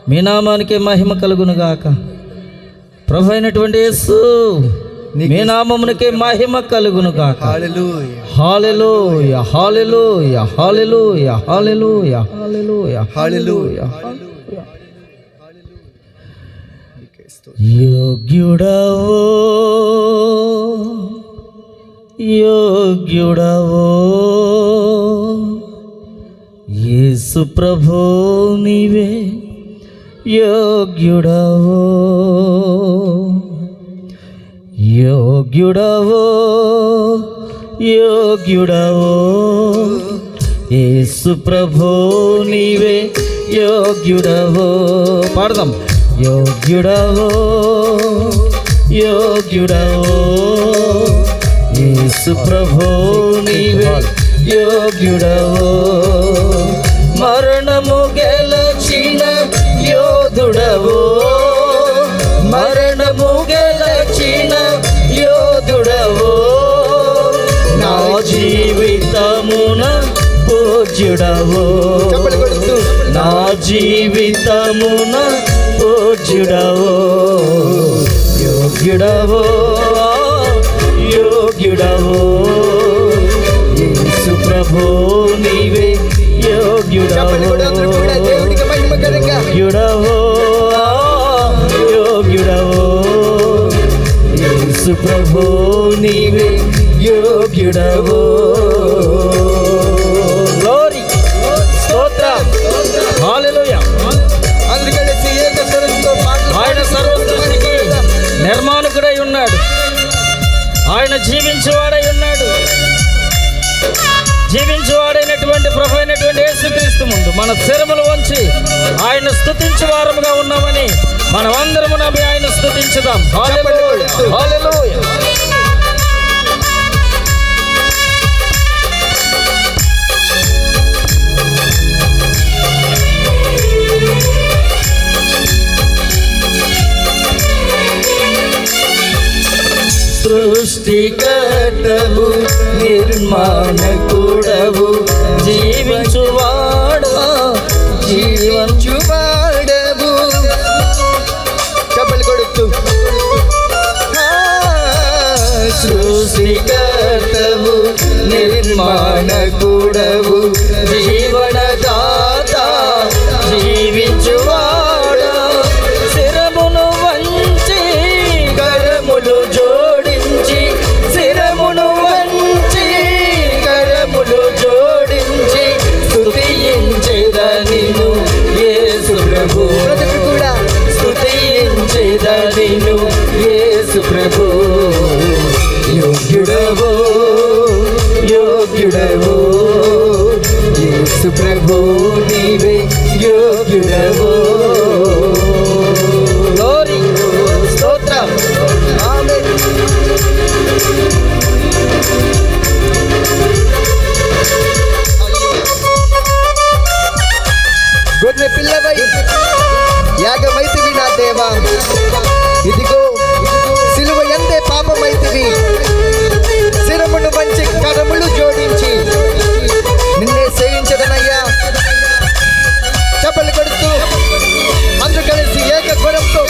మీ నామానికి మహిమ కలుగునుగాక. ప్రభు అయినటువంటి యేసు మీ నామమునకే మహిమ కలుగునుగాక. హల్లెలూయా హల్లెలూయా హల్లెలూయా హల్లెలూయా హల్లెలూయా హల్లెలూయా. యోగ్యుడవో యోగ్యుడవో యేసు ప్రభో నీవే యోగ్యుడవో యోగ్యుడవో యోగ్యుడవో యేసు ప్రభో నీవే యోగ్యుడవో. పాడదాం. యోగ్యుడవో యోగ్యుడవో యేసు ప్రభో నీవే యోగ్యుడవో. మరణము గెలచిన యోధుడవో మరణము గెలచిన యోధుడవో. నా జీవితమున పూజ్యుడవో నా జీవితమున పూజ్యుడవో. యోగ్యుడవో యోగ్యుడవో యేసు ప్రభో నీవే యోగ్యుడవో యోగ్యుడవో యోగ్యుడవో యేసు ప్రభో నీవే యోగ్యుడవో. గ్లోరీ స్తోత్రం హల్లెలూయా. ఆయన సర్వసృష్టికి నిర్మాణకుడై ఉన్నాడు. ఆయన జీవించేవాడై ఉన్నాడు. జీవించేవాడైనటువంటి ప్రభు అయినటువంటి యేసుక్రీస్తు ముందు మన శిరములు వంచి ఆయన స్తుతించే వారముగా ఉన్నామని మనమందరము నమ్మి ఆయన స్తుతించుదాం. హల్లెలూయా హల్లెలూయా. సృష్టికర్తవు నిర్మాణకుడవు జీవించువాడా జీవించువాడవు. చెప్పలు కొడుతూ సృష్టికర్తవు నిర్మాణకుడవు జీవనదాత జీవించువాడా. శిరమును వంచి కరములు జోడించి శిరమును వంచి కరములు జోడించి స్తుతించెదనిను యేసు ప్రభు కూడా స్తుతించెదనిను యేసు ప్రభు. యోగ్యుడవో యోగ్యుడవో యేసు ప్రభు నీవే యోగ్యుడవో. గ్లోరీ స్తోత్రం ఆమేన్. గొర్రె పిల్లవై యాగమైతివి నా దేవా. ఇదిగో సిలువ ఎందే పాపమైతివి. శిరమును వంచి కరములు జోడించి నిన్నే సేవించదనయ్యా. చప్పలు కొడుతూ అందరూ కలిసి ఏక స్వరంతో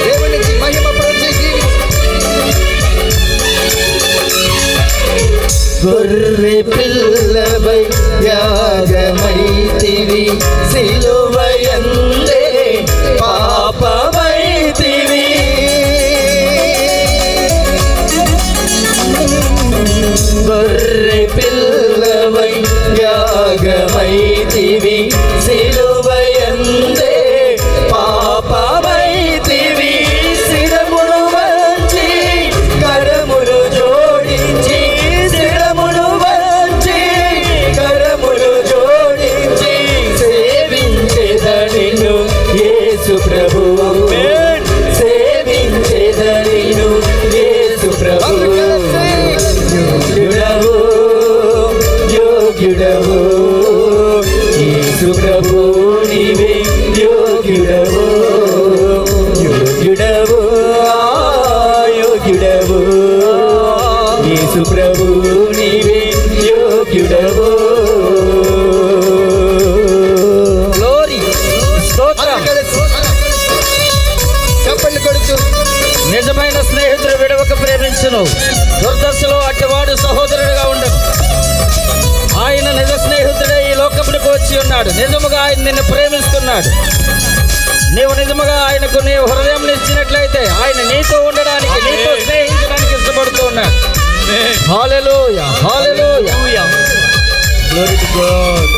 దేవునికి మహిమ పరచి. గొర్రె పిల్లవై యాగమైతివి సిలువ యందే పాపమైతివి. గొర్రె పిల్లవై యాగమైతివి సిలువ యందే పాపమైతివి. శిరమును వంచి కరములు జోడించి శిరమును వంచి కరములు జోడించి సేవించెదనిను యేసు ప్రభు సేవించెదనిను యేసు ప్రభు. యోగ్యుడవో యోగ్యుడవో యేసు ప్రభు నీవే యోగ్యుడవో యోగ్యుడవో యోగ్యుడవో యేసు ప్రభు నీవే యోగ్యుడవో. గ్లోరీ ప్రేమించును, దుర్దశలో అట్టివాడు సహోదరుడిగా ఉండను. ఆయన నిజ స్నేహితుడే ఈ లోకమునికి వచ్చి ఉన్నాడు. నిజముగా ఆయన నిన్ను ప్రేమిస్తున్నాడు. నీవు నిజముగా ఆయనకు నీ హృదయం ఇచ్చినట్లయితే ఆయన నీతో ఉండడానికి, నీతో స్నేహించడానికి ఇష్టపడుతూ ఉన్నాడు. హల్లెలూయా, హల్లెలూయా, గ్లోరీ టు గాడ్.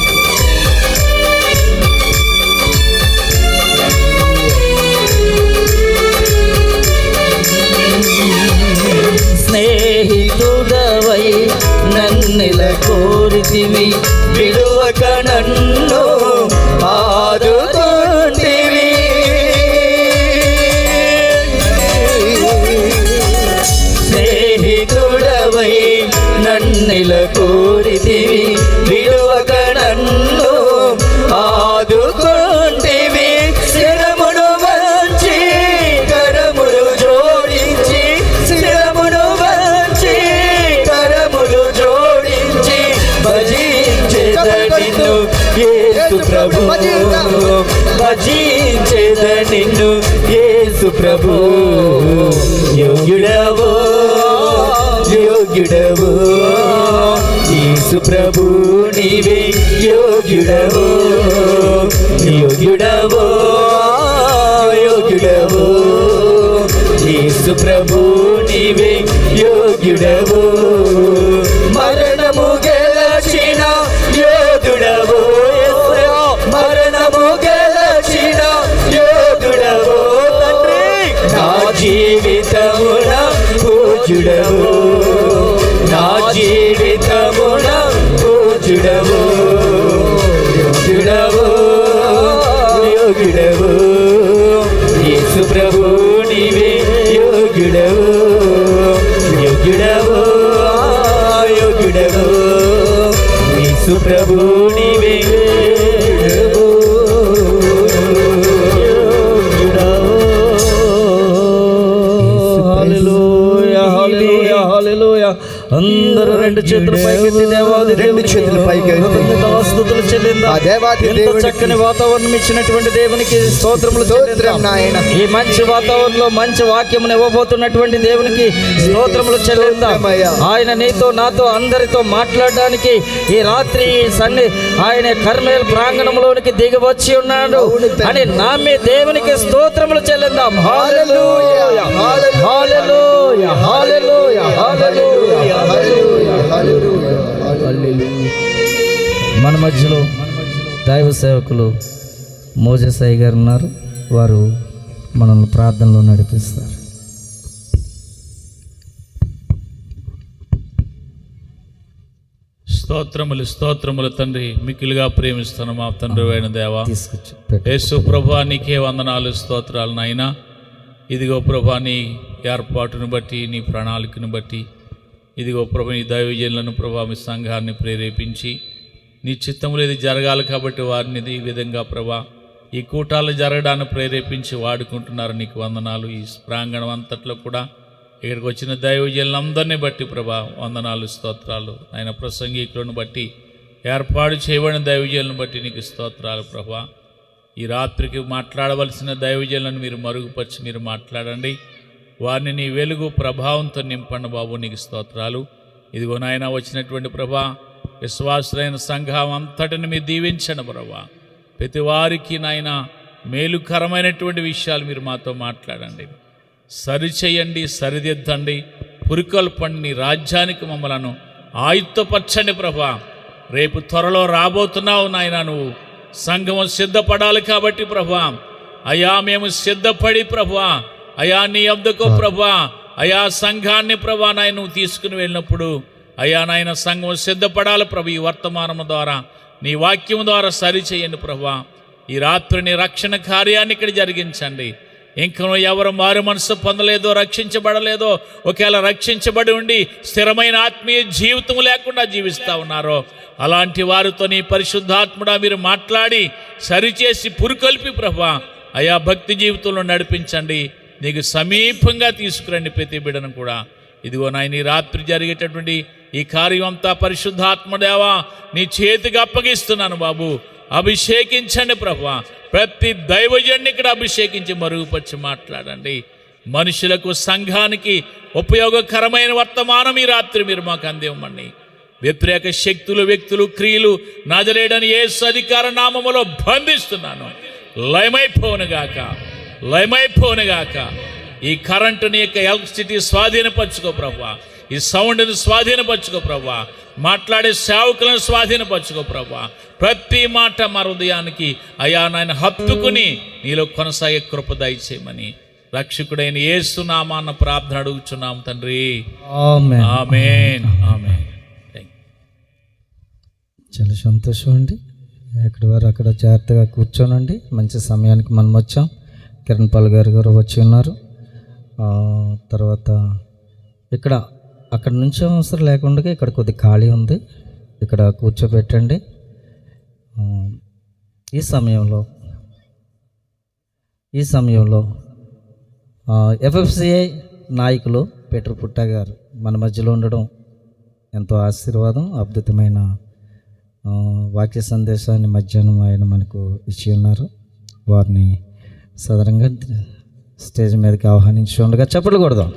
స్నేహితుడవై నన్నిల కోరితివి, విడువక నన్ను ఆదుకొంటివి. స్నేహితుడవై నన్నిల కోరితివి, విడువక నన్ను ఆదుకొంటివి. శిరమును వంచి కరములు జోడించి, శిరమును వంచి కరములు జోడించి భజించెద నిన్ను యేసు ప్రభు, భజించెద నిన్ను యేసు ప్రభు. యోగ్యుడవో యోగ్యుడవో యేసు ప్రభు, నీవే యోగ్యుడవో యోగ్యుడవో యోగ్యుడవో యేసు ప్రభు, నీవే యోగ్యుడవో. మరణము గెలచిన యోధుడవో యేసయ్యా, మరణము గెలచిన యోధుడవో తండ్రి. నా జీవితమున పూజ్యుడవో, నా జీవితమున పూజ్యుడవో. యోగ్యుడవో యోగ్యుడవో యేసు ప్రభు, నీవే యోగ్యుడవో యోగ్యుడవో యోగ్యుడవో యేసు ప్రభు, నీవే యోగ్యుడవో యోగ్యుడవో. హల్లెలూయా, హల్లెలూయా, హల్లెలూయా. అందరూ రెండు చేతులు పైకెత్తి దేవాది దేవునికి స్తుతులు చెల్లిందా. ఎంత చక్కని వాతావరణం ఇచ్చినటువంటి దేవునికి స్తోత్రములు చెల్లిందాం. ఈ మంచి వాతావరణంలో మంచి వాక్యమును ఇవ్వబోతున్నటువంటి దేవునికి స్తోత్రములు చెల్లిందాం. ఆయన నీతో నాతో అందరితో మాట్లాడడానికి ఈ రాత్రి ఆయన కర్మేల్ ప్రాంగణంలోనికి దిగి వచ్చి ఉన్నాడు అని నమ్మి దేవునికి స్తోత్రములు చెల్లిందాం. హల్లెలూయా, హల్లెలూయా, హల్లెలూయా, హల్లెలూయా. మన మధ్యలో దైవ సేవకులు మోజేసాయి గారు ఉన్నారు. వారు మనల్ని ప్రార్థనలో నడిపిస్తారు. స్తోత్రములు స్తోత్రములు తండ్రి, మిక్కిలుగా ప్రేమిస్తాను మా తండ్రి అయిన దేవా. యేసు ప్రభువా, నీకే వందనాలు స్తోత్రాలు నాయనా. ఇదిగో ప్రభువా, నీ ఏర్పాటును బట్టి, నీ ప్రణాళికను బట్టి, ఇదిగో ప్రభు నీ దైవజనులను ప్రభా, మీ సంఘాన్ని ప్రేరేపించి నీ చిత్తములు ఇది జరగాలి కాబట్టి వారిని ఈ విధంగా ప్రభా ఈ కూటాలు జరగడాన్ని ప్రేరేపించి వాడుకుంటున్నారు. నీకు వందనాలు. ఈ ప్రాంగణం అంతట్లో కూడా ఇక్కడికి వచ్చిన దైవజనులందరినీ బట్టి ప్రభా వందనాలు స్తోత్రాలు. ఆయన ప్రసంగికులను బట్టి, ఏర్పాటు చేయబడిన దైవజనులను బట్టి నీకు స్తోత్రాలు ప్రభా. ఈ రాత్రికి మాట్లాడవలసిన దైవజనులను మీరు మరుగుపరిచి మీరు మాట్లాడండి. వారిని నీ వెలుగు ప్రభావంతో నింపండి బాబు. నీకు స్తోత్రాలు. ఇదిగో నాయన వచ్చినటువంటి ప్రభా విశ్వాసులైన సంఘం అంతటిని మీరు దీవించండి ప్రభా. ప్రతి వారికి నాయన మేలుకరమైనటువంటి విషయాలు మీరు మాతో మాట్లాడండి. సరిచేయండి, సరిదిద్దండి, పురికొల్పండి. నీ రాజ్యానికి మమ్మలను ఆయుత్తపరచండి ప్రభా. రేపు త్వరలో రాబోతున్నావు నాయన. నువ్వు సంఘము సిద్ధపడాలి కాబట్టి ప్రభా, అయా మేము సిద్ధపడి ప్రభా, అయా నీ యొద్దకు ప్రభా, అయా సంఘాన్ని ప్రభా నాయన నువ్వు తీసుకుని వెళ్ళినప్పుడు అయా నాయన సంఘం సిద్ధపడాలి ప్రభు. ఈ వర్తమానం ద్వారా, నీ వాక్యం ద్వారా సరిచేయండి ప్రభా. ఈ రాత్రి నీ రక్షణ కార్యాన్ని ఇక్కడ జరిగించండి. ఇంకనూ ఎవరు మారు మనసు పొందలేదో, రక్షించబడలేదో, ఒకవేళ రక్షించబడి ఉండి స్థిరమైన ఆత్మీయ జీవితం లేకుండా జీవిస్తూ ఉన్నారో అలాంటి వారితో నీ పరిశుద్ధాత్ముడా మీరు మాట్లాడి సరిచేసి పురుకొల్పి ప్రభా అయా భక్తి జీవితంలో నడిపించండి. నీకు సమీపంగా తీసుకురండి ప్రతి బిడ్డను కూడా. ఇదిగో నాయన ఈ రాత్రి జరిగేటటువంటి ఈ కార్యం అంతా పరిశుద్ధాత్మదేవా నీ చేతికి అప్పగిస్తున్నాను బాబు. అభిషేకించండి ప్రభా. ప్రతి దైవజన్ని ఇక్కడ అభిషేకించి మరుగుపరిచి మాట్లాడండి. మనుషులకు, సంఘానికి ఉపయోగకరమైన వర్తమానం ఈ రాత్రి మీరు మాకు అందివ్వండి. వ్యతిరేక శక్తులు, వ్యక్తులు, క్రియలు నజరేయుడైన యేసు అధికార నామములో బంధిస్తున్నాను. లయమైపోనుగాక. ఈ కరెంటుని యొక్క ఎలక్ట్రిసిటీ స్వాధీనపరచుకో ప్రభువా. ఈ సౌండ్ని స్వాధీనపరచుకో ప్రభువా. మాట్లాడే సేవకులను స్వాధీనపరచుకో ప్రభువా. ప్రతి మాట మా హృదయానికి అయా నాయన హత్తుకుని నీలో కొనసాగే కృప దయచేయమని రక్షకుడైన యేసు నామాన ప్రార్థన అడుగుచున్నాం తండ్రి. ఆమేన్. చాలా సంతోషం అండి. ఎక్కడి వారు అక్కడ జాగ్రత్తగా కూర్చోనండి. మంచి సమయానికి మనం వచ్చాం. కిరణ్ పాల్ గారు వచ్చి ఉన్నారు. తర్వాత అక్కడ నుంచి అవసరం లేకుండా ఇక్కడ కొద్ది ఖాళీ ఉంది, ఇక్కడ కూర్చోబెట్టండి. ఈ సమయంలో ఎఫ్ఎఫ్సిఐ నాయకులు పీటర్ పుట్టా గారు మన మధ్యలో ఉండడం ఎంతో ఆశీర్వాదం. అద్భుతమైన వాక్య సందేశాన్ని మధ్యాహ్నం ఆయన మనకు ఇచ్చి ఉన్నారు. వారిని సదరంగా స్టేజ్ మీదకి ఆహ్వానించి ఉండగా చప్పట్లు కొడదాం.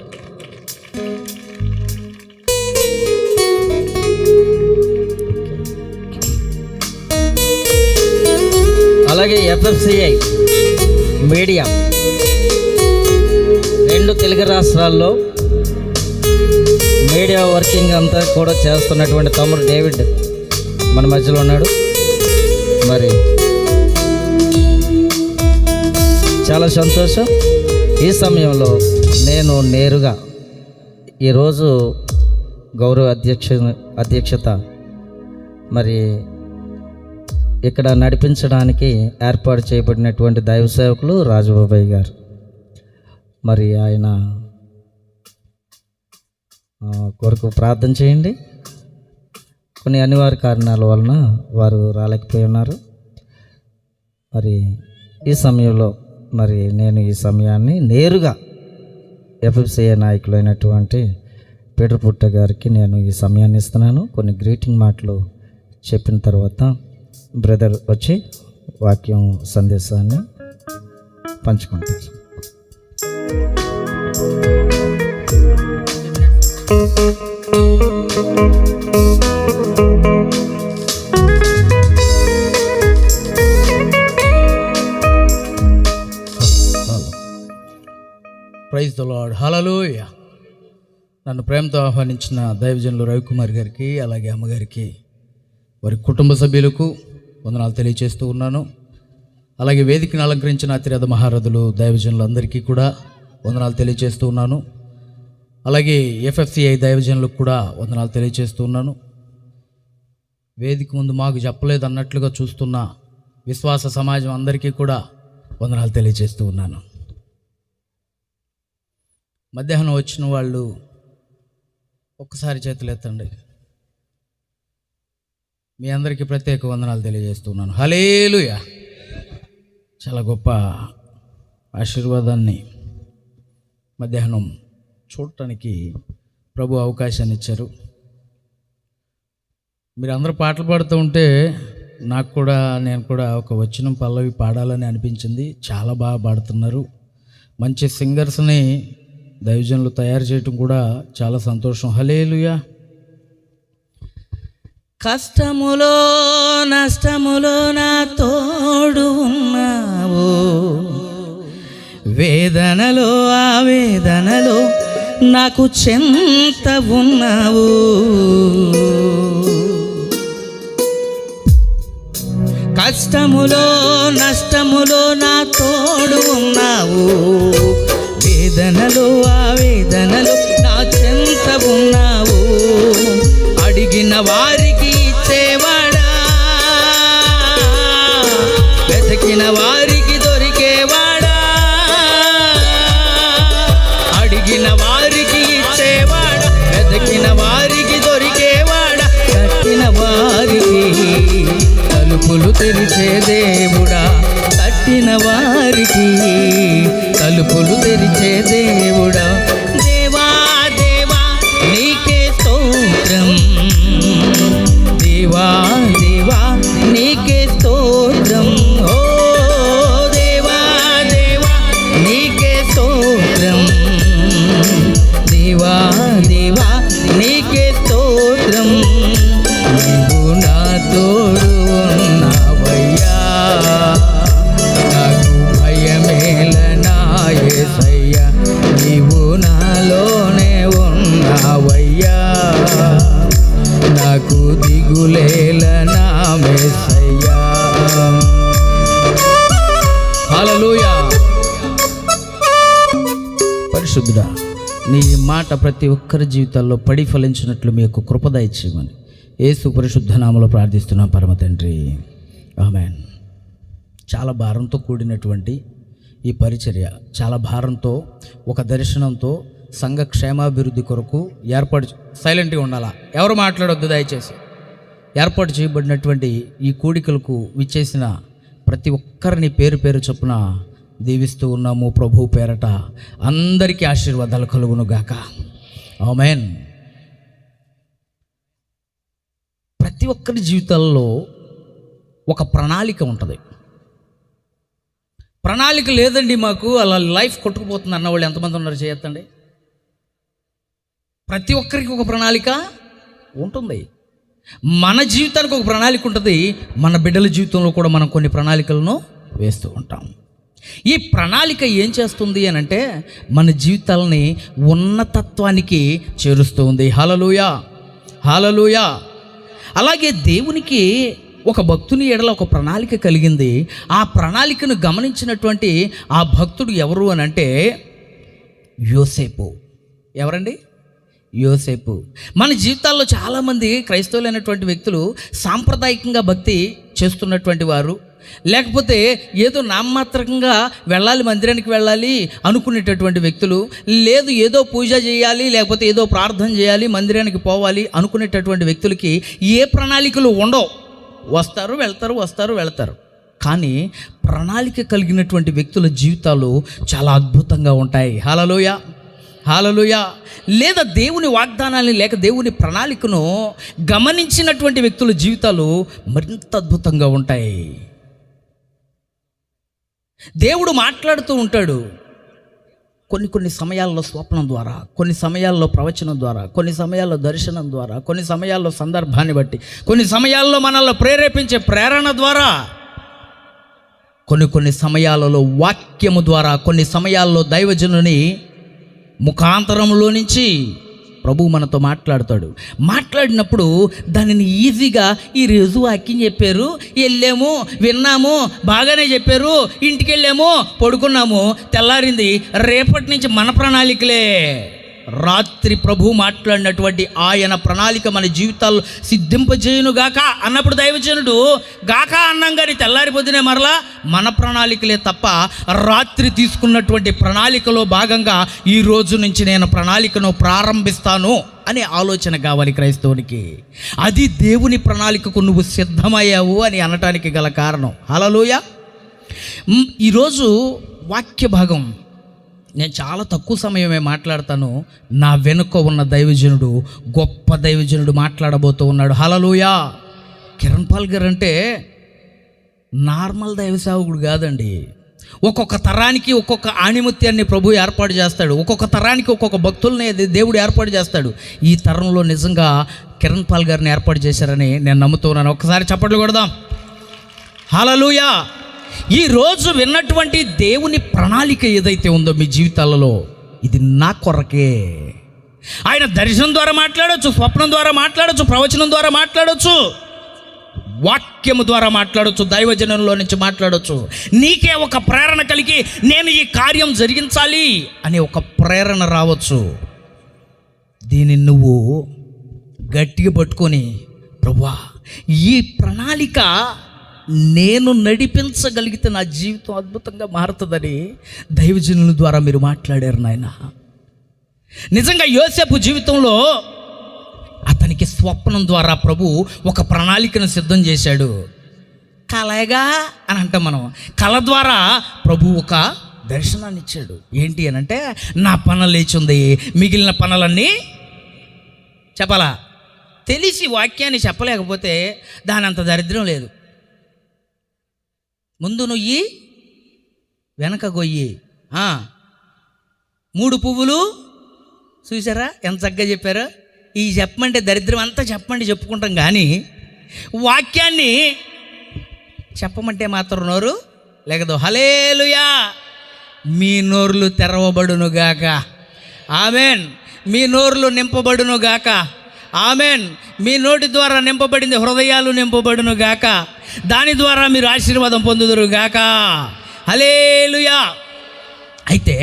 అలాగే ఎఫ్ఎఫ్సిఐ మీడియా 2 తెలుగు రాష్ట్రాల్లో మీడియా వర్కింగ్ అంతా కూడా చేస్తున్నటువంటి తమ్ముడు డేవిడ్ మన మధ్యలో ఉన్నాడు. మరి చాలా సంతోషం. ఈ సమయంలో నేను నేరుగా ఈరోజు గౌరవ అధ్యక్షత మరి ఇక్కడ నడిపించడానికి ఏర్పాటు చేయబడినటువంటి దైవ సేవకులు రాజబాబాయ్ గారు, మరి ఆయన కొరకు ప్రార్థన చేయండి. కొన్ని అనివార్య కారణాల వలన వారు రాలేకపోయి ఉన్నారు. మరి ఈ సమయంలో మరి నేను ఈ సమయాన్ని నేరుగా ఎఫ్ఎఫ్సిఐ నాయకులైనటువంటి పీటర్ పుట్ట గారికి నేను ఈ సమయాన్ని ఇస్తున్నాను. కొన్ని గ్రీటింగ్ మాటలు చెప్పిన తర్వాత బ్రదర్ వచ్చి వాక్యం సందేశాన్ని పంచుకుంటారు. Praise the lord. హల్లెలూయా. నన్ను ప్రేమతో ఆహ్వానించిన దైవజనులు రవికుమార్ గారికి, అలాగే అమ్మగారికి, వారి కుటుంబ సభ్యులకు వందనాలు తెలియజేస్తూ ఉన్నాను. అలాగే వేదికను అలంకరించిన అతిరథ మహారథులు దైవజనులు అందరికీ కూడా వందనాలు తెలియజేస్తూ ఉన్నాను. అలాగే ఎఫ్ఎఫ్సిఐ దైవజనులకు కూడా వందనాలు తెలియజేస్తూ ఉన్నాను. వేదిక ముందు మాకు చెప్పలేదు అన్నట్లుగా చూస్తున్న విశ్వాస సమాజం అందరికీ కూడా వందనాలు తెలియజేస్తూ ఉన్నాను. మధ్యాహ్నం వచ్చిన వాళ్ళు ఒక్కసారి చేతులు ఎత్తండి. మీ అందరికీ ప్రత్యేక వందనాలు తెలియజేస్తున్నాను. హల్లెలూయా. చాలా గొప్ప ఆశీర్వాదాన్ని మధ్యాహ్నం చూడటానికి ప్రభు అవకాశాన్ని ఇచ్చారు. మీరు అందరూ పాటలు పాడుతూ ఉంటే నేను కూడా ఒక వచనం పల్లవి పాడాలని అనిపించింది. చాలా బాగా పాడుతున్నారు. మంచి సింగర్స్ని దైవజనులు తయారు చేయటం కూడా చాలా సంతోషం. హల్లెలూయా. కష్టములో నష్టములో నా తోడు ఉన్నావు, వేదనలో ఆవేదనలో నాకు చెంత ఉన్నావు. కష్టములో నష్టములో నా తోడు ఉన్నావు, వేదనలో ఆవేదనలో నా చెంత ఉన్నావు. అడిగిన వారికి ఇచ్చేవాడా, వెతికిన వారికి దొరికేవాడా. అడిగిన వారికి ఇచ్చేవాడా, వెతికిన వారికి దొరికేవాడా. కట్టిన వారికి తలుపులు తెరిచే దేవుడా, కట్టిన వారికి తలుపులు తెరిచే దేవుడా. దేవా దేవా నీకే స్తోత్రం, దేవా దేవా నీకే స్తోత్రం. ఓ దేవా దేవా నీకే స్తోత్రం. హల్లెలూయా. పరిశుద్ధుడా, నీ మాట ప్రతి ఒక్కరి జీవితాల్లో పడి ఫలించినట్లు మీ యొక్క కృప దయచేయమని యేసు పరిశుద్ధ నామములో ప్రార్థిస్తున్నాం పరమ తండ్రి, ఆమేన్. చాలా భారంతో కూడినటువంటి ఈ పరిచర్య, చాలా భారంతో, ఒక దర్శనంతో సంఘ క్షేమాభివృద్ధి కొరకు సైలెంట్గా ఉండాలా, ఎవరు మాట్లాడొద్దు దయచేసి. ఏర్పాటు చేయబడినటువంటి ఈ కూడికలకు విచ్చేసిన ప్రతి ఒక్కరిని పేరు పేరు చొప్పున దీవిస్తూ ఉన్నాము ప్రభు పేరట. అందరికీ ఆశీర్వాదాలు కలుగును గాక, ఆమేన్. ప్రతి ఒక్కరి జీవితాల్లో ఒక ప్రణాళిక ఉంటుంది. ప్రణాళిక లేదండి మాకు, అలా లైఫ్ కొట్టుకుపోతుంది అన్నవాళ్ళు ఎంతమంది ఉన్నారు చేయొద్దండి. ప్రతి ఒక్కరికి ఒక ప్రణాళిక ఉంటుంది. మన జీవితానికి ఒక ప్రణాళిక ఉంటుంది. మన బిడ్డల జీవితంలో కూడా మనం కొన్ని ప్రణాళికలను వేస్తూ ఉంటాం. ఈ ప్రణాళిక ఏం చేస్తుంది అని అంటే మన జీవితాలని ఉన్నతత్వానికి చేరుస్తూ ఉంది. హల్లెలూయా, హల్లెలూయా. అలాగే దేవునికి ఒక భక్తుని ఎడల ఒక ప్రణాళిక కలిగింది. ఆ ప్రణాళికను గమనించినటువంటి ఆ భక్తుడు ఎవరు అని అంటే యోసేపు. ఎవరండి? యోసేపు. మన జీవితాల్లో చాలామంది క్రైస్తవులైనటువంటి వ్యక్తులు సాంప్రదాయకంగా భక్తి చేస్తున్నటువంటి వారు, లేకపోతే ఏదో నామమాత్రకంగా వెళ్ళాలి, మందిరానికి వెళ్ళాలి అనుకునేటటువంటి వ్యక్తులు, లేదు ఏదో పూజ చేయాలి, లేకపోతే ఏదో ప్రార్థన చేయాలి, మందిరానికి పోవాలి అనుకునేటటువంటి వ్యక్తులకి ఏ ప్రణాళికలు ఉండవు. వస్తారు వెళ్తారు, వస్తారు వెళ్తారు. కానీ ప్రణాళిక కలిగినటువంటి వ్యక్తుల జీవితాలు చాలా అద్భుతంగా ఉంటాయి. హల్లెలూయా, హల్లెలూయా. లేదా దేవుని వాగ్దానాన్ని లేక దేవుని ప్రణాళికను గమనించినటువంటి వ్యక్తుల జీవితాలు మరింత అద్భుతంగా ఉంటాయి. దేవుడు మాట్లాడుతూ ఉంటాడు. కొన్ని సమయాల్లో స్వప్నం ద్వారా, కొన్ని సమయాల్లో ప్రవచనం ద్వారా, కొన్ని సమయాల్లో దర్శనం ద్వారా, కొన్ని సమయాల్లో సందర్భాన్ని బట్టి, కొన్ని సమయాల్లో మనల్ని ప్రేరేపించే ప్రేరణ ద్వారా, కొన్ని సమయాలలో వాక్యము ద్వారా, కొన్ని సమయాల్లో దైవజనుని ముఖాంతరంలో నుంచి ప్రభు మనతో మాట్లాడతాడు. మాట్లాడినప్పుడు దానిని ఈజీగా ఈరోజు వాక్యం చెప్పారు, వెళ్ళాము, విన్నాము, బాగానే చెప్పారు, ఇంటికి వెళ్ళాము, పడుకున్నాము, తెల్లారింది, రేపటి నుంచి మన ప్రణాళికలే. రాత్రి ప్రభు మాట్లాడినటువంటి ఆయన ప్రణాళిక మన జీవితాల్లో సిద్ధింపజేయును గాక అన్నప్పుడు దైవజనుడు గాక అన్నాం, కానీ తెల్లారిపోతేనే మరలా మన ప్రణాళికలే తప్ప రాత్రి తీసుకున్నటువంటి ప్రణాళికలో భాగంగా ఈ రోజు నుంచి నేను ప్రణాళికను ప్రారంభిస్తాను అనే ఆలోచన కావాలి క్రైస్తవునికి. అది దేవుని ప్రణాళికకు నువ్వు సిద్ధమయ్యావు అని అనటానికి గల కారణం. హల్లెలూయా. ఈరోజు వాక్య భాగం నేను చాలా తక్కువ సమయమే మాట్లాడతాను. నా వెనుక ఉన్న దైవజనుడు, గొప్ప దైవజనుడు మాట్లాడబోతూ ఉన్నాడు. హల్లెలూయా. కిరణ్ పాల్ గారు అంటే నార్మల్ దైవ సేవకుడు కాదండి. ఒక్కొక్క తరానికి ఒక్కొక్క ఆణిముత్యాన్ని ప్రభు ఏర్పాటు చేస్తాడు. ఒక్కొక్క తరానికి ఒక్కొక్క భక్తుల్ని దేవుడు ఏర్పాటు చేస్తాడు. ఈ తరంలో నిజంగా కిరణ్ పాల్ గారిని ఏర్పాటు చేశారని నేను నమ్ముతున్నాను. ఒక్కసారి చప్పట్లు కొడదాం. హల్లెలూయా. ఈరోజు విన్నటువంటి దేవుని ప్రణాళిక ఏదైతే ఉందో మీ జీవితాలలో, ఇది నా కొరకే. ఆయన దర్శనం ద్వారా మాట్లాడవచ్చు, స్వప్నం ద్వారా మాట్లాడవచ్చు, ప్రవచనం ద్వారా మాట్లాడవచ్చు, వాక్యము ద్వారా మాట్లాడవచ్చు, దైవజనంలో నుంచి మాట్లాడవచ్చు. నీకే ఒక ప్రేరణ కలిగి నేను ఈ కార్యం జరిగించాలి అనే ఒక ప్రేరణ రావచ్చు. దీన్ని నువ్వు గట్టిగా పట్టుకొని, ప్రభువా ఈ ప్రణాళిక నేను నడిపించగలిగితే నా జీవితం అద్భుతంగా మారుతుందని దైవజనుల ద్వారా మీరు మాట్లాడారు నాయన. నిజంగా యోసేపు జీవితంలో అతనికి స్వప్నం ద్వారా ప్రభు ఒక ప్రణాళికను సిద్ధం చేశాడు. కలగా అని అంటాం మనం. కళ ద్వారా ప్రభు ఒక దర్శనాన్ని ఇచ్చాడు. ఏంటి అని అంటే, నా పన లేచుంది, మిగిలిన పనులన్నీ చెప్పాలా. తెలిసి వాక్యాన్ని చెప్పలేకపోతే దాని అంత దరిద్రం లేదు. ముందు నుయ్యి వెనక గొయ్యి, 3 పువ్వులు చూసారా ఎంత చక్కగా చెప్పారు. ఈ చెప్పమంటే దరిద్రం అంతా చెప్పమంటే చెప్పుకుంటాం, కానీ వాక్యాన్ని చెప్పమంటే మాత్రం నోరు లేకదు. హల్లెలూయా. మీ నోర్లు తెరవబడునుగాక, ఆమెన్. మీ నోర్లు నింపబడునుగాక, ఆమెన్. మీ నోటి ద్వారా నింపబడింది హృదయాలు నింపబడునుగాక, దాని ద్వారా మీరు ఆశీర్వాదం పొందుదురుగాక. హల్లెలూయా. అయితే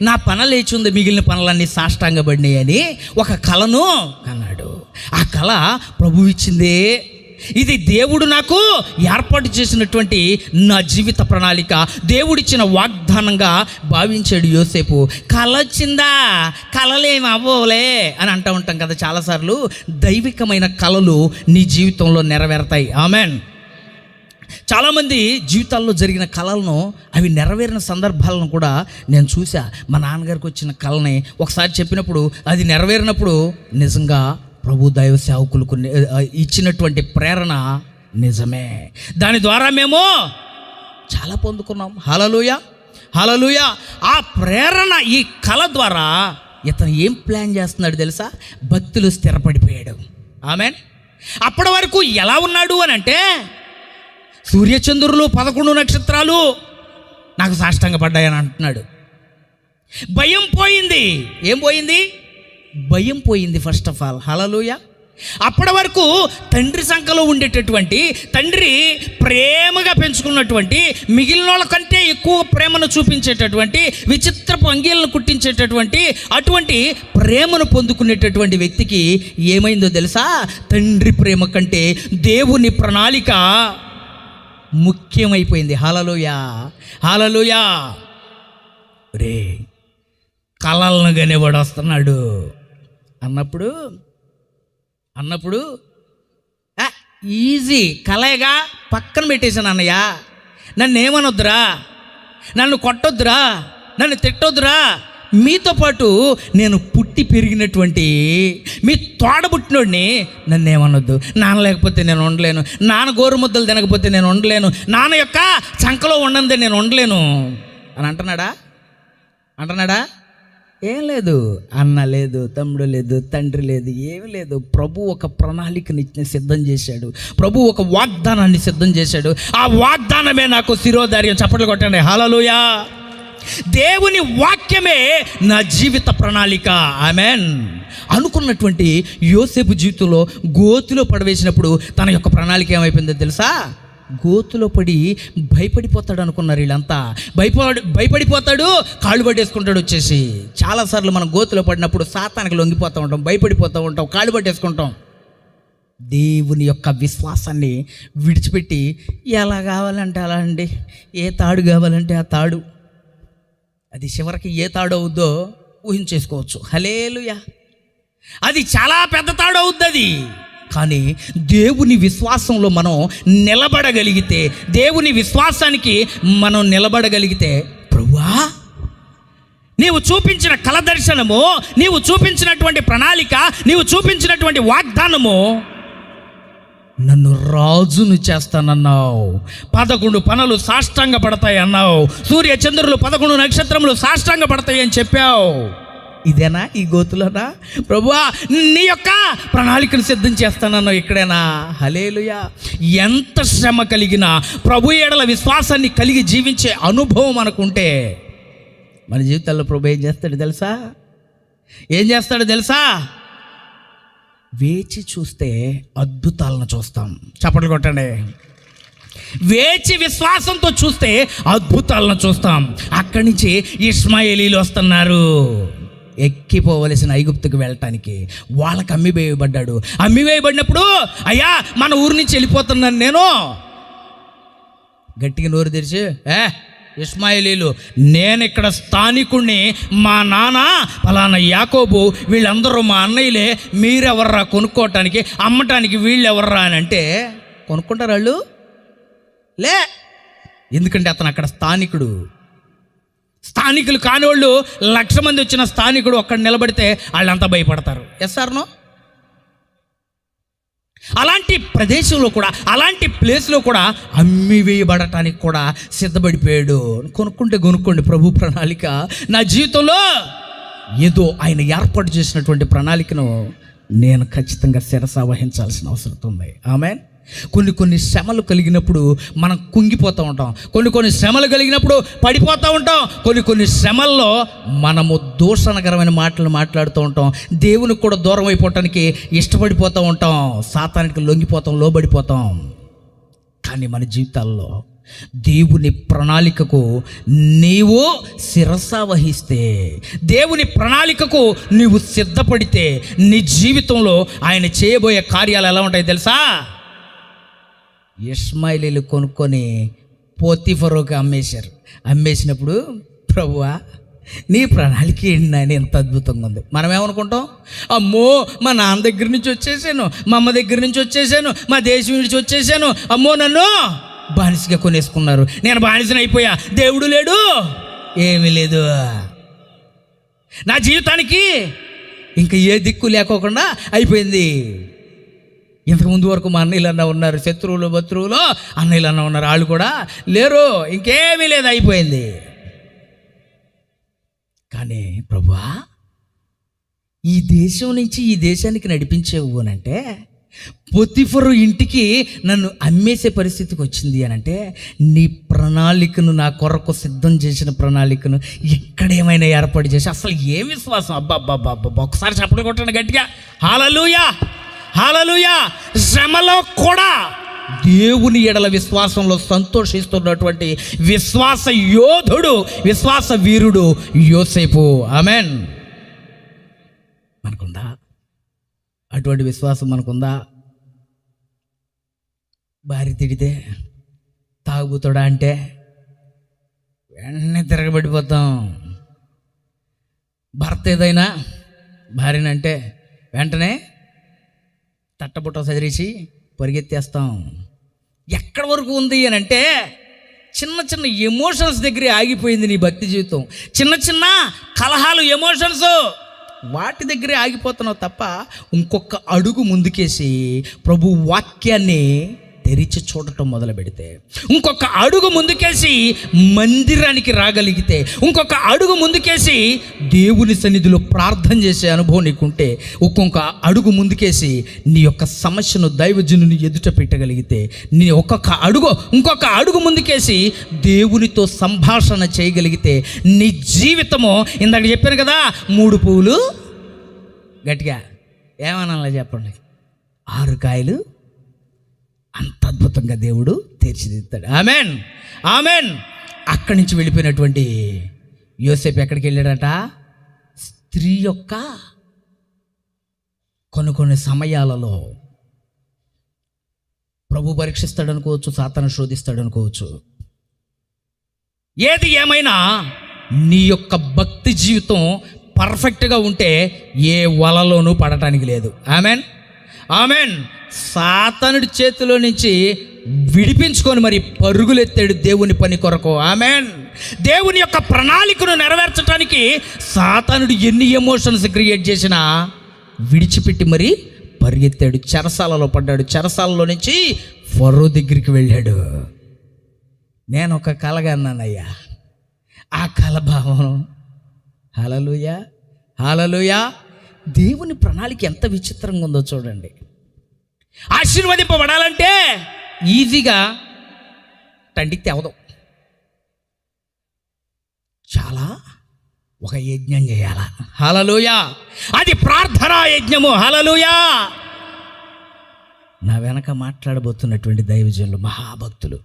నా పన లేచి ఉంది, మిగిలిన పనులన్నీ సాష్టాంగపడినాయి అని ఒక కలను అన్నాడు. ఆ కళ ప్రభువు ఇచ్చిందే. ఇది దేవుడు నాకు ఏర్పాటు చేసినటువంటి నా జీవిత ప్రణాళిక, దేవుడిచ్చిన వాగ్దానంగా భావించాడు యోసేపు. కళ వచ్చిందా, కళలేమి అవ్వలే అని అంటూ ఉంటాం కదా చాలాసార్లు. దైవికమైన కళలు నీ జీవితంలో నెరవేరుతాయి. ఆమెన్. చాలామంది జీవితాల్లో జరిగిన కళలను, అవి నెరవేరిన సందర్భాలను కూడా నేను చూసా. మా నాన్నగారికి వచ్చిన కళని ఒకసారి చెప్పినప్పుడు అది నెరవేరినప్పుడు నిజంగా ప్రభు దైవ సేవకులకు ఇచ్చినటువంటి ప్రేరణ నిజమే. దాని ద్వారా మేము చాలా పొందుకున్నాం. హల్లెలూయా, హల్లెలూయా. ఆ ప్రేరణ, ఈ కళ ద్వారా ఇతను ఏం ప్లాన్ చేస్తున్నాడు తెలుసా? భక్తులు స్థిరపడిపోయాడు. ఆమెన్. అప్పటి వరకు ఎలా ఉన్నాడు అని అంటే, సూర్యచంద్రులు 11 నక్షత్రాలు నాకు సాష్టాంగపడ్డాయని అంటున్నాడు. భయం పోయింది. ఏం పోయింది? భయం పోయింది ఫస్ట్ ఆఫ్ ఆల్. హల్లెలూయా. అప్పటి వరకు తండ్రి సంకలో ఉండేటటువంటి, తండ్రి ప్రేమగా పెంచుకున్నటువంటి, మిగిలిన వాళ్ళ కంటే ఎక్కువ ప్రేమను చూపించేటటువంటి, విచిత్రపు అంగీలను కుట్టించేటటువంటి అటువంటి ప్రేమను పొందుకునేటటువంటి వ్యక్తికి ఏమైందో తెలుసా? తండ్రి ప్రేమ కంటే దేవుని ప్రణాళిక ముఖ్యమైపోయింది. హల్లెలూయా, హల్లెలూయా. రే కళలను గనేవాడు వస్తున్నాడు అన్నప్పుడు ఈజీ కళగా పక్కన పెట్టేశాను అన్నయ్య. నన్ను ఏమనొద్దురా, నన్ను కొట్టొద్దురా, నన్ను తిట్టొద్దురా. మీతో పాటు నేను పుట్టి పెరిగినటువంటి మీ తోడబుట్టినోడిని నన్ను ఏమనొద్దు. నాన్న లేకపోతే నేను ఉండలేను, నాన్న గోరుముద్దలు తినకపోతే నేను ఉండలేను, నాన్న యొక్క చంకలో ఉండదే నేను ఉండలేను అని అంటున్నాడా? ఏం లేదు, అన్న లేదు, తమ్ముడు లేదు, తండ్రి లేదు, ఏమీ లేదు. ప్రభు ఒక ప్రణాళికని సిద్ధం చేశాడు. ప్రభు ఒక వాగ్దానాన్ని సిద్ధం చేశాడు. ఆ వాగ్దానమే నాకు శిరోధార్యం. చప్పట్లు కొట్టండి. హల్లెలూయా. దేవుని వాక్యమే నా జీవిత ప్రణాళిక. ఆమెన్. అనుకున్నటువంటి యోసేపు జీవితంలో గోతిలో పడవేసినప్పుడు తన యొక్క ప్రణాళిక ఏమైపోయిందో తెలుసా? గోతులో పడి భయపడిపోతాడు అనుకున్నారు వీళ్ళంతా. భయపడిపోతాడు, కాళ్ళు పట్టేసుకుంటాడు వచ్చేసి. చాలాసార్లు మనం గోతులో పడినప్పుడు సాతానికి లొంగిపోతూ ఉంటాం, భయపడిపోతూ ఉంటాం, కాళ్ళు పట్టేసుకుంటాం. దేవుని యొక్క విశ్వాసాన్ని విడిచిపెట్టి ఎలా కావాలంటే అలా అండి, ఏ తాడు కావాలంటే ఆ తాడు, అది చివరికి ఏ తాడు అవుద్దో ఊహించేసుకోవచ్చు. హల్లెలూయా. అది చాలా పెద్ద తాడు అవుద్ది అది. కానీ దేవుని విశ్వాసంలో మనం నిలబడగలిగితే, దేవుని విశ్వాసానికి మనం నిలబడగలిగితే, ప్రభువా నీవు చూపించిన కల దర్శనము, నీవు చూపించినటువంటి ప్రణాళిక, నీవు చూపించినటువంటి వాగ్దానము నన్ను రాజును చేస్తానన్నావు. 11 పనులు సాష్టాంగ పడతాయి అన్నావు. సూర్య చంద్రులు 11 నక్షత్రములు సాష్టాంగ పడతాయి అని చెప్పావు. ఇదేనా ఈ గోతులోనా? ప్రభువా నీ యొక్క ప్రణాళికను సిద్ధం చేస్తానన్నావు ఇక్కడేనా? హల్లెలూయా. ఎంత శ్రమ కలిగినా ప్రభు ఎడల విశ్వాసాన్ని కలిగి జీవించే అనుభవం మనకుంటే మన జీవితాల్లో ప్రభు ఏం చేస్తాడు తెలుసా? వేచి చూస్తే అద్భుతాలను చూస్తాం. చప్పట్లు కొట్టండి. వేచి విశ్వాసంతో చూస్తే అద్భుతాలను చూస్తాం. అక్కడి నుంచి ఇష్మాయేలీలు వస్తున్నారు ఎక్కిపోవలసిన ఐగుప్తుకు వెళ్ళటానికి. వాళ్ళకి అమ్మివేయబడినప్పుడు అయ్యా మన ఊరి నుంచి వెళ్ళిపోతున్నాను నేను. గట్టిగా నోరు తెరిచి, ఇష్మాయేలీలు నేను ఇక్కడ స్థానికుడిని, మా నాన్న ఫలానా యాకోబు, వీళ్ళందరూ మా అన్నయ్యలే, మీరెవర్రా కొనుక్కోవటానికి, అమ్మటానికి వీళ్ళెవర్రా అని అంటే కొనుక్కుంటారు వాళ్ళు? లే. ఎందుకంటే అతను అక్కడ స్థానికులు కానివాళ్ళు 1,00,000 మంది వచ్చిన స్థానికుడు ఒక్కడ నిలబడితే వాళ్ళంతా భయపడతారు. Yes or no? అలాంటి ప్రదేశంలో కూడా, అలాంటి ప్లేస్లో కూడా అమ్మివేయబడటానికి కూడా సిద్ధపడిపోయాడు. కొనుక్కోండి. ప్రభు ప్రణాళిక నా జీవితంలో ఏదో ఆయన ఏర్పాటు చేసినటువంటి ప్రణాళికను నేను ఖచ్చితంగా శిరస వహించాల్సిన అవసరం ఉంది. ఆమెన్. కొన్ని శ్రమలు కలిగినప్పుడు మనం కుంగిపోతూ ఉంటాం, కొన్ని శ్రమలు కలిగినప్పుడు పడిపోతూ ఉంటాం, కొన్ని శ్రమల్లో మనము దూషణకరమైన మాటలు మాట్లాడుతూ ఉంటాం, దేవునికి కూడా దూరం అయిపోవటానికి ఇష్టపడిపోతూ ఉంటాం, సాతానికి లొంగిపోతాం, లోబడిపోతాం. కానీ మన జీవితాల్లో దేవుని ప్రణాళికకు నీవు శిరస వహిస్తే, దేవుని ప్రణాళికకు నీవు సిద్ధపడితే నీ జీవితంలో ఆయన చేయబోయే కార్యాలు ఎలా ఉంటాయి తెలుసా? ఇష్మాయిలీలు కొనుక్కొని పోతీఫరోకి అమ్మేశారు. అమ్మేసినప్పుడు ప్రభువా నీ ప్రణాళిక ఏంటి ఎంత అద్భుతంగా ఉంది. మనం ఏమనుకుంటాం? అమ్మో మా నాన్న దగ్గర నుంచి వచ్చేసాను, మా అమ్మ దగ్గర నుంచి వచ్చేసాను, మా దేశం నుంచి వచ్చేసాను, అమ్మో నన్ను బానిసగా కొనేసుకున్నారు, నేను బానిసని అయిపోయా, దేవుడు లేడు, ఏమీ లేదు, నా జీవితానికి ఇంకా ఏ దిక్కు లేకోకుండా అయిపోయింది. ఇంతకుముందు వరకు మా అన్నయ్యలన్నా ఉన్నారు, శత్రువులు బత్రువులు అన్నయ్యలన్నా ఉన్నారు, వాళ్ళు కూడా లేరు, ఇంకేమీ లేదు, అయిపోయింది. కానీ ప్రభువా ఈ దేశం నుంచి ఈ దేశానికి నడిపించేవు అని అంటే, పోతీఫరు ఇంటికి నన్ను అమ్మేసే పరిస్థితికి వచ్చింది అని అంటే, నీ ప్రణాళికను నా కొరకు సిద్ధం చేసిన ప్రణాళికను ఎక్కడేమైనా ఏర్పాటు చేసి, అసలు ఏ విశ్వాసం! అబ్బా ఒకసారి చప్పట్లు కొట్టండి గట్టిగా, హల్లెలూయా హల్లెలూయా. శ్రమలో కూడా దేవుని ఎడల విశ్వాసంలో సంతోషిస్తున్నటువంటి విశ్వాస యోధుడు, విశ్వాస వీరుడు యోసేపు. ఆమెన్. మనకుందా అటువంటి విశ్వాసం? మనకుందా? భార్య తిడితే తాగుబోతాడా అంటే వెంటనే తిరగబడిపోతాం. భర్త ఏదైనా భార్యనంటే వెంటనే తట్టబుట్ట సదిరేసి పరిగెత్తేస్తాం. ఎక్కడి వరకు ఉంది అని అంటే, చిన్న చిన్న ఎమోషన్స్ దగ్గరే ఆగిపోయింది నీ భక్తి జీవితం. చిన్న చిన్న కలహాలు, ఎమోషన్స్, వాటి దగ్గరే ఆగిపోతున్నావు తప్ప ఇంకొక అడుగు ముందుకేసి ప్రభు వాక్యాన్ని తెరిచి చూడటం మొదలు పెడితే, ఇంకొక అడుగు ముందుకేసి మందిరానికి రాగలిగితే, ఇంకొక అడుగు ముందుకేసి దేవుని సన్నిధిలో ప్రార్థన చేసే అనుభవం నీకుంటే, ఒక్కొక్క అడుగు ముందుకేసి నీ యొక్క సమస్యను దైవజనుని ఎదుట పెట్టగలిగితే, నీ ఇంకొక అడుగు ముందుకేసి దేవునితో సంభాషణ చేయగలిగితే, నీ జీవితము ఇందాక చెప్పాను కదా, 3 పువ్వులు గట్టిగా ఏమన్నా చెప్పండి, 6 కాయలు, అంత అద్భుతంగా దేవుడు తీర్చిదిద్దాడు. Amen amen. అక్కడి నుంచి వెళ్ళిపోయినటువంటి యోసేపు ఎక్కడికి వెళ్ళాడట? స్త్రీ యొక్క కొన్ని సమయాలలో ప్రభు పరీక్షిస్తాడు అనుకోవచ్చు, సాతాను శోధిస్తాడు అనుకోవచ్చు. ఏది ఏమైనా నీ యొక్క భక్తి జీవితం పర్ఫెక్ట్గా ఉంటే ఏ వలలోనూ పడటానికి లేదు. Amen amen. సాతానుడి చేతిలో నుంచి విడిపించుకొని మరి పరుగులెత్తాడు దేవుని పని కొరకు. ఆమెన్. దేవుని యొక్క ప్రణాళికను నెరవేర్చడానికి సాతానుడు ఎన్ని ఎమోషన్స్ క్రియేట్ చేసినా విడిచిపెట్టి మరి పరిగెత్తాడు. చెరసాలలో పడ్డాడు. చెరసాలలో నుంచి ఫరో దగ్గరికి వెళ్ళాడు. నేను ఒక కలగా అన్నానయ్యా, ఆ కలభావం హల్లెలూయా హల్లెలూయా. దేవుని ప్రణాళిక ఎంత విచిత్రంగా ఉందో చూడండి. ఆశీర్వదింపబడాలంటే ఈజీగా తండ్రికి తెవదు. చాలా ఒక యజ్ఞం చేయాల. హల్లెలూయా. అది ప్రార్థనా యజ్ఞము. హల్లెలూయా. నా వెనక మాట్లాడబోతున్నటువంటి దైవజనులు, మహాభక్తులు,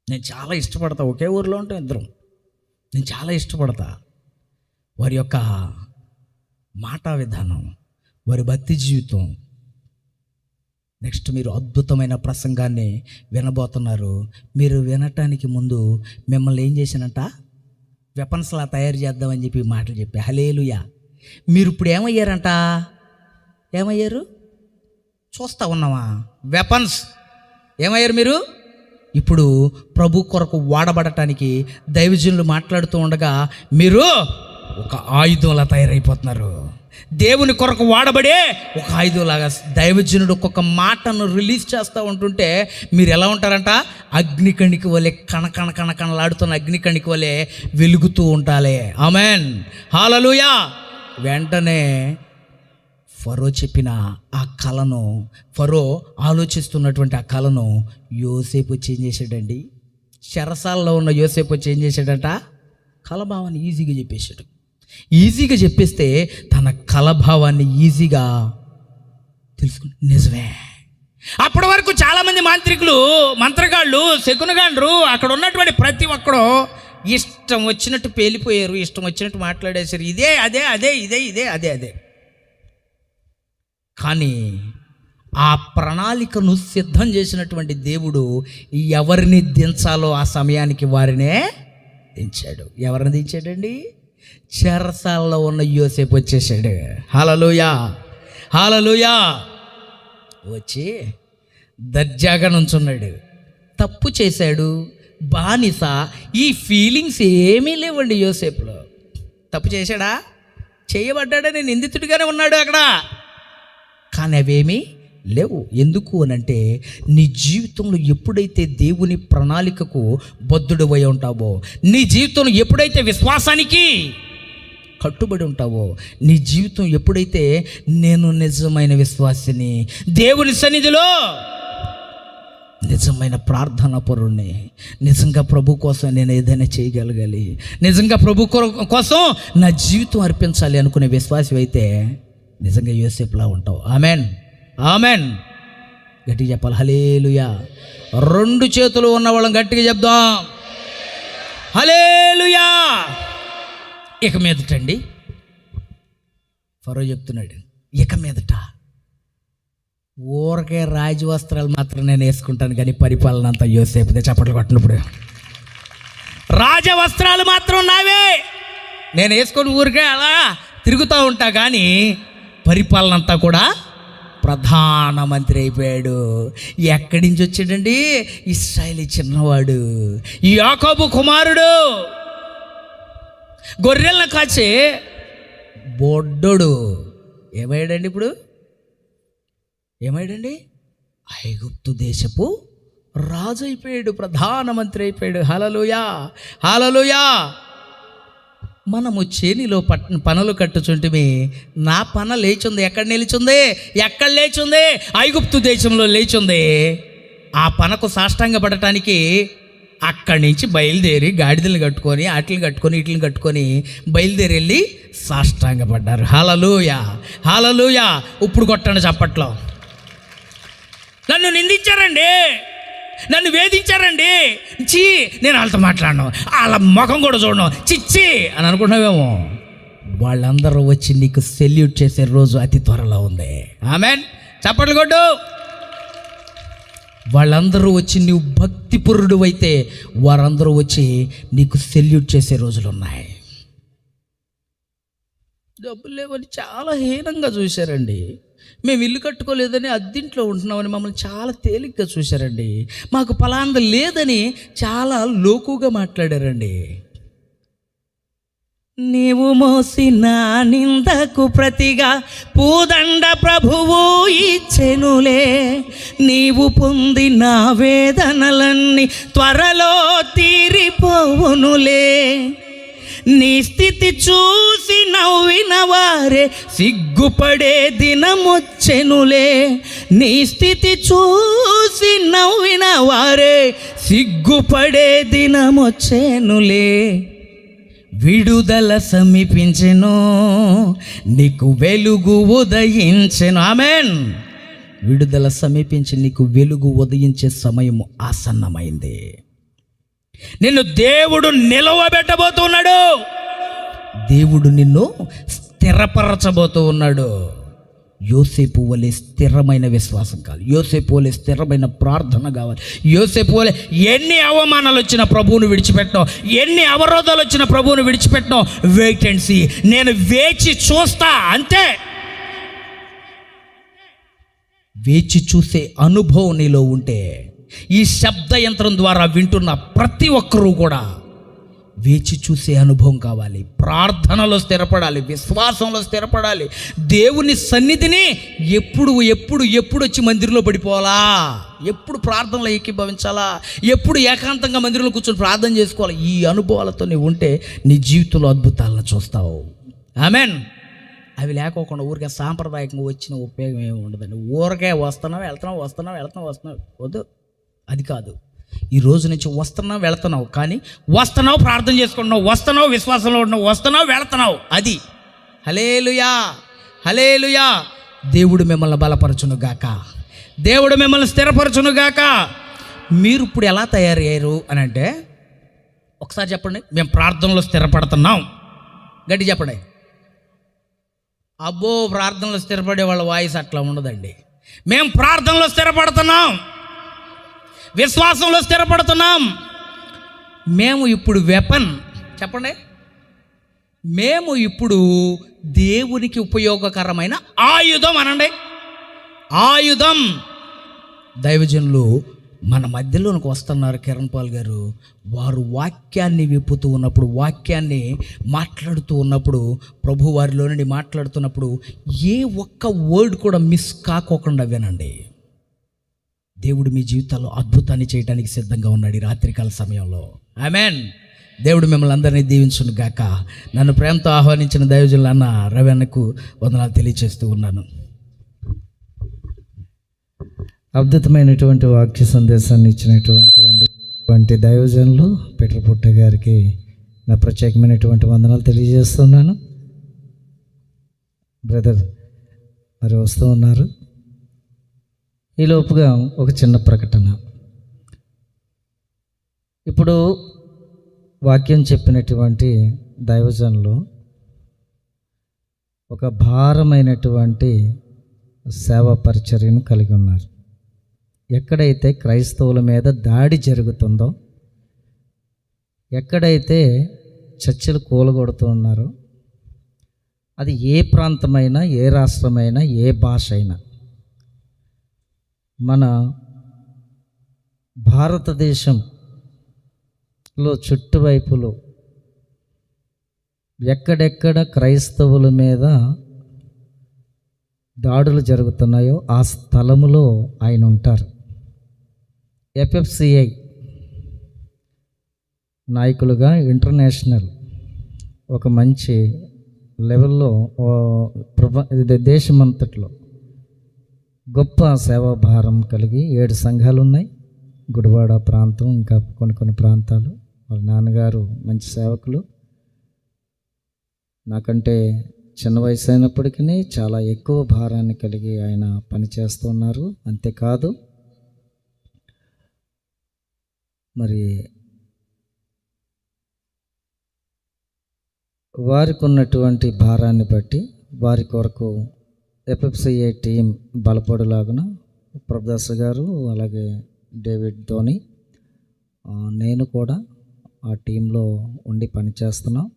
నేను చాలా ఇష్టపడతా. ఒకే ఊరిలో ఉంటాం ఇద్దరం. నేను చాలా ఇష్టపడతా వారి యొక్క మాటా విధానం, వారి భక్తి జీవితం. నెక్స్ట్ మీరు అద్భుతమైన ప్రసంగాన్ని వినబోతున్నారు. మీరు వినటానికి ముందు మిమ్మల్ని ఏం చేశానంట? వెపన్స్లా తయారు చేద్దామని చెప్పి మాటలు చెప్పి, హల్లెలూయా. మీరు ఇప్పుడు ఏమయ్యారంట? ఏమయ్యారు? చూస్తా ఉన్నావా? వెపన్స్. ఏమయ్యారు మీరు? ఇప్పుడు ప్రభు కొరకు వాడబడటానికి దైవజనులు మాట్లాడుతూ ఉండగా మీరు ఒక ఆయుధంలా తయారైపోతున్నారు. దేవుని కొరకు వాడబడే ఒక ఆయుధంలాగా దైవజనుడు ఒక్కొక్క మాటను రిలీజ్ చేస్తూ ఉంటుంటే మీరు ఎలా ఉంటారంట? అగ్నికణికి వలె కణకణలాడుతున్న అగ్నికణికి వలె వెలుగుతూ ఉంటాలే. Amen hallelujah. వెంటనే ఫరో చెప్పిన ఆ కళను, ఫరో ఆలోచిస్తున్నటువంటి ఆ కళను యోసేపు చేంజ్ చేశాడండి. చెరసాలలో ఉన్న యోసేపు చేంజ్ చేశాడట. కలభావాన్ని ఈజీగా చెప్పేశాడు. ఈజీగా చెప్పేస్తే తన కలభావాన్ని ఈజీగా తెలుసుకుని, నిజమే అప్పటి వరకు చాలామంది మాంత్రికులు, మంత్రగాళ్ళు, శకునగాండ్రు, అక్కడ ఉన్నటువంటి ప్రతి ఒక్కడు ఇష్టం వచ్చినట్టు పేలిపోయారు, ఇష్టం వచ్చినట్టు మాట్లాడేశారు. ఇదే అదే అదే ఇదే ఇదే అదే అదే. కానీ ఆ ప్రణాళికను సిద్ధం చేసినటువంటి దేవుడు ఎవరిని దించాలో ఆ సమయానికి వారినే దించాడు. ఎవరిని దించాడండి? చెరసాలలో ఉన్న యోసేపు వచ్చేసాడు. హల్లెలూయా, హల్లెలూయా. వచ్చి దర్జాగా నుంచున్నాడు. తప్పు చేశాడు, బానిస. ఈ ఫీలింగ్స్ ఏమీ లేవండి యోసేపులో. తప్పు చేశాడా? చేయబడ్డాడని నిందితుడిగానే ఉన్నాడు అక్కడ. కానీ అవేమీ లేవు. ఎందుకు అనంటే నీ జీవితంలో ఎప్పుడైతే దేవుని ప్రణాళికకు బద్ధుడివై ఉంటావో, నీ జీవితంలో ఎప్పుడైతే విశ్వాసానికి కట్టుబడి ఉంటావో, నీ జీవితం ఎప్పుడైతే నేను నిజమైన విశ్వాసిని, దేవుని సన్నిధిలో నిజమైన ప్రార్థనా పరుణ్ణి, నిజంగా ప్రభు కోసం నేను ఏదైనా చేయగలగాలి, నిజంగా ప్రభు కోసం నా జీవితం అర్పించాలి అనుకునే విశ్వాసం అయితే నిజంగా యోసేపులా ఉంటావు. Amen, amen. గట్టిగా చెప్పాలి హల్లెలూయా. రెండు చేతులు ఉన్న వాళ్ళని గట్టిగా చెప్దాం హల్లెలూయా. ఇక మీదటండి ఫరో చెప్తున్నాడు, ఇక మీదట ఊరకే రాజవస్త్రాలు మాత్రం నేను వేసుకుంటాను, కానీ పరిపాలన అంతా యోసేపుదే. చప్పట్లు కొట్టినప్పుడు రాజవస్త్రాలు మాత్రం నావే, నేను వేసుకొని ఊరికే అలా తిరుగుతూ ఉంటా, కానీ పరిపాలన అంతా కూడా ప్రధానమంత్రి అయిపోయాడు. ఎక్కడి నుంచి వచ్చాడండి? ఇశ్రాయేలు చిన్నవాడు, యాకోబు కుమారుడు, గొర్రెలను కాచే బొడ్డోడు. ఏమయ్యాడండి ఇప్పుడు? ఏమయ్యాడండి? ఐగుప్తు దేశపు రాజు అయిపోయాడు, ప్రధానమంత్రి అయిపోయాడు. హల్లెలూయా, హల్లెలూయా. మనము చేనిలో పనులు కట్టుచుంటిమి, నా పన లేచుంది. ఎక్కడ నిలిచుంది? ఎక్కడ లేచుంది? ఐగుప్తు దేశంలో లేచుంది. ఆ పనకు సాష్టాంగ పడటానికి అక్కడి నుంచి బయలుదేరి గాడిదలు కట్టుకొని, అట్లను కట్టుకొని, ఇట్లను కట్టుకొని బయలుదేరి వెళ్ళి సాష్టాంగ పడ్డారు. హల్లెలూయా, హల్లెలూయా. ఇప్పుడు కొట్టండి చప్పట్లో. నన్ను నిందించారండి, నన్ను వేధించారండి, చీ నేను వాళ్ళతో మాట్లాడను, వాళ్ళ ముఖం కూడా చూడను, చిచ్చి అని అనుకుంటున్నావేమో. వాళ్ళందరూ వచ్చి నీకు సెల్యూట్ చేసే రోజు అతి త్వరలో ఉంది. ఆమెన్, చప్పట్లు కొట్టు. వాళ్ళందరూ వచ్చి నువ్వు భక్తిపరుడు అయితే వారందరూ వచ్చి నీకు సెల్యూట్ చేసే రోజులు ఉన్నాయి. డబ్బులు లేవని చాలా హీనంగా చూశారండి. మేము ఇల్లు కట్టుకోలేదని అద్దింట్లో ఉంటున్నామని మమ్మల్ని చాలా తేలిగ్గా చూశారండి. మాకు ఫలాంద లేదని చాలా లోకుగా మాట్లాడారండి. నీవు మోసిన నిందకు ప్రతిగా పూదండ ప్రభువు ఇచ్చెనులే, నీవు పొందిన వేదనలన్నీ త్వరలో తీరిపోవునులే, నీ స్థితి చూసి నవ్విన వారే సిగ్గుపడే దినమొచ్చెనులే, నీ స్థితి చూసి నవ్విన వారే సిగ్గుపడే దినమొచ్చెనులే, విడుదల సమీపించెను, నీకు వెలుగు ఉదయించెను. ఆమెన్. విడుదల సమీపించి నీకు వెలుగు ఉదయించే సమయం ఆసన్నమైంది. నిన్ను దేవుడు నిలవబెట్టబోతున్నాడు, దేవుడు నిన్ను స్థిరపరచబోతూ ఉన్నాడు. యోసేపు వలె స్థిరమైన విశ్వాసం కావాలి, యోసేపు వలె స్థిరమైన ప్రార్థన కావాలి, యోసేపు వలె ఎన్ని అవమానాలు వచ్చినా ప్రభువును విడిచిపెట్టను, ఎన్ని అవరోధాలు వచ్చినా ప్రభువును విడిచిపెట్టను. వెయిట్ అండ్ సీ, నేను వేచి చూస్తా అంతే. వేచి చూసే అనుభవం నీలో ఉంటే ఈ శబ్ద యంత్రం ద్వారా వింటున్న ప్రతి ఒక్కరూ కూడా వేచి చూసే అనుభవం కావాలి. ప్రార్థనలో స్థిరపడాలి, విశ్వాసంలో స్థిరపడాలి. దేవుని సన్నిధిని ఎప్పుడు ఎప్పుడు ఎప్పుడు వచ్చి మందిరంలో పడిపోవాలా, ఎప్పుడు ప్రార్థనలో ఏకీభవించాలా, ఎప్పుడు ఏకాంతంగా మందిరంలో కూర్చొని ప్రార్థన చేసుకోవాలి. ఈ అనుభవాలతో నీవు ఉంటే నీ జీవితంలో అద్భుతాలను చూస్తావు. ఆమెన్. అవి లేకోకుండా ఊరికే సాంప్రదాయకంగా వచ్చిన ఉపయోగం ఏమి ఉండదండి. ఊరికే వస్తున్నావు వెళ్తున్నావు వద్దు, అది కాదు. ఈ రోజు నుంచి వస్తున్నావు వెళుతున్నావు, కానీ వస్తున్నావు ప్రార్థన చేసుకుంటున్నావు, వస్తున్నావు విశ్వాసంలో ఉన్నావు, వస్తున్నావు వెళుతున్నావు. అది హల్లెలూయా, హల్లెలూయా. దేవుడు మిమ్మల్ని బలపరచును గాక, దేవుడు మిమ్మల్ని స్థిరపరచునుగాక. మీరు ఇప్పుడు ఎలా తయారయ్యారు అని అంటే ఒకసారి చెప్పండి. మేము ప్రార్థనలో స్థిరపడుతున్నాం. గట్టి చెప్పండి. అబ్బో, ప్రార్థనలో స్థిరపడే వాళ్ళ వాయిస్ అట్లా ఉండదండి. మేము ప్రార్థనలో స్థిరపడుతున్నాం, విశ్వాసంలో స్థిరపడుతున్నాం. మేము ఇప్పుడు వెపన్, చెప్పండి, మేము ఇప్పుడు దేవునికి ఉపయోగకరమైన ఆయుధం అనండి. ఆయుధం. దైవజనులు మన మధ్యలోనికి వస్తున్నారు, కిరణ్ పాల్ గారు. వారు వాక్యాన్ని విప్పుతూ ఉన్నప్పుడు, వాక్యాన్ని మాట్లాడుతూ ఉన్నప్పుడు, ప్రభు వారిలో నుండి మాట్లాడుతున్నప్పుడు ఏ ఒక్క వర్డ్ కూడా మిస్ కాకోకుండా వినండి. దేవుడు మీ జీవితాల్లో అద్భుతాన్ని చేయడానికి సిద్ధంగా ఉన్నాడు ఈ రాత్రికాల సమయంలో. ఆమేన్. దేవుడు మిమ్మల్ని అందరినీ దీవించును గాక. నన్ను ప్రేమతో ఆహ్వానించిన దైవజనులు అన్న రవి అన్నకు వందనాలు తెలియజేస్తూ ఉన్నాను. అద్భుతమైనటువంటి వాక్య సందేశాన్ని ఇచ్చినటువంటి దైవజనులు పీటర్ పుట్ట గారికి నా ప్రత్యేకమైనటువంటి వందనాలు తెలియజేస్తున్నాను. బ్రదర్ మరి వస్తూ ఉన్నారు. ఈలోపుగా ఒక చిన్న ప్రకటన. ఇప్పుడు వాక్యం చెప్పినటువంటి దైవజనులు ఒక భారమైనటువంటి సేవా పరిచర్యను కలిగి ఉన్నారు. ఎక్కడైతే క్రైస్తవుల మీద దాడి జరుగుతుందో, ఎక్కడైతే చర్చిలు కూలగొడుతూ ఉన్నారో, అది ఏ ప్రాంతమైనా, ఏ రాష్ట్రమైనా, ఏ భాష అయినా, మన భారతదేశంలో చుట్టువైపులో ఎక్కడెక్కడ క్రైస్తవుల మీద దాడులు జరుగుతున్నాయో ఆ స్థలములో ఆయన ఉంటారు. FFCI నాయకులుగా ఇంటర్నేషనల్ ఒక మంచి లెవెల్లో దేశమంతట్లో గొప్ప సేవాభారం కలిగి 7 సంఘాలు ఉన్నాయి. గుడివాడ ప్రాంతం, ఇంకా కొన్ని ప్రాంతాలు. వాళ్ళ నాన్నగారు మంచి సేవకులు. నాకంటే చిన్న వయసు అయినప్పటికీ చాలా ఎక్కువ భారాన్ని కలిగి ఆయన పనిచేస్తున్నారు. అంతేకాదు, మరి వారికి ఉన్నటువంటి భారాన్ని బట్టి వారి కొరకు FFCI టీం బలపడులాగున ప్రభుదాస్ గారు, అలాగే డేవిడ్ ధోని, నేను కూడా ఆ టీంలో ఉండి పనిచేస్తున్నాం.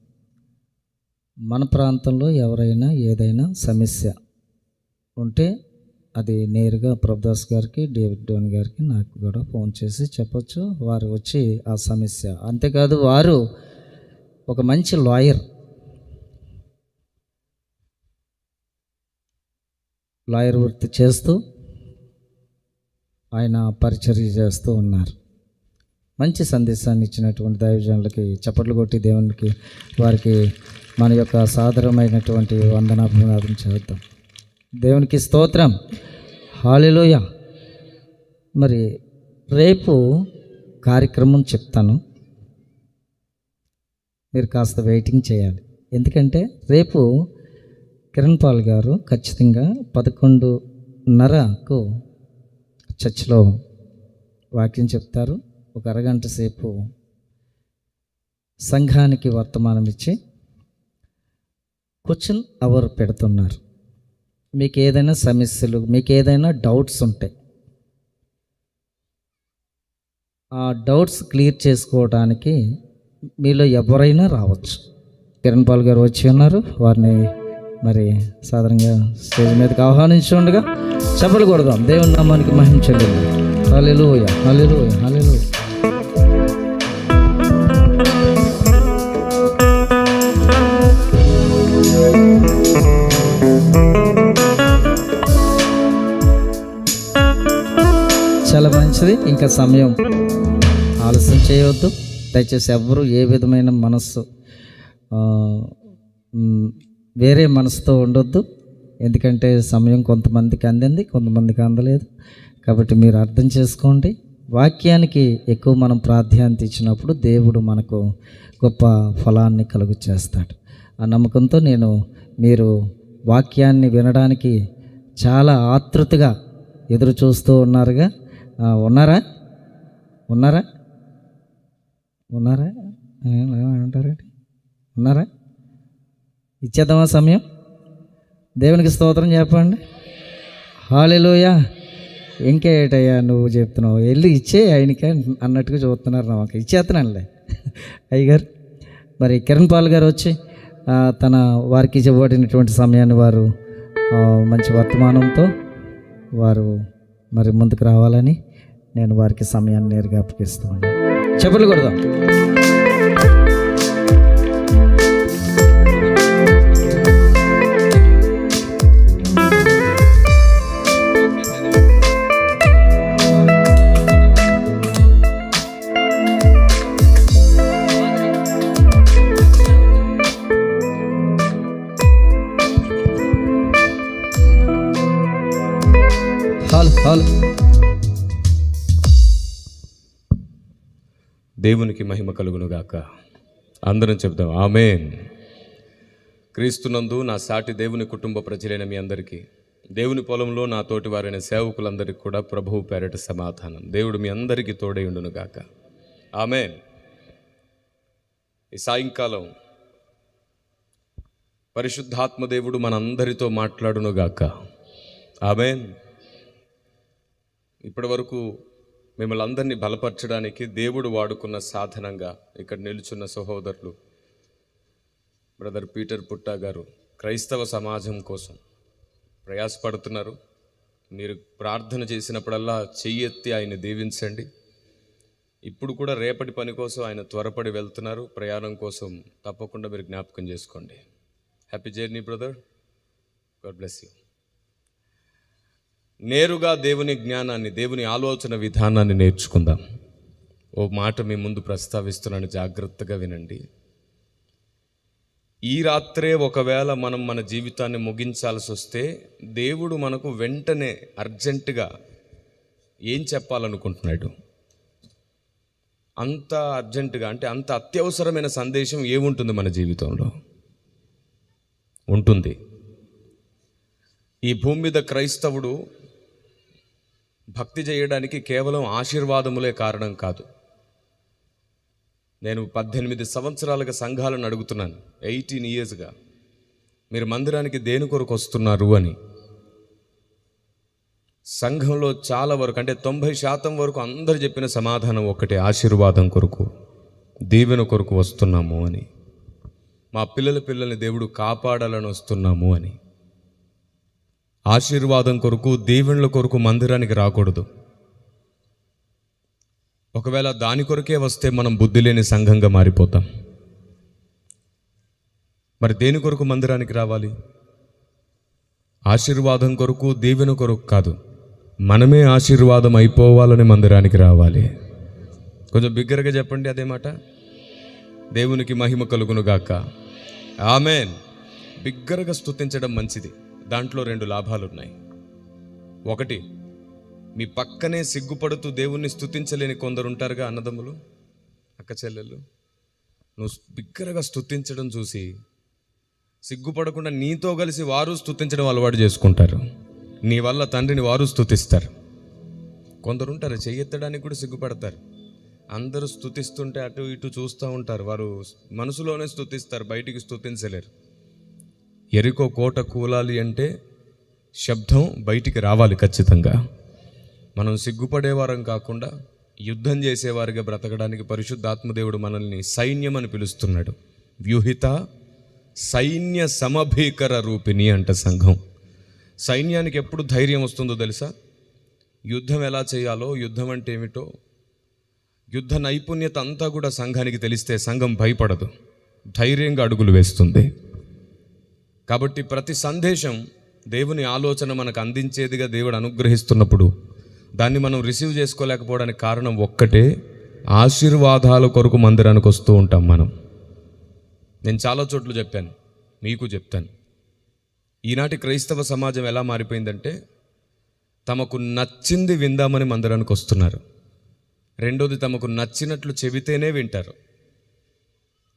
మన ప్రాంతంలో ఎవరైనా ఏదైనా సమస్య ఉంటే అది నేరుగా ప్రభుదాస్ గారికి, డేవిడ్ ధోని గారికి, నాకు కూడా ఫోన్ చేసి చెప్పొచ్చు. వారు వచ్చి ఆ సమస్య, అంతేకాదు వారు ఒక మంచి లాయర్ వృత్తి చేస్తూ ఆయన పరిచర్య చేస్తూ ఉన్నారు. మంచి సందేశాన్ని ఇచ్చినటువంటి దైవజనులకి చప్పట్లు కొట్టి దేవునికి, వారికి మన యొక్క సాదరమైనటువంటి వందనాభివాదం చేద్దాం. దేవునికి స్తోత్రం. హల్లెలూయా. మరి రేపు కార్యక్రమం చెప్తాను, మీరు కాస్త వెయిటింగ్ చేయాలి. ఎందుకంటే రేపు కిరణ్ పాల్ గారు ఖచ్చితంగా 11:30కు చర్చిలో వాక్యం చెప్తారు. ఒక అరగంట సేపు సంఘానికి వర్తమానం ఇచ్చి క్వశ్చన్ అవర్ పెడుతున్నారు. మీకు ఏదైనా సమస్యలు, మీకు ఏదైనా డౌట్స్ ఉంటాయి, ఆ డౌట్స్ క్లియర్ చేసుకోవడానికి మీలో ఎవరైనా రావచ్చు. కిరణ్ పాల్ గారు వచ్చి ఉన్నారు. వారిని మరి సాధారణంగా స్టేజ్ మీదకి ఆహ్వానించుండగా చప్పట్లు కొడదాం. దేవుని నామానికి మహిమ చెల్లింది. హల్లెలూయా, హల్లెలూయా, హల్లెలూయా. చాలా మంచిది. ఇంకా సమయం ఆలస్యం చేయవద్దు. దయచేసి ఎవ్వరూ ఏ విధమైన మనస్సు వేరే మనసుతో ఉండొద్దు. ఎందుకంటే సమయం కొంతమందికి అందింది, కొంతమందికి అందలేదు. కాబట్టి మీరు అర్థం చేసుకోండి. వాక్యానికి ఎక్కువ మనం ప్రాధాన్యత ఇచ్చినప్పుడు దేవుడు మనకు గొప్ప ఫలాన్ని కలుగు చేస్తాడు. ఆ నమ్మకంతో మీరు వాక్యాన్ని వినడానికి చాలా ఆతృతగా ఎదురు చూస్తూ ఉన్నారుగా. ఉన్నారా ఉన్నారా ఉన్నారా ఏమంటారండి? ఉన్నారా? ఇచ్చేద్దామా సమయం? దేవునికి స్తోత్రం చెప్పండి. హల్లెలూయా. ఇంకేటయ్యా నువ్వు చెప్తున్నావు, వెళ్ళి ఇచ్చే ఆయనకే అన్నట్టుగా చూస్తున్నారు. నాకు ఇచ్చేస్తున్నానులే అయ్యగారు. మరి కిరణ్ పాల్ గారు వచ్చి తన వారికి ఇవ్వబడినటువంటి సమయాన్ని వారు మంచి వర్తమానంతో వారు మరి ముందుకు రావాలని నేను వారికి సమయాన్ని నేరుగా అప్పగిస్తూ ఉన్నాను. చెప్పులు కొడదాం. హాల్ దేవునికి మహిమ కలుగునుగాక. అందరం చెప్దాం ఆమేన్. క్రీస్తునందు నా సాటి దేవుని కుటుంబ ప్రజలైన మీ అందరికీ, దేవుని పొలంలో నా తోటి వారైన సేవకులందరికీ కూడా ప్రభువు పేరట సమాధానం. దేవుడు మీ అందరికీ తోడై ఉండునుగాక. ఆమేన్. ఈ సాయంకాలం పరిశుద్ధాత్మ దేవుడు మనందరితో మాట్లాడునుగాక. ఆమేన్. ఇప్పటి వరకు మిమ్మల్ని అందరినీ బలపరచడానికి దేవుడు వాడుకున్న సాధనంగా ఇక్కడ నిలుచున్న సహోదరులు బ్రదర్ పీటర్ పుట్టా గారు క్రైస్తవ సమాజం కోసం ప్రయాసపడుతున్నారు. మీరు ప్రార్థన చేసినప్పుడల్లా చెయ్యెత్తి ఆయన దీవించండి. ఇప్పుడు కూడా రేపటి పని కోసం ఆయన త్వరపడి వెళ్తున్నారు. ప్రయాణం కోసం తప్పకుండా మీరు జ్ఞాపకం చేసుకోండి. Happy journey brother. God bless you. నేరుగా దేవుని జ్ఞానాన్ని, దేవుని ఆలోచన విధానాన్ని నేర్చుకుందాం. ఓ మాట మీ ముందు ప్రస్తావిస్తున్నాను, జాగ్రత్తగా వినండి. ఈ రాత్రే ఒకవేళ మనం మన జీవితాన్ని ముగించాల్సి వస్తే దేవుడు మనకు వెంటనే అర్జెంటుగా ఏం చెప్పాలనుకుంటున్నాడు? అంత అర్జెంటుగా అంటే అంత అత్యవసరమైన సందేశం ఏముంటుంది మన జీవితంలో? ఉంటుంది. ఈ భూమి మీద క్రైస్తవుడు భక్తి చేయడానికి కేవలం ఆశీర్వాదములే కారణం కాదు. నేను 18 సంవత్సరాలుగా సంఘాలను అడుగుతున్నాను, 18 ఇయర్స్గా, మీరు మందిరానికి దేని కొరకు వస్తున్నారు అని. సంఘంలో చాలా వరకు అంటే 90% వరకు అందరు చెప్పిన సమాధానం ఒకటే, ఆశీర్వాదం కొరకు, దీవెన కొరకు వస్తున్నాము అని. మా పిల్లల్ని దేవుడు కాపాడాలని వస్తున్నాము అని. ఆశీర్వాదం కొరకు, దీవెనల కొరకు మందిరానికి రాకూడదు. ఒకవేళ దాని కొరకే వస్తే మనం బుద్ధి లేని సంఘంగా మారిపోతాం. మరి దేని కొరకు మందిరానికి రావాలి? ఆశీర్వాదం కొరకు, దీవెన కొరకు కాదు, మనమే ఆశీర్వాదం అయిపోవాలని మందిరానికి రావాలి. కొంచెం బిగ్గరగా చెప్పండి అదే మాట. దేవునికి మహిమ కలుగునుగాక. ఆమేన్. బిగ్గరగా స్తుతించడం మంచిది. దాంట్లో 2 లాభాలు ఉన్నాయి. ఒకటి, మీ పక్కనే సిగ్గుపడుతూ దేవుణ్ణి స్తుతించలేని కొందరు ఉంటారుగా, అన్నదమ్ములు, అక్క చెల్లెళ్ళు. నువ్వు బిగ్గరగా స్తుతించడం చూసి సిగ్గుపడకుండా నీతో కలిసి వారు స్తుతించడం అలవాటు చేసుకుంటారు. నీ వల్ల తండ్రిని వారు స్తుతిస్తారు. కొందరు ఉంటారు చెయ్యెత్తడానికి కూడా సిగ్గుపడతారు. అందరూ స్తుతిస్తుంటే అటు ఇటు చూస్తూ ఉంటారు. వారు మనసులోనే స్తుతిస్తారు, బయటికి స్తుతించలేరు. ఎరికో కోట కూలాలి అంటే శబ్దం బయటికి రావాలి ఖచ్చితంగా. మనం సిగ్గుపడేవారం కాకుండా యుద్ధం చేసేవారిగా బ్రతకడానికి పరిశుద్ధాత్మదేవుడు మనల్ని సైన్యం అని పిలుస్తున్నాడు. వ్యూహిత సైన్య సమభీకర రూపిణి అంట సంఘం. సైన్యానికి ఎప్పుడు ధైర్యం వస్తుందో తెలుసా? యుద్ధం ఎలా చేయాలో, యుద్ధం అంటే ఏమిటో, యుద్ధ నైపుణ్యత అంతా కూడా సంఘానికి తెలిస్తే సంఘం భయపడదు, ధైర్యంగా అడుగులు వేస్తుంది. కాబట్టి ప్రతి సందేశం దేవుని ఆలోచన మనకు అందించేదిగా దేవుడు అనుగ్రహిస్తున్నప్పుడు దాన్ని మనం రిసీవ్ చేసుకోలేకపోవడానికి కారణం ఒక్కటే, ఆశీర్వాదాల కొరకు మందిరానికి వస్తూ ఉంటాం మనం. నేను చాలా చోట్ల చెప్పాను, మీకు చెప్తాను. ఈనాటి క్రైస్తవ సమాజం ఎలా మారిపోయిందంటే తమకు నచ్చింది విందామని మందిరానికి వస్తున్నారు. రెండోది, తమకు నచ్చినట్లు చెబితేనే వింటారు.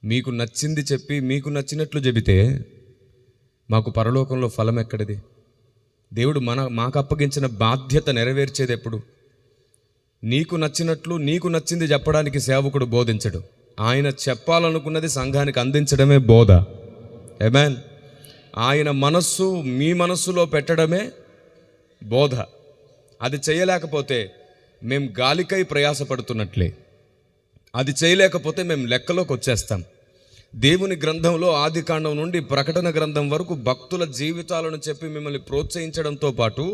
మీకు నచ్చింది చెప్పి మీకు నచ్చినట్లు చెబితే మాకు పరలోకంలో ఫలం ఎక్కడిది? దేవుడు మాకు అప్పగించిన బాధ్యత నెరవేర్చేది ఎప్పుడు? నీకు నచ్చినట్లు నీకు నచ్చింది చెప్పడానికి సేవకుడు బోధించడు. ఆయన చెప్పాలనుకున్నది సంఘానికి అందించడమే బోధ. ఆమేన్. ఆయన మనస్సు మీ మనస్సులో పెట్టడమే బోధ. అది చేయలేకపోతే మేము గాలికై ప్రయాసపడుతున్నట్లే. అది చేయలేకపోతే మేము లెక్కలోకి వచ్చేస్తాం. దేవుని గ్రంథంలో ఆదికాండం నుండి ప్రకటన గ్రంథం వరకు భక్తుల జీవితాలను చెప్పి మిమ్మల్ని ప్రోత్సహించడంతో పాటు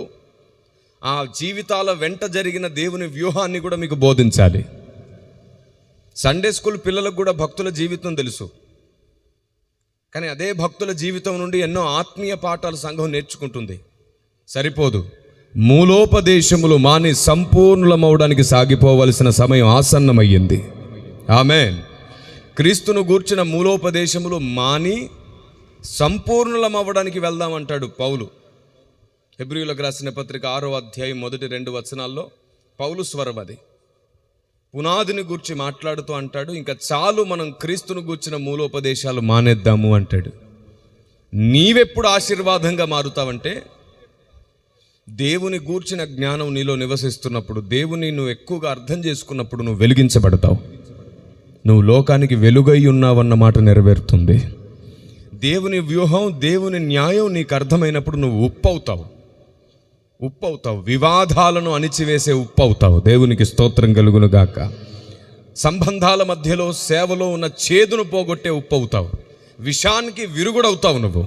ఆ జీవితాల వెంట జరిగిన దేవుని వ్యూహాన్ని కూడా మీకు బోధించాలి. సండే స్కూల్ పిల్లలకు కూడా భక్తుల జీవితం తెలుసు, కానీ అదే భక్తుల జీవితం నుండి ఎన్నో ఆత్మీయ పాఠాలు సంఘం నేర్చుకుంటుంది. సరిపోదు. మూలోపదేశములు మాని సంపూర్ణమవడానికి సాగిపోవలసిన సమయం ఆసన్నమయ్యింది. ఆమేన్. క్రీస్తును గూర్చిన మూలోపదేశములు మాని సంపూర్ణమవ్వడానికి వెళ్దామంటాడు పౌలు. హెబ్రీయులకు రాసిన పత్రిక 6వ అధ్యాయం మొదటి 2 వచనాల్లో పౌలు స్వరం అది. పునాదిని గూర్చి మాట్లాడుతూ అంటాడు, ఇంకా చాలు మనం క్రీస్తును గూర్చిన మూలోపదేశాలు మానేద్దాము అంటాడు. నీవెప్పుడు ఆశీర్వాదంగా మారుతావంటే దేవుని గూర్చిన జ్ఞానం నీలో నివసిస్తున్నప్పుడు, దేవుని నువ్వు ఎక్కువగా అర్థం చేసుకున్నప్పుడు నువ్వు వెలిగించబడతావు. నువ్వు లోకానికి వెలుగై ఉన్నావన్న మాట నెరవేరుతుంది. దేవుని వ్యూహం, దేవుని న్యాయం నీకు అర్థమైనప్పుడు నువ్వు ఉప్పు అవుతావు. వివాదాలను అణిచివేసే ఉప్పు అవుతావు. దేవునికి స్తోత్రం కలుగును గాక. సంబంధాల మధ్యలో సేవలో ఉన్న చేదును పోగొట్టే ఉప్పు అవుతావు. విషానికి విరుగుడవుతావు నువ్వు.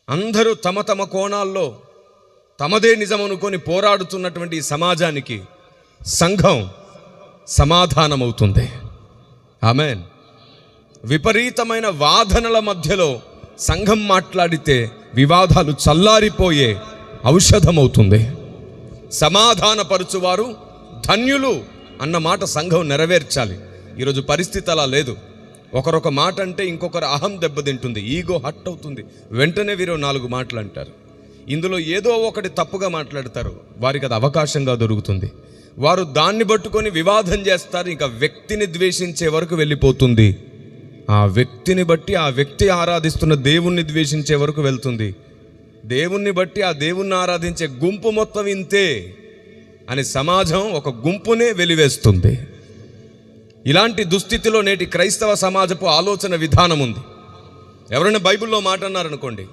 అందరూ తమ తమ కోణాల్లో తమదే నిజం అనుకొని పోరాడుతున్నటువంటి ఈ సమాజానికి సంఘం సమాధానమవుతుంది. ఆమేన్. విపరీతమైన వాదనల మధ్యలో సంఘం మాట్లాడితే వివాదాలు చల్లారిపోయే ఔషధమవుతుంది. సమాధానపరచువారు ధన్యులు అన్న మాట సంఘం నెరవేర్చాలి. ఈరోజు పరిస్థితి అలా లేదు. ఒకరొక మాట అంటే ఇంకొకరు అహం దెబ్బతింటుంది, ఈగో హట్ అవుతుంది. వెంటనే వీరు 4 మాటలు అంటారు. ఇందులో ఏదో ఒకటి తప్పుగా మాట్లాడతారు, వారికి అది అవకాశంగా దొరుకుతుంది. వారు దాన్ని పట్టుకొని వివాదం చేస్తారు. ఇంకా వ్యక్తిని ద్వేషించే వరకు వెళ్ళిపోతుంది. ఆ వ్యక్తిని బట్టి ఆ వ్యక్తి ఆరాధిస్తున్న దేవుణ్ణి ద్వేషించే వరకు వెళ్తుంది. దేవుణ్ణి బట్టి ఆ దేవుణ్ణి ఆరాధించే గుంపు మొత్తం ఇంతే అని సమాజం ఒక గుంపునే వెలివేస్తుంది. ఇలాంటి దుస్థితిలో నేటి క్రైస్తవ సమాజపు ఆలోచన విధానం ఉంది. ఎవరైనా బైబిల్లో మాట అన్నారనుకోండి,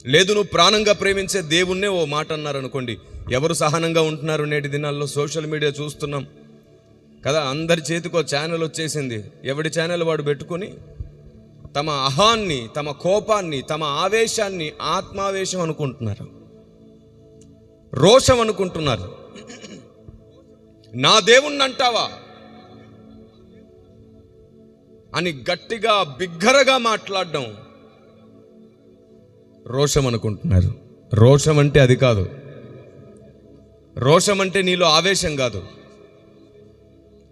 లేదు నువ్వు ప్రాణంగా ప్రేమించే దేవుణ్ణే ఓ మాట అన్నారనుకోండి, ఎవరు సహనంగా ఉంటున్నారు? నేటి దినాల్లో సోషల్ మీడియా చూస్తున్నాం కదా, అందరి చేతికో ఛానల్ వచ్చేసింది. ఎవడి ఛానల్ వాడు పెట్టుకొని తమ అహాన్ని, తమ కోపాన్ని, తమ ఆవేశాన్ని ఆత్మావేశం అనుకుంటున్నారు, రోషం అనుకుంటున్నారు. నా దేవుణ్ణి అంటావా అని గట్టిగా బిగ్గరగా మాట్లాడడం రోషం అనుకుంటున్నారు. రోషం అంటే అది కాదు. రోషం అంటే నీలో ఆవేశం కాదు.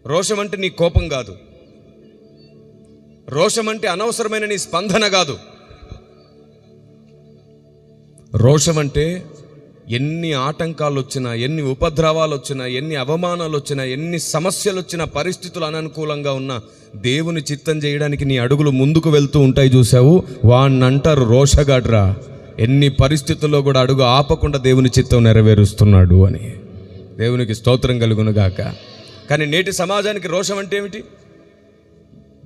రోషం అంటే నీ కోపం కాదు. రోషం అంటే అనవసరమైన నీ స్పందన కాదు. రోషం అంటే ఎన్ని ఆటంకాలు వచ్చినా, ఎన్ని ఉపద్రవాలు వచ్చినా, ఎన్ని అవమానాలు వచ్చినా, ఎన్ని సమస్యలు వచ్చినా, పరిస్థితులు అననుకూలంగా ఉన్నా దేవుని చిత్తం చేయడానికి నీ అడుగులు ముందుకు వెళ్తూ ఉంటాయి. చూసావు, వాణ్ణి అంటారు రోషగాడ్రా. ఎన్ని పరిస్థితుల్లో కూడా అడుగు ఆపకుండా దేవుని చిత్తం నెరవేరుస్తున్నాడు అని. దేవునికి స్తోత్రం కలుగును గాక. కానీ నేటి సమాజానికి రోషం అంటే ఏమిటి?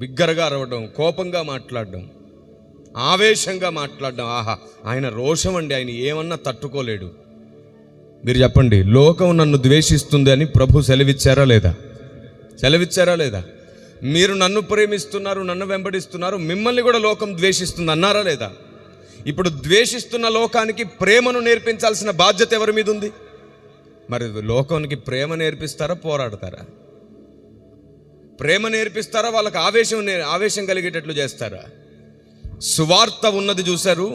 బిగ్గరగా అరవడం, కోపంగా మాట్లాడడం, ఆవేశంగా మాట్లాడడం. ఆహా, ఆయన రోషం అండి, ఆయన ఏమన్నా తట్టుకోలేడు. మీరు చెప్పండి, లోకం నన్ను ద్వేషిస్తుంది అని ప్రభు సెలవిచ్చారా లేదా? సెలవిచ్చారా లేదా? మీరు నన్ను ప్రేమిస్తున్నారు, నన్ను వెంబడిస్తున్నారు, మిమ్మల్ని కూడా లోకం ద్వేషిస్తుంది అన్నారా లేదా? ఇప్పుడు ద్వేషిస్తున్న లోకానికి ప్రేమను నేర్పించాల్సిన బాధ్యత ఎవరి మీద ఉంది? మరి లోకానికి ప్రేమ నేర్పిస్తారా, పోరాడతారా? ప్రేమ నేర్పిస్తారా, వాళ్ళకి ఆవేశం కలిగేటట్లు చేస్తారా? సువార్త ఉన్నది చూశారు,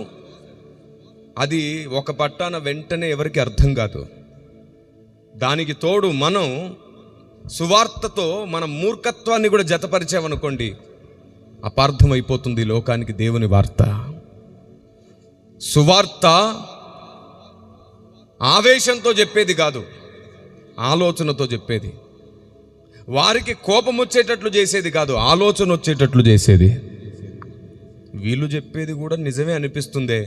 అది ఒక పట్టాన వెంటనే ఎవరికి అర్థం కాదు. దానికి తోడు మనం సువార్తతో మన మూర్ఖత్వాన్ని కూడా జతపరిచామనుకోండి, అపార్థమైపోతుంది లోకానికి దేవుని వార్త. సువార్త ఆవేశంతో చెప్పేది కాదు, ఆలోచనతో చెప్పేది. వారికి కోపం వచ్చేటట్లు చేసేది కాదు, ఆలోచన వచ్చేటట్లు చేసేది. వీళ్ళు చెప్పేది కూడా నిజమే అనిపిస్తుందే,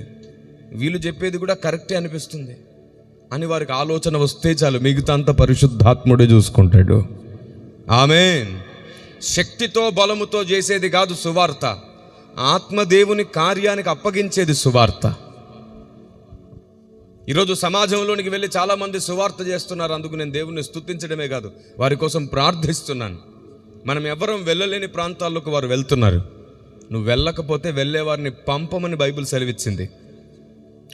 వీళ్ళు చెప్పేది కూడా కరెక్టే అనిపిస్తుంది అని వారికి ఆలోచన వస్తే చాలు, మిగతా అంతా పరిశుద్ధాత్ముడే చూసుకుంటాడు. ఆమేన్. శక్తితో బలముతో చేసేది కాదు సువార్త, ఆత్మదేవుని కార్యానికి అప్పగించేది సువార్త. ఈరోజు సమాజంలోనికి వెళ్ళి చాలామంది సువార్త చేస్తున్నారు. అందుకు నేను దేవుణ్ణి స్తుతించడమే కాదు, వారి కోసం ప్రార్థిస్తున్నాను. మనం ఎవరం వెళ్ళలేని ప్రాంతాల్లోకి వారు వెళ్తున్నారు. నువ్వు వెళ్ళకపోతే వెళ్ళేవారిని పంపమని బైబిల్ సెలవిచ్చింది.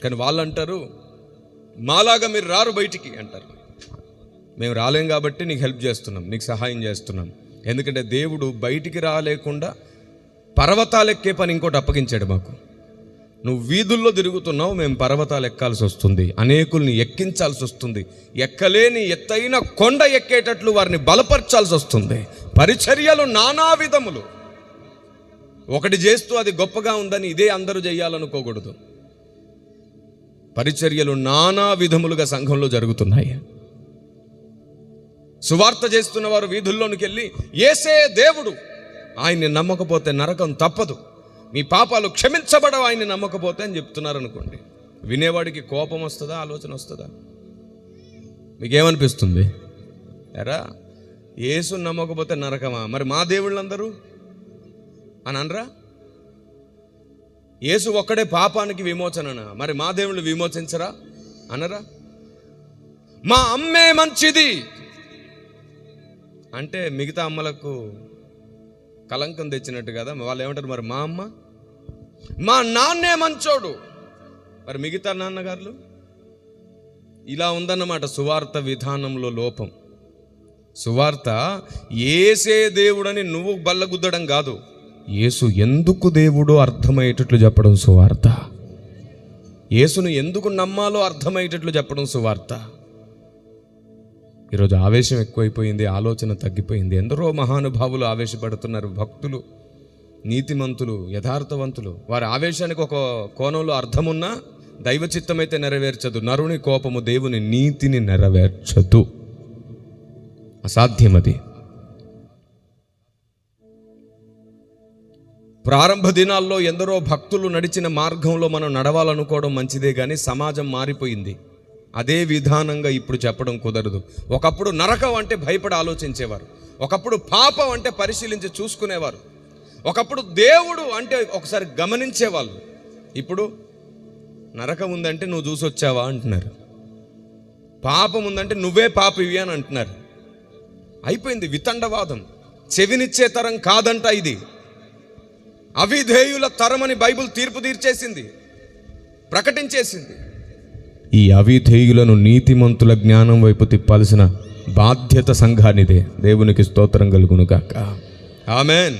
కానీ వాళ్ళు అంటారు, మాలాగా మీరు రారు బయటికి అంటారు. మేము రాలేం కాబట్టి నీకు హెల్ప్ చేస్తున్నాం, నీకు సహాయం చేస్తున్నాం. ఎందుకంటే దేవుడు బయటికి రాలేకుండా పర్వతాలు ఎక్కే పని ఇంకోటి అప్పగించాడు మాకు. నువ్వు వీధుల్లో తిరుగుతున్నావు, మేము పర్వతాలు ఎక్కాల్సి వస్తుంది, అనేకుల్ని ఎక్కించాల్సి వస్తుంది, ఎక్కలేని ఎత్తైన కొండ ఎక్కేటట్లు వారిని బలపరచాల్సి వస్తుంది. పరిచర్యలు నానా విధములు. ఒకటి చేస్తూ అది గొప్పగా ఉందని ఇదే అందరూ చేయాలనుకోకూడదు. పరిచర్యలు నానా విధములుగా సంఘంలో జరుగుతున్నాయి. సువార్త చేస్తున్న వారు వీధుల్లోనికి వెళ్ళి యేసే దేవుడు, ఆయన్ని నమ్మకపోతే నరకం తప్పదు, మీ పాపాలు క్షమించబడవు ఆయన్ని నమ్మకపోతే అని చెప్తున్నారు అనుకోండి. వినేవాడికి కోపం వస్తుందా, ఆలోచన వస్తుందా? మీకేమనిపిస్తుంది? ఎరా యేసు నమ్మకపోతే నరకమా, మరి మా దేవుళ్ళందరూ అని అనరా? యేసు ఒక్కడే పాపానికి విమోచననా, మరి మా దేవుళ్ళు విమోచించరా అనరా? మా అమ్మే మంచిది అంటే మిగతా అమ్మలకు కలంకం తెచ్చినట్టు కదా. వాళ్ళు ఏమంటారు, మరి మా అమ్మ, మా నాన్నే మంచోడు, మరి మిగతా నాన్నగారులు. ఇలా ఉందన్నమాట సువార్త విధానంలో లోపం. సువార్త యేసే దేవుడని నువ్వు బల్లగుద్దడం కాదు, యేసు ఎందుకు దేవుడో అర్థమయ్యేటట్లు చెప్పడం సువార్త. యేసును ఎందుకు నమ్మాలో అర్థమయ్యేటట్లు చెప్పడం సువార్త. ఈరోజు ఆవేశం ఎక్కువైపోయింది, ఆలోచన తగ్గిపోయింది. ఎందరో మహానుభావులు ఆవేశపడుతున్నారు, భక్తులు, నీతిమంతులు, యథార్థవంతులు. వారి ఆవేశానికి ఒక కోణంలో అర్థమున్నా దైవ చిత్తమైతే నెరవేర్చదు. నరుని కోపము దేవుని నీతిని నెరవేర్చదు, అసాధ్యమది. ప్రారంభ దినాల్లో ఎందరో భక్తులు నడిచిన మార్గంలో మనం నడవాలనుకోవడం మంచిదే, కానీ సమాజం మారిపోయింది. అదే విధానంగా ఇప్పుడు చెప్పడం కుదరదు. ఒకప్పుడు నరకం అంటే భయపడి ఆలోచించేవారు, ఒకప్పుడు పాపం అంటే పరిశీలించి చూసుకునేవారు, ఒకప్పుడు దేవుడు అంటే ఒకసారి గమనించేవాళ్ళు. ఇప్పుడు నరకం ఉందంటే నువ్వు చూసొచ్చావా అంటున్నారు, పాపం ఉందంటే నువ్వే పాపివి అని అంటున్నారు. అయిపోయింది వితండవాదం. చెవినిచ్చే తరం కాదంట ఇది, అవిధేయుల తరమని బైబిల్ తీర్పు తీర్చేసింది, ప్రకటించేసింది. ఈ అవిధేయులను నీతిమంతుల జ్ఞానం వైపు తిప్పాల్సిన బాధ్యత సంఘానిదే. దేవునికి స్తోత్రం కలుగును గాక. ఆమేన్.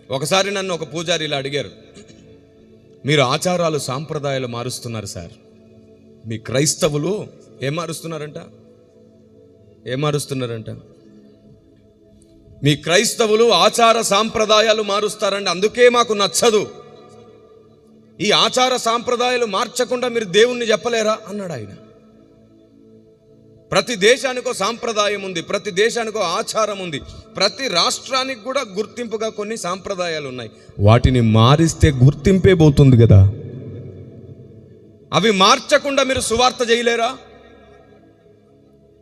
ఒకసారి నన్ను ఒక పూజారి ఇలా అడిగారు, మీరు ఆచారాలు సాంప్రదాయాలు మారుస్తున్నారు సార్, మీ క్రైస్తవులు ఏం మారుస్తున్నారంట, మీ క్రైస్తవులు ఆచార సాంప్రదాయాలు మారుస్తారండి, అందుకే మాకు నచ్చదు. ఈ ఆచార సాంప్రదాయాలు మార్చకుండా మీరు దేవుణ్ణి చెప్పలేరా అన్నాడు ఆయన. ప్రతి దేశానికో సాంప్రదాయం ఉంది, ప్రతి దేశానికో ఆచారం ఉంది, ప్రతి రాష్ట్రానికి కూడా గుర్తింపుగా కొన్ని సాంప్రదాయాలు ఉన్నాయి. వాటిని మారిస్తే గుర్తింపే పోతుంది కదా. అవి మార్చకుండా మీరు సువార్త చేయలేరా?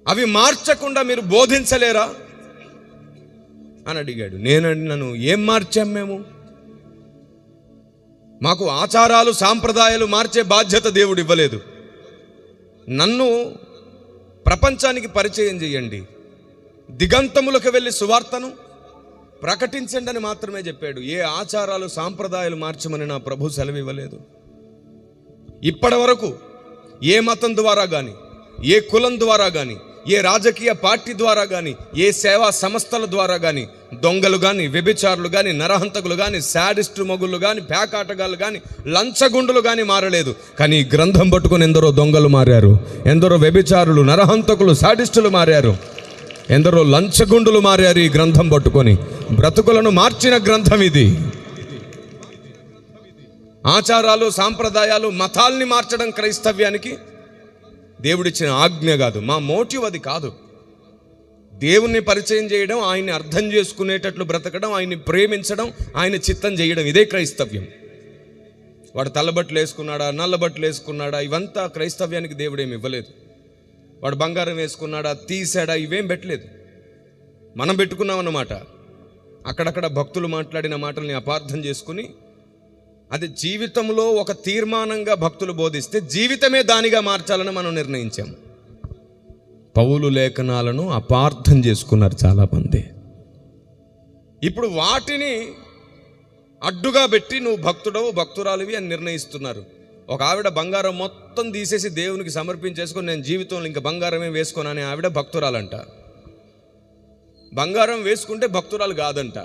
అవి మార్చకుండా మీరు బోధించలేరా అని అడిగాడు. నన్ను ఏం మార్చాం మేము? మాకు ఆచారాలు సాంప్రదాయాలు మార్చే బాధ్యత దేవుడు ఇవ్వలేదు. నన్ను ప్రపంచానికి పరిచయం చేయండి, దిగంతములకు వెళ్ళి సువార్తను ప్రకటించండి అని మాత్రమే చెప్పాడు. ఏ ఆచారాలు సాంప్రదాయాలు మార్చమని నా ప్రభు సెలవు ఇవ్వలేదు. ఇప్పటి వరకు ఏ మతం ద్వారా కానీ, ఏ కులం ద్వారా కానీ, ఏ రాజకీయ పార్టీ ద్వారా కానీ, ఏ సేవా సంస్థల ద్వారా కానీ దొంగలు కానీ, వ్యభిచారులు కానీ, నరహంతకులు కానీ, శాడిస్టు మొగుళ్ళు కానీ, పేకాటగాళ్ళు కానీ, లంచగుండులు కానీ మారలేదు. కానీ ఈ గ్రంథం పట్టుకొని ఎందరో దొంగలు మారారు, ఎందరో వ్యభిచారులు, నరహంతకులు, శాడిస్టులు మారారు, ఎందరో లంచగుండులు మారారు. ఈ గ్రంథం పట్టుకొని బ్రతుకులను మార్చిన గ్రంథం ఇది. ఆచారాలు సాంప్రదాయాలు మతాల్ని మార్చడం క్రైస్తవ్యానికి దేవుడిచ్చిన ఆజ్ఞ కాదు. మా మోటివ్ అది కాదు. దేవుణ్ణి పరిచయం చేయడం, ఆయన్ని అర్థం చేసుకునేటట్లు బ్రతకడం, ఆయన్ని ప్రేమించడం, ఆయన చిత్తం చేయడం, ఇదే క్రైస్తవ్యం. వాడు తెల్లబట్టలు వేసుకున్నాడా, నల్లబట్టలు వేసుకున్నాడా, ఇవంతా క్రైస్తవ్యానికి దేవుడేమి ఇవ్వలేదు. వాడు బంగారం వేసుకున్నాడా, తీసాడా, ఇవేం పెట్టలేదు. మనం పెట్టుకున్నాం అన్నమాట. అక్కడక్కడ భక్తులు మాట్లాడిన మాటల్ని అపార్థం చేసుకుని అది జీవితంలో ఒక తీర్మానంగా భక్తులు బోధిస్తే జీవితమే దానిగా మార్చాలని మనం నిర్ణయించాం. పౌలు లేఖనాలను అపార్థం చేసుకున్నారు చాలామంది. ఇప్పుడు వాటిని అడ్డుగా పెట్టి నువ్వు భక్తుడవు, భక్తురాలివి అని నిర్ణయిస్తున్నారు. ఒక ఆవిడ బంగారం మొత్తం తీసేసి దేవునికి సమర్పించేసుకొని నేను జీవితంలో ఇంకా బంగారమే వేసుకోనని ఆవిడ భక్తురాలంట. బంగారం వేసుకుంటే భక్తురాలు కాదంట.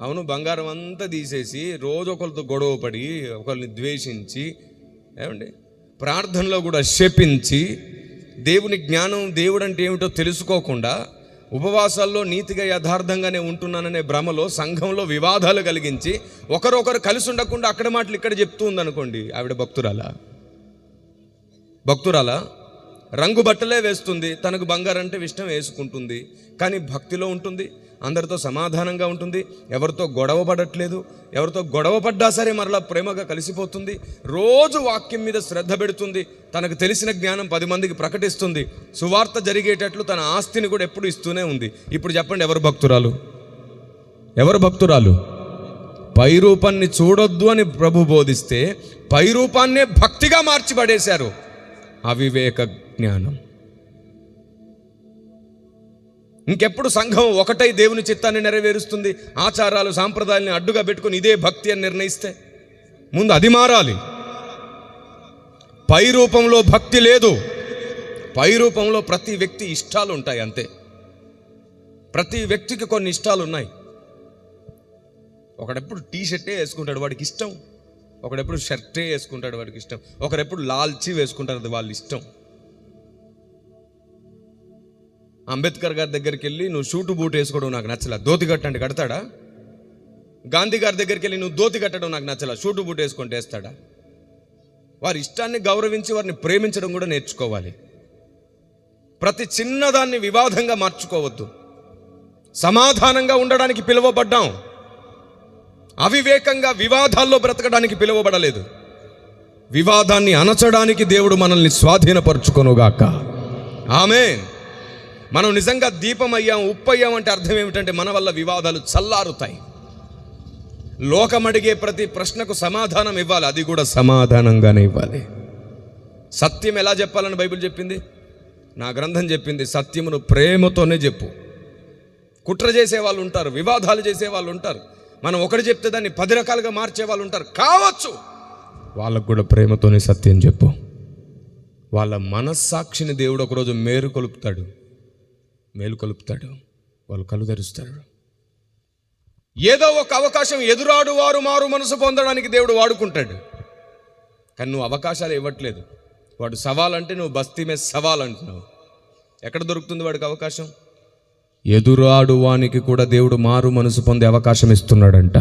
అవును, బంగారం అంతా తీసేసి రోజు ఒకరితో గొడవ పడి, ఒకరిని ద్వేషించి, ఏమండి ప్రార్థనలో కూడా శపించి, దేవుని జ్ఞానం, దేవుడు అంటే ఏమిటో తెలుసుకోకుండా ఉపవాసాల్లో నీతిగా యథార్థంగానే ఉంటున్నాననే భ్రమలో సంఘంలో వివాదాలు కలిగించి ఒకరొకరు కలిసి ఉండకుండా అక్కడ మాటలు ఇక్కడ చెప్తూ ఉందనుకోండి, ఆవిడ భక్తురాలా? రంగు బట్టలే వేస్తుంది, తనకు బంగారం అంటే ఇష్టం, వేసుకుంటుంది, కానీ భక్తిలో ఉంటుంది, అందరితో సమాధానంగా ఉంటుంది, ఎవరితో గొడవ పడట్లేదు, ఎవరితో గొడవ పడ్డా సరే మరలా ప్రేమగా కలిసిపోతుంది, రోజు వాక్యం మీద శ్రద్ధ పెడుతుంది, తనకు తెలిసిన జ్ఞానం 10 మందికి ప్రకటిస్తుంది, సువార్త జరిగేటట్లు తన ఆస్తిని కూడా ఎప్పుడు ఇస్తూనే ఉంది. ఇప్పుడు చెప్పండి, ఎవరు భక్తురాలు? పై రూపాన్ని చూడొద్దు అని ప్రభు బోధిస్తే పై రూపాన్నే భక్తిగా మార్చి పడేశారు. అవివేక జ్ఞానం. ఇంకెప్పుడు సంఘం ఒకటై దేవుని చిత్తాన్ని నెరవేరుస్తుంది? ఆచారాలు, సాంప్రదాయాలను అడ్డుగా పెట్టుకుని ఇదే భక్తి అని నిర్ణయిస్తే ముందు అది మారాలి. పై రూపంలో భక్తి లేదు. పై రూపంలో ప్రతి వ్యక్తి ఇష్టాలు ఉంటాయి, అంతే. ప్రతి వ్యక్తికి కొన్ని ఇష్టాలు ఉన్నాయి. ఒకడెప్పుడు టీ షర్టే వేసుకుంటాడు, వాడికి ఇష్టం. ఒకడెప్పుడు షర్టే వేసుకుంటాడు, వాడికి ఇష్టం. ఒకడెప్పుడు లాల్చీ వేసుకుంటారు, అది వాళ్ళ ఇష్టం. అంబేద్కర్ గారి దగ్గరికి వెళ్ళి నువ్వు షూటు బూట్ వేసుకోవడం నాకు నచ్చలా, ధోతి కట్టండి కడతాడా? గాంధీ గారి దగ్గరికి వెళ్ళి నువ్వు ధోతి కట్టడం నాకు నచ్చలా, షూటు బూట్ వేసుకుంటే వేస్తాడా? వారి ఇష్టాన్ని గౌరవించి వారిని ప్రేమించడం కూడా నేర్చుకోవాలి. ప్రతి చిన్నదాన్ని వివాదంగా మార్చుకోవద్దు. సమాధానంగా ఉండడానికి పిలువబడ్డాం, అవివేకంగా వివాదాల్లో బ్రతకడానికి పిలువబడలేదు. వివాదాన్ని అణచడానికి దేవుడు మనల్ని స్వాధీనపరచుకొనుగాక. ఆమేన్. మనం నిజంగా దీపం అయ్యాం, ఉప్పు అయ్యాం అంటే అర్థం ఏమిటంటే మన వల్ల వివాదాలు చల్లారుతాయి. లోకం అడిగే ప్రతి ప్రశ్నకు సమాధానం ఇవ్వాలి, అది కూడా సమాధానంగానే ఇవ్వాలి. సత్యం ఎలా చెప్పాలని బైబిల్ చెప్పింది, నా గ్రంథం చెప్పింది. సత్యమును ప్రేమతోనే చెప్పు. కుట్ర చేసే వాళ్ళు ఉంటారు, వివాదాలు చేసే వాళ్ళు ఉంటారు, మనం ఒకటి చెప్తే దాన్ని 10 రకాలుగా మార్చే వాళ్ళు ఉంటారు. కావచ్చు, వాళ్ళకు కూడా ప్రేమతోనే సత్యం చెప్పు. వాళ్ళ మనస్సాక్షిని దేవుడు ఒకరోజు మేలు కొలుపుతాడు, వాళ్ళు కళ్ళు తెరుస్తాడు. ఏదో ఒక అవకాశం ఎదురాడు వారు మారు మనసు పొందడానికి దేవుడు వాడుకుంటాడు. కానీ నువ్వు అవకాశాలు ఇవ్వట్లేదు. వాడు సవాల్ అంటే నువ్వు బస్తీ మీద సవాల్ అంటున్నావు. ఎక్కడ దొరుకుతుంది వాడికి అవకాశం? ఎదురాడువానికి కూడా దేవుడు మారు మనసు పొందే అవకాశం ఇస్తున్నాడంట.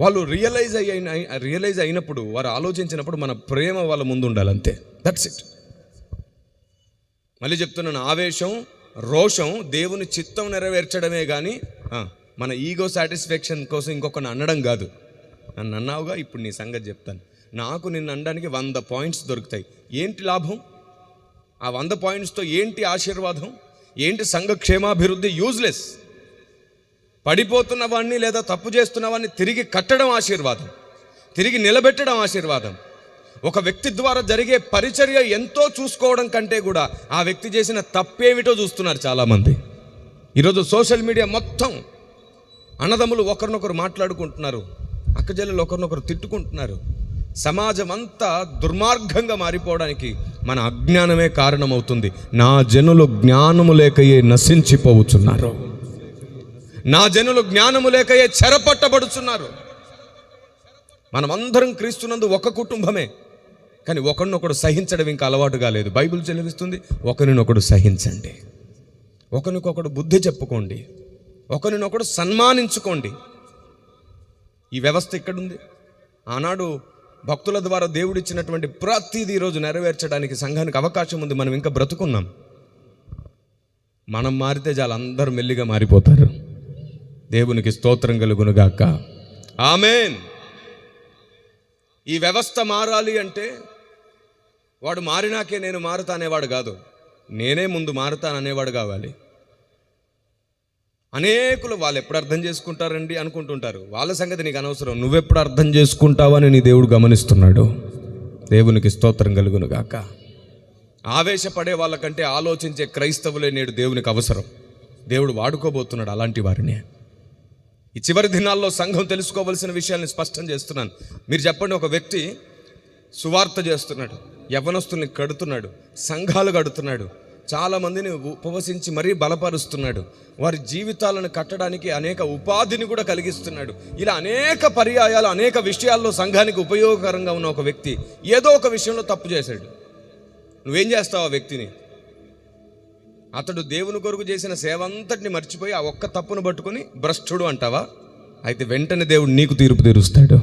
వాళ్ళు రియలైజ్ అయినప్పుడు, వారు ఆలోచించినప్పుడు మన ప్రేమ వాళ్ళ ముందు ఉండాలి, అంతే. That's it. మళ్ళీ చెప్తున్నాను, ఆవేశం, రోషం దేవుని చిత్తం నెరవేర్చడమే కానీ మన ఈగో సాటిస్ఫాక్షన్ కోసం ఇంకొకరిని అనడం కాదు. నన్ను అన్నావుగా, ఇప్పుడు నీ సంగతి చెప్తాను. నాకు నిన్ను అనడానికి 100 పాయింట్స్ దొరుకుతాయి. ఏంటి లాభం? ఆ 100 పాయింట్స్తో ఏంటి ఆశీర్వాదం? ఏంటి సంఘ క్షేమాభివృద్ధి? యూజ్లెస్. పడిపోతున్న వాడిని లేదా తప్పు చేస్తున్న వాడిని తిరిగి కట్టడం ఆశీర్వాదం, తిరిగి నిలబెట్టడం ఆశీర్వాదం. ఒక వ్యక్తి ద్వారా జరిగే పరిచర్య ఎంతో చూసుకోవడం కంటే కూడా ఆ వ్యక్తి చేసిన తప్పేమిటో చూస్తున్నారు చాలామంది. ఈరోజు సోషల్ మీడియా మొత్తం అన్నదమ్ములు ఒకరినొకరు మాట్లాడుకుంటున్నారు, అక్కజల్లులు ఒకరినొకరు తిట్టుకుంటున్నారు. సమాజం అంతా దుర్మార్గంగా మారిపోవడానికి మన అజ్ఞానమే కారణమవుతుంది. నా జనులు జ్ఞానము లేకయే నశించిపోవచ్చున్నారు, నా జనులు జ్ఞానము లేకయే చెరపట్టబడుచున్నారు. మనమందరం క్రీస్తునందు ఒక కుటుంబమే, కానీ ఒకరినొకడు సహించడం ఇంకా అలవాటుగా లేదు. బైబిల్ చెల్లిస్తుంది, ఒకరినొకడు సహించండి, ఒకరినొకడు బుద్ధి చెప్పుకోండి, ఒకరినొకడు సన్మానించుకోండి. ఈ వ్యవస్థ ఇక్కడుంది. ఆనాడు భక్తుల ద్వారా దేవుడిచ్చినటువంటి ప్రతిదీ ఈరోజు నెరవేర్చడానికి సంఘానికి అవకాశం ఉంది. మనం ఇంకా బ్రతుకున్నాం. మనం మారితే చాలు, అందరూ మెల్లిగా మారిపోతారు. దేవునికి స్తోత్రం కలుగునుగాక. ఆమేన్. ఈ వ్యవస్థ మారాలి అంటే వాడు మారినాకే నేను మారుతా అనేవాడు కాదు, నేనే ముందు మారుతాననేవాడు కావాలి. అనేకులు వాళ్ళు ఎప్పుడు అర్థం చేసుకుంటారండి అనుకుంటుంటారు. వాళ్ళ సంగతి నీకు అనవసరం, నువ్వెప్పుడు అర్థం చేసుకుంటావని నీ దేవుడు గమనిస్తున్నాడు. దేవునికి స్తోత్రం కలుగును గాక. ఆవేశపడే వాళ్ళకంటే ఆలోచించే క్రైస్తవులే నేడు దేవునికి అవసరం. దేవుడు వాడుకోబోతున్నాడు అలాంటి వారిని. ఈ చివరి దినాల్లో సంఘం తెలుసుకోవలసిన విషయాల్ని స్పష్టం చేస్తున్నాను. మీరు చెప్పండి, ఒక వ్యక్తి సువార్త చేస్తున్నాడు, యవ్వనస్తుల్ని కడుతున్నాడు, సంఘాలు కడుతున్నాడు, చాలామందిని ఉపవసించి మరీ బలపరుస్తున్నాడు, వారి జీవితాలను కట్టడానికి అనేక ఉపాధిని కూడా కలిగిస్తున్నాడు. ఇలా అనేక పర్యాయాలు అనేక విషయాల్లో సంఘానికి ఉపయోగకరంగా ఉన్న ఒక వ్యక్తి ఏదో ఒక విషయంలో తప్పు చేశాడు. నువ్వేం చేస్తావు ఆ వ్యక్తిని? అతడు దేవుని కొరకు చేసిన సేవ అంతటిని మర్చిపోయి ఆ ఒక్క తప్పును పట్టుకొని భ్రష్టుడు అంటావా? అయితే వెంటనే దేవుడు నీకు తీర్పు తీరుస్తాడు.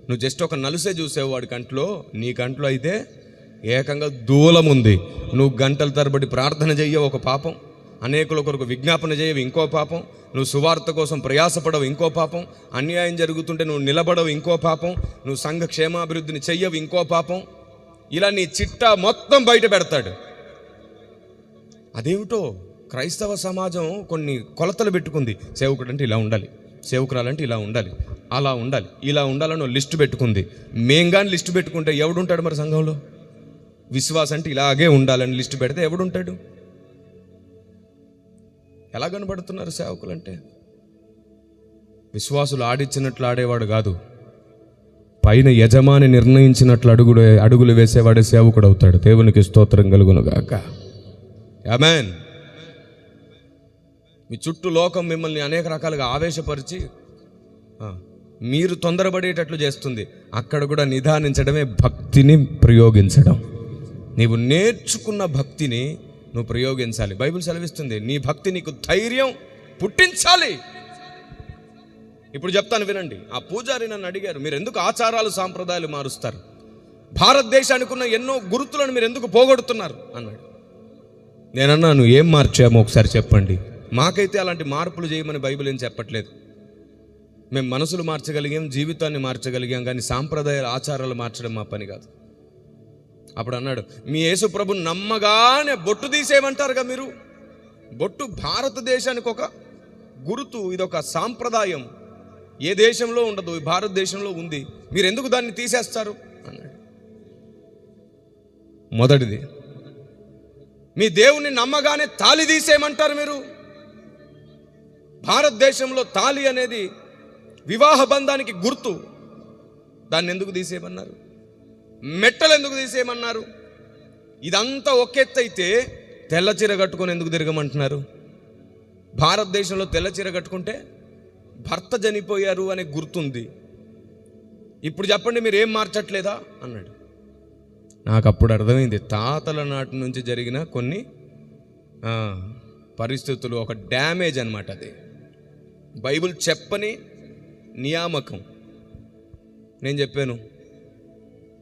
నువ్వు జస్ట్ ఒక నలుసే చూసావు వాడి కంట్లో, నీ కంట్లో అయితే ఏకంగా దూలం ఉంది. నువ్వు గంటల తరబడి ప్రార్థన చెయ్యవు, ఒక పాపం. అనేకుల కొరకు విజ్ఞాపన చేయవు, ఇంకో పాపం. నువ్వు సువార్త కోసం ప్రయాసపడవు, ఇంకో పాపం. అన్యాయం జరుగుతుంటే నువ్వు నిలబడవు, ఇంకో పాపం. నువ్వు సంఘ క్షేమాభివృద్ధిని చెయ్యవు, ఇంకో పాపం. ఇలా నీ చిట్టా మొత్తం బయట పెడతాడు. అదేమిటో క్రైస్తవ సమాజం కొన్ని కొలతలు పెట్టుకుంది. సేవకుడు అంటే ఇలా ఉండాలి, సేవకురాలంటే ఇలా ఉండాలి, అలా ఉండాలి, ఇలా ఉండాలని లిస్టు పెట్టుకుంది. మేం కానీ లిస్టు పెట్టుకుంటే ఎవడుంటాడు మరి సంఘంలో? విశ్వాసం అంటే ఇలాగే ఉండాలని లిస్టు పెడితే ఎవడుంటాడు? ఎలా కనబడుతున్నారు సేవకులు అంటే? విశ్వాసులు ఆడిచ్చినట్లు ఆడేవాడు కాదు, పైన యజమాని నిర్ణయించినట్లు అడుగులు వేసేవాడే సేవకుడు అవుతాడు. దేవునికి స్తోత్రం కలుగును గాక. ఆమేన్. మీ చుట్టూ లోకం మిమ్మల్ని అనేక రకాలుగా ఆవేశపరిచి మీరు తొందరపడేటట్లు చేస్తుంది. అక్కడ కూడా నిదానించడమే భక్తిని ప్రయోగించడం. నీవు నేర్చుకున్న భక్తిని నువ్వు ప్రయోగించాలి. బైబిల్ సెలవిస్తుంది, నీ భక్తి నీకు ధైర్యం పుట్టించాలి. ఇప్పుడు చెప్తాను వినండి. ఆ పూజారి నన్ను అడిగారు, మీరు ఎందుకు ఆచారాలు సాంప్రదాయాలు మారుస్తారు? భారతదేశానికి ఉన్న ఎన్నో గుర్తులను మీరు ఎందుకు పోగొడుతున్నారు అన్నాడు. నేనన్నాను, ఏం మార్చామో ఒకసారి చెప్పండి. మాకైతే అలాంటి మార్పులు చేయమని బైబిల్ ఏం చెప్పట్లేదు. మేము మనసులు మార్చగలిగాం, జీవితాన్ని మార్చగలిగాం, కానీ సాంప్రదాయాల ఆచారాలు మార్చడం మా పని కాదు. అప్పుడు అన్నాడు, మీ యేసు ప్రభు నమ్మగానే బొట్టు తీసేయమంటారుగా మీరు. బొట్టు భారతదేశానికి ఒక గుర్తు, ఇదొక సాంప్రదాయం. ఏ దేశంలో ఉండదు, భారతదేశంలో ఉంది. మీరు ఎందుకు దాన్ని తీసేస్తారు అన్నాడు. మొదటిది, మీ దేవుణ్ణి నమ్మగానే తాళి తీసేయమంటారు మీరు. భారతదేశంలో తాళి అనేది వివాహ బంధానికి గుర్తు, దాన్ని ఎందుకు తీసేయమన్నారు? మెట్టలు ఎందుకు తీసేయమన్నారు? ఇదంతా ఒకెత్తైతే తెల్ల చీర కట్టుకొని ఎందుకు తిరగమంటున్నారు? భారతదేశంలో తెల్ల చీర కట్టుకుంటే భర్త చనిపోయారు అనే గుర్తుంది. ఇప్పుడు చెప్పండి, మీరు ఏం మార్చట్లేదా అన్నాడు. నాకు అప్పుడు అర్థమైంది, తాతల నాటి నుంచి జరిగిన కొన్ని పరిస్థితులు, ఒక డ్యామేజ్ అన్నమాట. అది బైబిల్ చెప్పని నియామకం. నేను చెప్పాను,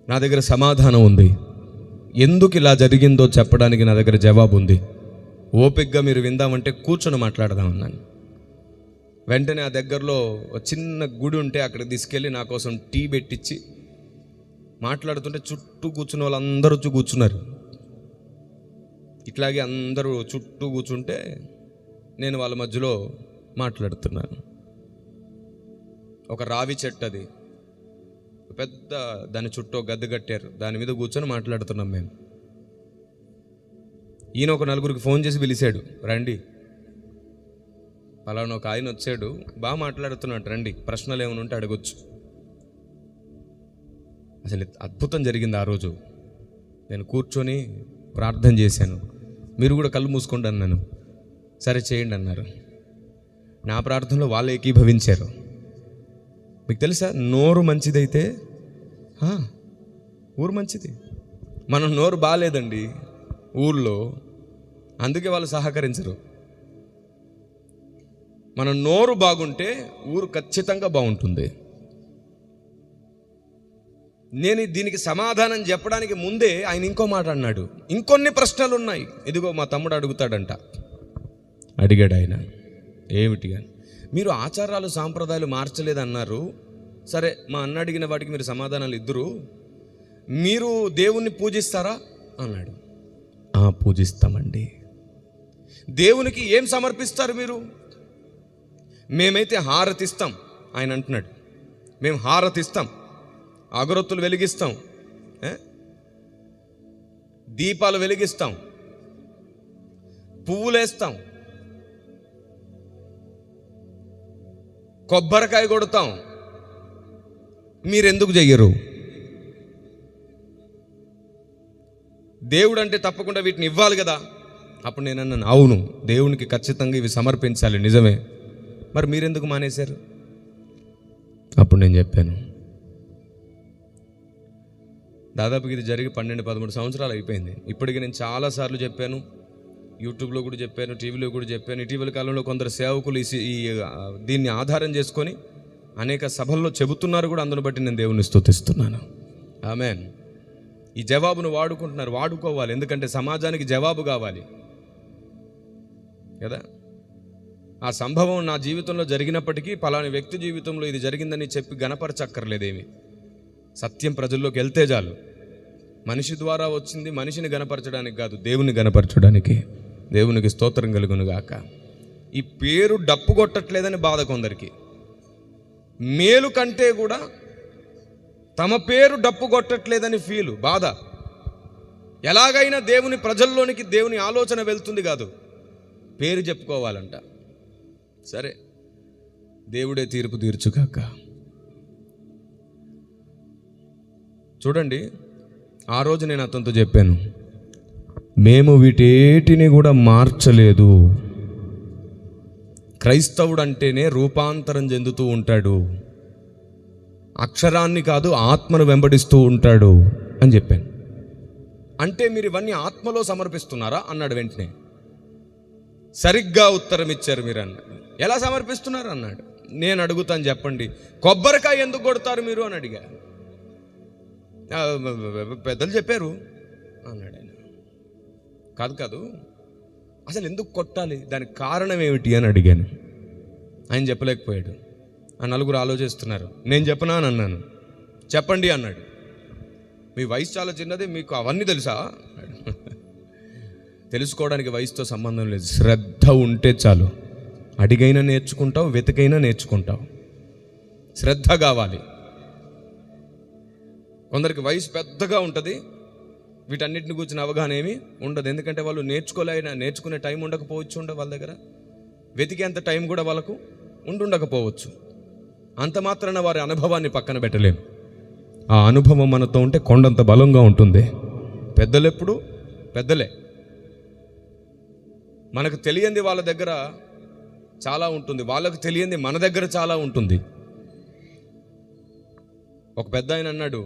నా దగ్గర సమాధానం ఉంది. ఎందుకు ఇలా జరిగిందో చెప్పడానికి నా దగ్గర జవాబు ఉంది. ఓపికగా మీరు విందామంటే కూర్చొని మాట్లాడదామన్నాను. వెంటనే ఆ దగ్గరలో ఒక చిన్న గుడి ఉంటే అక్కడికి తీసుకెళ్ళి నా కోసం టీ పెట్టించి మాట్లాడుతుంటే చుట్టూ కూర్చున్న వాళ్ళందరూ వచ్చి కూర్చున్నారు. ఇట్లాగే అందరూ చుట్టూ కూర్చుంటే నేను వాళ్ళ మధ్యలో మాట్లాడుతున్నాను. ఒక రావి చెట్టు, అది పెద్ద, దాని చుట్టూ గద్దె కట్టారు, దాని మీద కూర్చొని మాట్లాడుతున్నాం మేము. ఈయన ఒక నలుగురికి ఫోన్ చేసి పిలిచాడు, రండి పలానా ఒక ఆయన వచ్చాడు, బాగా మాట్లాడుతున్నాడు, రండి, ప్రశ్నలు ఏమైనా ఉంటే అడగొచ్చు. అసలు అద్భుతం జరిగింది ఆ రోజు. నేను కూర్చొని ప్రార్థన చేశాను. మీరు కూడా కళ్ళు మూసుకోండి అన్నాను. సరే చేయండి అన్నారు. నా ప్రార్థనలో వాళ్ళు ఏకీభవించారు. మీకు తెలుసా, నోరు మంచిదైతే ఊరు మంచిది. మనం నోరు బాగాలేదండి ఊళ్ళో, అందుకే వాళ్ళు సహకరించరు. మన నోరు బాగుంటే ఊరు ఖచ్చితంగా బాగుంటుంది. నేను దీనికి సమాధానం చెప్పడానికి ముందే ఆయన ఇంకో మాట అన్నాడు. ఇంకొన్ని ప్రశ్నలు ఉన్నాయి, ఇదిగో మా తమ్ముడు అడుగుతాడంట. అడిగాడు ఆయన, ఏమిటి అని. మీరు ఆచారాలు సాంప్రదాయాలు మార్చలేదన్నారు, సరే మా అన్న అడిగిన వాటికి మీరు సమాధానాలు ఇద్దరు. మీరు దేవుణ్ణి పూజిస్తారా అన్నాడు. పూజిస్తామండి. దేవునికి ఏం సమర్పిస్తారు మీరు? మేమైతే హారతిస్తాం. ఆయన అంటున్నాడు, మేము హారతిస్తాం, అగరొత్తులు వెలిగిస్తాం, దీపాలు వెలిగిస్తాం, పువ్వులేస్తాం, కొబ్బరికాయ కొడతాం, మీరెందుకు చెయ్యరు? దేవుడు అంటే తప్పకుండా వీటిని ఇవ్వాలి కదా. అప్పుడు నేను అన్నాను, అవును, దేవునికి ఖచ్చితంగా ఇవి సమర్పించాలి, నిజమే, మరి మీరెందుకు మానేశారు? అప్పుడు నేను చెప్పాను, దాదాపుగా ఇది జరిగి 12-13 సంవత్సరాలు అయిపోయింది. ఇప్పటికీ నేను చాలాసార్లు చెప్పాను, యూట్యూబ్లో కూడా చెప్పాను, టీవీలో కూడా చెప్పాను. ఇటీవల కాలంలో కొందరు సేవకులు దీన్ని ఆధారం చేసుకొని అనేక సభల్లో చెబుతున్నారు కూడా. అందును బట్టి నేను దేవుని స్తుతిస్తున్నాను. ఆమేన్. ఈ జవాబును వాడుకుంటున్నారు, వాడుకోవాలి. ఎందుకంటే సమాజానికి జవాబు కావాలి కదా. ఆ సంభవం నా జీవితంలో జరిగినప్పటికీ పలాని వ్యక్తి జీవితంలో ఇది జరిగిందని చెప్పి గణపరచక్కర్లేదేమి. సత్యం ప్రజల్లోకి వెళ్తే చాలు. మనిషి ద్వారా వచ్చింది మనిషిని గణపరచడానికి కాదు, దేవుని గణపరచడానికి. దేవునికి స్తోత్రం కలుగును గాక. ఈ పేరు డప్పు కొట్టట్లేదని బాధ కొందరికి. మేలు కంటే కూడా తమ పేరు డప్పు కొట్టట్లేదని ఫీలు, బాధ. ఎలాగైనా దేవుని ప్రజల్లోనికి దేవుని ఆలోచన వెళ్తుంది కాదు, పేరు చెప్పుకోవాలంట. సరే, దేవుడే తీర్పు తీర్చుగాక. చూడండి, ఆ రోజు నేను అతనితో చెప్పాను, మేము వీటేటిని కూడా మార్చలేదు. క్రైస్తవుడు అంటేనే రూపాంతరం చెందుతూ ఉంటాడు, అక్షరాన్ని కాదు ఆత్మను వెంబడిస్తూ ఉంటాడు అని చెప్పాను. అంటే మీరు ఇవన్నీ ఆత్మలో సమర్పిస్తున్నారా అన్నాడు. వెంటనే సరిగ్గా ఉత్తరం ఇచ్చారు మీరు అన్నాడు. ఎలా సమర్పిస్తున్నారు అన్నాడు. నేను అడుగుతాను, చెప్పండి, కొబ్బరికాయ ఎందుకు కొడతారు మీరు అని అడిగా. పెద్దలు చెప్పారు అన్నాడు ఆయన. కాదు, అసలు ఎందుకు కొట్టాలి, దానికి కారణం ఏమిటి అని అడిగాను. ఆయన చెప్పలేకపోయాడు. ఆ నలుగురు ఆలోచిస్తున్నారు. నేను చెప్పనా అని అన్నాను. చెప్పండి అన్నాడు. మీ వయసు చాలా చిన్నది, మీకు అవన్నీ తెలుసా? తెలుసుకోవడానికి వయసుతో సంబంధం లేదు, శ్రద్ధ ఉంటే చాలు. అడిగైనా నేర్చుకుంటావు, వెతికైనా నేర్చుకుంటావు. శ్రద్ధ కావాలి. కొందరికి వయసు పెద్దగా ఉంటుంది, వీటన్నిటిని కూర్చుని అవగాహన ఏమీ ఉండదు. ఎందుకంటే వాళ్ళు నేర్చుకునే టైం ఉండకపోవచ్చు, వాళ్ళ దగ్గర వెతికేంత టైం కూడా వాళ్ళకు ఉండకపోవచ్చు. అంత మాత్రాన వారి అనుభవాన్ని పక్కన పెట్టలేం. ఆ అనుభవం మనతో ఉంటే కొండంత బలంగా ఉంటుంది. పెద్దలు ఎప్పుడు పెద్దలే. మనకు తెలియంది వాళ్ళ దగ్గర చాలా ఉంటుంది, వాళ్ళకు తెలియంది మన దగ్గర చాలా ఉంటుంది. ఒక పెద్ద ఆయన అన్నాడు,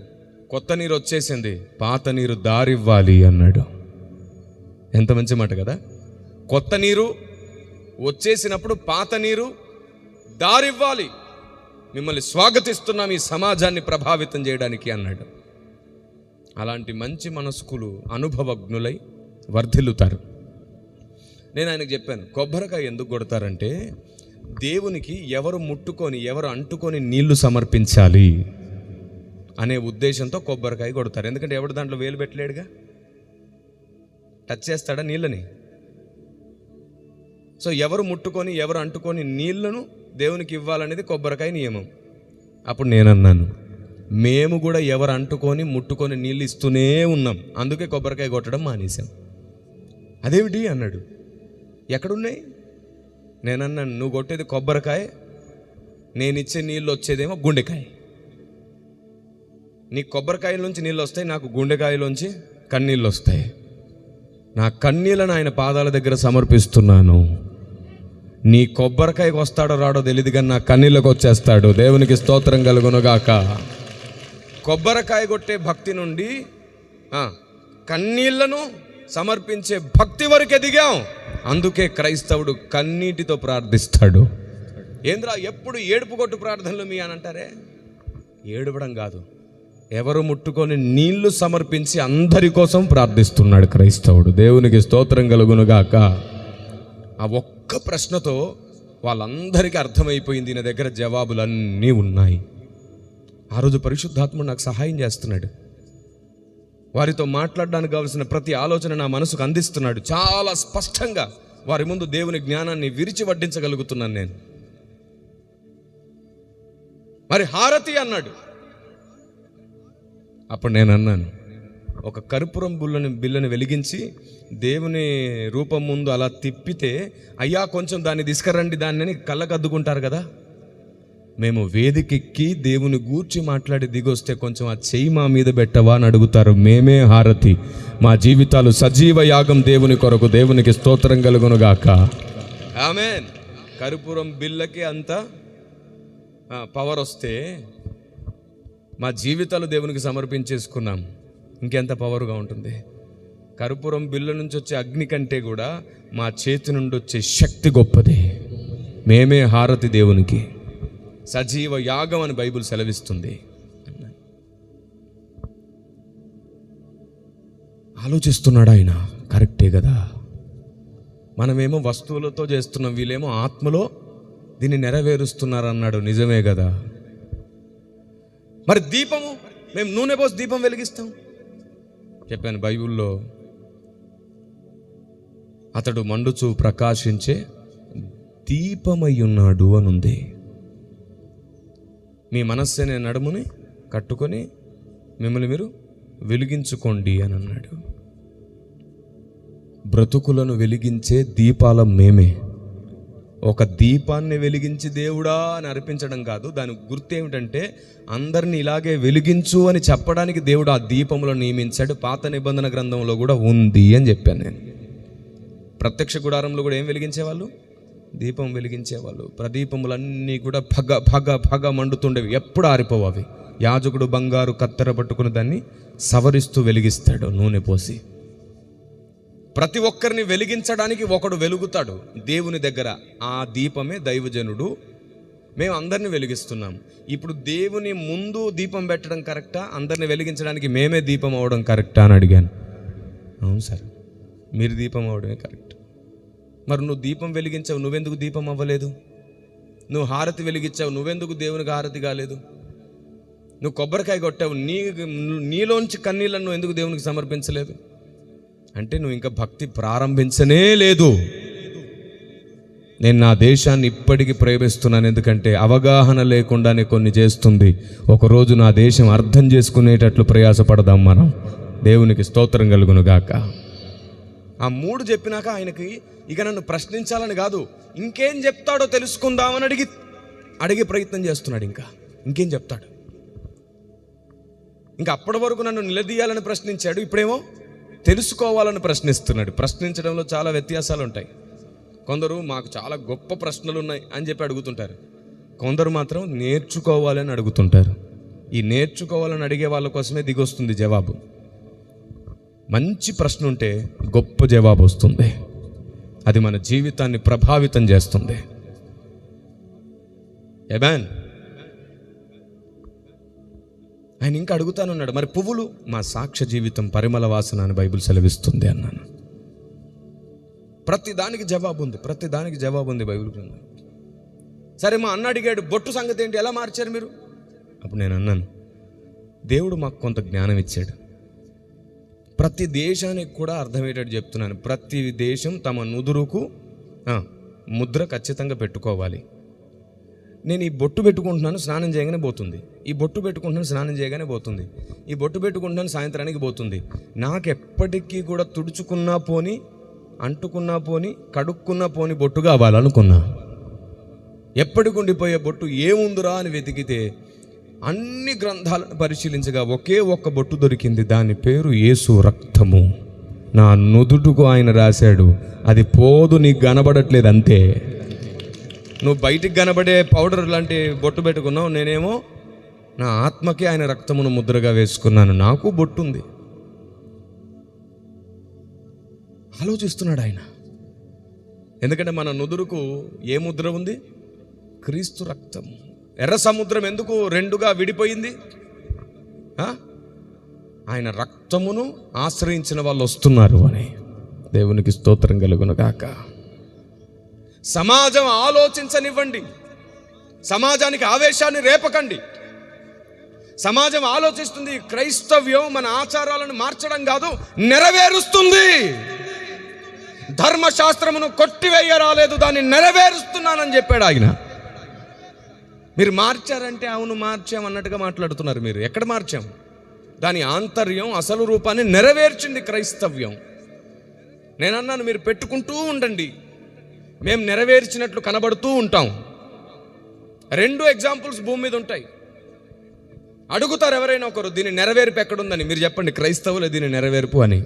కొత్త నీరు వచ్చేసింది, పాత నీరు దారివ్వాలి అన్నాడు. ఎంత మంచి మాట కదా. కొత్త నీరు వచ్చేసినప్పుడు పాత నీరు దారివ్వాలి. మిమ్మల్ని స్వాగతిస్తున్నాం ఈ సమాజాన్ని ప్రభావితం చేయడానికి అన్నాడు. అలాంటి మంచి మనస్కులు అనుభవజ్ఞులై వర్ధిల్లుతారు. నేను ఆయనకు చెప్పాను, కొబ్బరికాయ ఎందుకు కొడతారంటే దేవునికి ఎవరు ముట్టుకొని ఎవరు అంటుకొని నీళ్లు సమర్పించాలి అనే ఉద్దేశంతో కొబ్బరికాయ కొడతారు. ఎందుకంటే ఎవడు దాంట్లో వేలు పెట్టలేడుగా, టచ్ చేస్తాడా నీళ్ళని? సో ఎవరు ముట్టుకొని ఎవరు అంటుకొని నీళ్లను దేవునికి ఇవ్వాలనేది కొబ్బరికాయ నియమం. అప్పుడు నేనన్నాను, మేము కూడా ఎవరు అంటుకొని ముట్టుకొని నీళ్ళు ఇస్తూనే ఉన్నాం, అందుకే కొబ్బరికాయ కొట్టడం మానేశాం. అదేమిటి అన్నాడు. ఎక్కడున్నాయి? నేనన్నాను, నువ్వు కొట్టేది కొబ్బరికాయ, నేను ఇచ్చే నీళ్ళు వచ్చేదేమో గుండెకాయ. నీ కొబ్బరికాయలోంచి నీళ్ళు వస్తాయి, నాకు గుండెకాయలోంచి కన్నీళ్ళు వస్తాయి. నా కన్నీళ్ళను ఆయన పాదాల దగ్గర సమర్పిస్తున్నాను. నీ కొబ్బరికాయకు వస్తాడో రాడో తెలియదు, కానీ నా కన్నీళ్ళకు వచ్చేస్తాడు. దేవునికి స్తోత్రం కలుగునుగాక. కొబ్బరికాయ కొట్టే భక్తి నుండి కన్నీళ్లను సమర్పించే భక్తి వరకు ఎదిగాం. అందుకే క్రైస్తవుడు కన్నీటితో ప్రార్థిస్తాడు. ఏంద్రా ఎప్పుడు ఏడుపు కొట్టు ప్రార్థనలు మీ అని అంటారే? ఏడవడం కాదు, ఎవరు ముట్టుకొని నీళ్లు సమర్పించి అందరి కోసం ప్రార్థిస్తున్నాడు క్రైస్తవుడు. దేవునికి స్తోత్రం కలుగునుగాక. ఆ ఒక్క ప్రశ్నతో వాళ్ళందరికీ అర్థమైపోయింది, ఈయన దగ్గర జవాబులన్నీ ఉన్నాయి. ఆ రోజు పరిశుద్ధాత్ముడు నాకు సహాయం చేస్తున్నాడు. వారితో మాట్లాడడానికి కావలసిన ప్రతి ఆలోచన నా మనసుకు అందిస్తున్నాడు. చాలా స్పష్టంగా వారి ముందు దేవుని జ్ఞానాన్ని విరిచి వడ్డించగలుగుతున్నాను నేను. మరి హారతి అన్నాడు. అప్పుడు నేను అన్నాను, ఒక కర్పూరం బిల్లని వెలిగించి దేవుని రూపం ముందు అలా తిప్పితే, అయ్యా కొంచెం దాన్ని తీసుకురండి దాన్ని కళ్ళకు అద్దుకుంటారు కదా. మేము వేదికెక్కి దేవుని గూర్చి మాట్లాడి దిగొస్తే కొంచెం ఆ చెయ్యి మా మీద పెట్టవా అని అడుగుతారు. మేమే హారతి. మా జీవితాలు సజీవ యాగం దేవుని కొరకు. దేవునికి స్తోత్రం కలుగునుగాక. ఆమేన్. కర్పూరం బిల్లకి అంత పవర్ వస్తే మా జీవితాలు దేవునికి సమర్పించేసుకున్నాం, ఇంకెంత పవర్గా ఉంటుంది. కర్పూరం బిల్ల నుంచి వచ్చే అగ్ని కంటే కూడా మా చేతి నుండి వచ్చే శక్తి గొప్పది. మేమే హారతి దేవునికి, సజీవ యాగం అని బైబిల్ సెలవిస్తుంది. ఆలోచిస్తున్నాడు ఆయన, కరెక్టే కదా. మనమేమో వస్తువులతో చేస్తున్నాం, వీళ్ళేమో ఆత్మలో దీన్ని నెరవేరుస్తున్నారన్నాడు. నిజమే కదా. మరి దీపము, మేము నూనె పోసి దీపం వెలిగిస్తాం. చెప్పాను బైబిల్లో, అతడు మండుచు ప్రకాశించే దీపమై ఉన్నాడు అని ఉంది. మీ మనస్సునే నడుముని కట్టుకొని మిమ్మల్ని మీరు వెలిగించుకోండి అని అన్నాడు. బ్రతుకులను వెలిగించే దీపాల మేమే. ఒక దీపాన్ని వెలిగించి దేవుడా అని అర్పించడం కాదు, దాని గుర్తు ఏమిటంటే అందరినీ ఇలాగే వెలిగించు అని చెప్పడానికి దేవుడు ఆ దీపంలో నియమించాడు. పాత నిబంధన గ్రంథంలో కూడా ఉంది అని చెప్పాను నేను. ప్రత్యక్ష గుడారంలో కూడా ఏం వెలిగించేవాళ్ళు? దీపం వెలిగించేవాళ్ళు. ప్రదీపములన్నీ కూడా భగ భగ భగ మండుతుండేవి, ఎప్పుడు ఆరిపోవు అవి. యాజకుడు బంగారు కత్తెర పట్టుకుని దాన్ని సవరిస్తూ వెలిగిస్తాడు నూనె పోసి. ప్రతి ఒక్కరిని వెలిగించడానికి ఒకడు వెలుగుతాడు దేవుని దగ్గర. ఆ దీపమే దైవజనుడు. మేము అందరినీ వెలిగిస్తున్నాం. ఇప్పుడు దేవుని ముందు దీపం పెట్టడం కరెక్టా, అందరిని వెలిగించడానికి మేమే దీపం అవ్వడం కరెక్టా అని అడిగాను. అవును సార్, మీరు దీపం అవ్వడమే కరెక్ట్. మరి నువ్వు దీపం వెలిగించావు, నువ్వెందుకు దీపం అవ్వలేదు? నువ్వు హారతి వెలిగించావు, నువ్వెందుకు దేవునికి హారతి కాలేదు? నువ్వు కొబ్బరికాయ కొట్టావు, నీలోంచి కన్నీళ్ళను నువ్వు ఎందుకు దేవునికి సమర్పించలేదు? అంటే నువ్వు ఇంకా భక్తి ప్రారంభించనే లేదు. నేను నా దేశాన్ని ఇప్పటికీ ప్రేమిస్తున్నాను, ఎందుకంటే అవగాహన లేకుండానే కొన్ని చేస్తుంది. ఒకరోజు నా దేశం అర్థం చేసుకునేటట్లు ప్రయాసపడదాం మనం. దేవునికి స్తోత్రం కలుగును గాక. ఆ 3 చెప్పినాక ఆయనకి ఇక నన్ను ప్రశ్నించాలని కాదు, ఇంకేం చెప్తాడో తెలుసుకుందామని అడిగే ప్రయత్నం చేస్తున్నాడు. ఇంకేం చెప్తాడు? ఇంకా అప్పటి వరకు నన్ను నిలదీయాలని ప్రశ్నించాడు, ఇప్పుడేమో తెలుసుకోవాలని ప్రశ్నిస్తున్నాడు. ప్రశ్నించడంలో చాలా వ్యత్యాసాలు ఉంటాయి. కొందరు మాకు చాలా గొప్ప ప్రశ్నలు ఉన్నాయి అని చెప్పి అడుగుతుంటారు, కొందరు మాత్రం నేర్చుకోవాలని అడుగుతుంటారు. ఈ నేర్చుకోవాలని అడిగే వాళ్ళ కోసమే దిగొస్తుంది జవాబు. మంచి ప్రశ్న ఉంటే గొప్ప జవాబు వస్తుంది, అది మన జీవితాన్ని ప్రభావితం చేస్తుంది. ఆమేన్. ఆయన ఇంకా అడుగుతానున్నాడు, మరి పువ్వులు? మా సాక్ష్య జీవితం పరిమళ వాసన అని బైబిల్ సెలవిస్తుంది అన్నాను. ప్రతి దానికి జవాబు ఉంది బైబిల్ గ్రంథం. సరే, మా అన్న అడిగాడు, బొట్టు సంగతి ఏంటి, ఎలా మార్చారు మీరు? అప్పుడు నేను అన్నాను, దేవుడు మాకు కొంత జ్ఞానం ఇచ్చాడు. ప్రతి దేశానికి కూడా అర్థమయ్యేటట్టు చెప్తున్నాను. ప్రతి దేశం తమ నుదురుకు ముద్ర ఖచ్చితంగా పెట్టుకోవాలి. నేను ఈ బొట్టు పెట్టుకుంటున్నాను, స్నానం చేయగానే పోతుంది. ఈ బొట్టు పెట్టుకుంటున్నాను, స్నానం చేయగానే పోతుంది. ఈ బొట్టు పెట్టుకుంటున్నాను, సాయంత్రానికి పోతుంది. నాకు ఎప్పటికీ కూడా తుడుచుకున్నా పోని, అంటుకున్నా పోని, కడుక్కున్నా పోని బొట్టు కావాలనుకున్నా. ఎప్పటికి ఉండిపోయే బొట్టు ఏముందిరా అని వెతికితే అన్ని గ్రంథాలను పరిశీలించగా ఒకే ఒక్క బొట్టు దొరికింది. దాని పేరు యేసు రక్తము. నా నుదుటుకు ఆయన రాశాడు, అది పోదు, నీకు కనబడట్లేదు అంతే. నువ్వు బయటికి కనబడే పౌడర్ లాంటి బొట్టు పెట్టుకున్నావు, నేనేమో నా ఆత్మకి ఆయన రక్తమును ముద్రగా వేసుకున్నాను. నాకు బొట్టు ఉంది. ఆలోచిస్తున్నాడు ఆయన. ఎందుకంటే మన నుదురుకు ఏ ముద్ర ఉంది? క్రీస్తు రక్తం. ఎర్ర సముద్రం ఎందుకు 2గా విడిపోయింది? ఆయన రక్తమును ఆశ్రయించిన వాళ్ళు వస్తున్నారు అని. దేవునికి స్తోత్రం కలుగును గాక. సమాజం ఆలోచించనివ్వండి, సమాజానికి ఆవేశాన్ని రేపకండి. సమాజం ఆలోచిస్తుంది క్రైస్తవ్యం మన ఆచారాలను మార్చడం కాదు, నెరవేరుస్తుంది. ధర్మశాస్త్రమును కొట్టివేయరాలేదు, దాన్ని నెరవేరుస్తున్నానని చెప్పాడు ఆయన. మీరు మార్చారంటే అవును మార్చాం అన్నట్టుగా మాట్లాడుతున్నారు. మీరు ఎక్కడ మార్చాం? దాని ఆంతర్యం, అసలు రూపాన్ని నెరవేర్చింది క్రైస్తవ్యం. నేను అన్నాను మీరు పెట్టుకుంటూ ఉండండి, మేము నెరవేర్చినట్లు కనబడుతూ ఉంటాం. 2 ఎగ్జాంపుల్స్ భూమి మీద ఉంటాయి. అడుగుతారు ఎవరైనా ఒకరు, దీని నెరవేర్పు ఎక్కడుందని. మీరు చెప్పండి క్రైస్తవులే దీని నెరవేర్పు అని.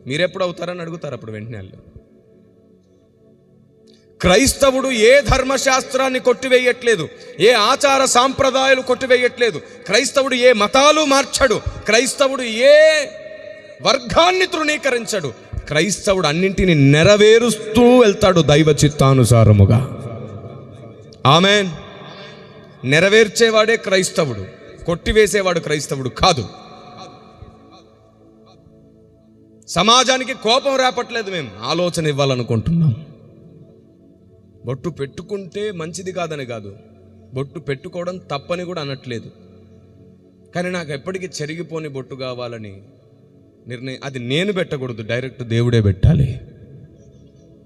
మీరెప్పుడు అవుతారని అడుగుతారు. అప్పుడు వెంటనే వాళ్ళు, క్రైస్తవుడు ఏ ధర్మశాస్త్రాన్ని కొట్టివేయట్లేదు, ఏ ఆచార సాంప్రదాయాలు కొట్టివేయట్లేదు. క్రైస్తవుడు ఏ మతాలు మార్చడు, క్రైస్తవుడు ఏ వర్గాన్ని తృణీకరించడు. క్రైస్తవుడు అన్నింటినీ నెరవేరుస్తూ వెళ్తాడు దైవ చిత్తానుసారముగా. ఆమేన్. నెరవేర్చేవాడే క్రైస్తవుడు, కొట్టివేసేవాడు క్రైస్తవుడు కాదు. సమాజానికి కోపం రేపట్లేదు, మేము ఆలోచన ఇవ్వాలనుకుంటున్నాం. బొట్టు పెట్టుకుంటే మంచిది కాదని కాదు, బొట్టు పెట్టుకోవడం తప్పని కూడా అనట్లేదు. కానీ నాకు ఎప్పటికీ చెరిగిపోని బొట్టు కావాలని నిర్ణయం, అది నేను పెట్టకూడదు, డైరెక్ట్ దేవుడే పెట్టాలి.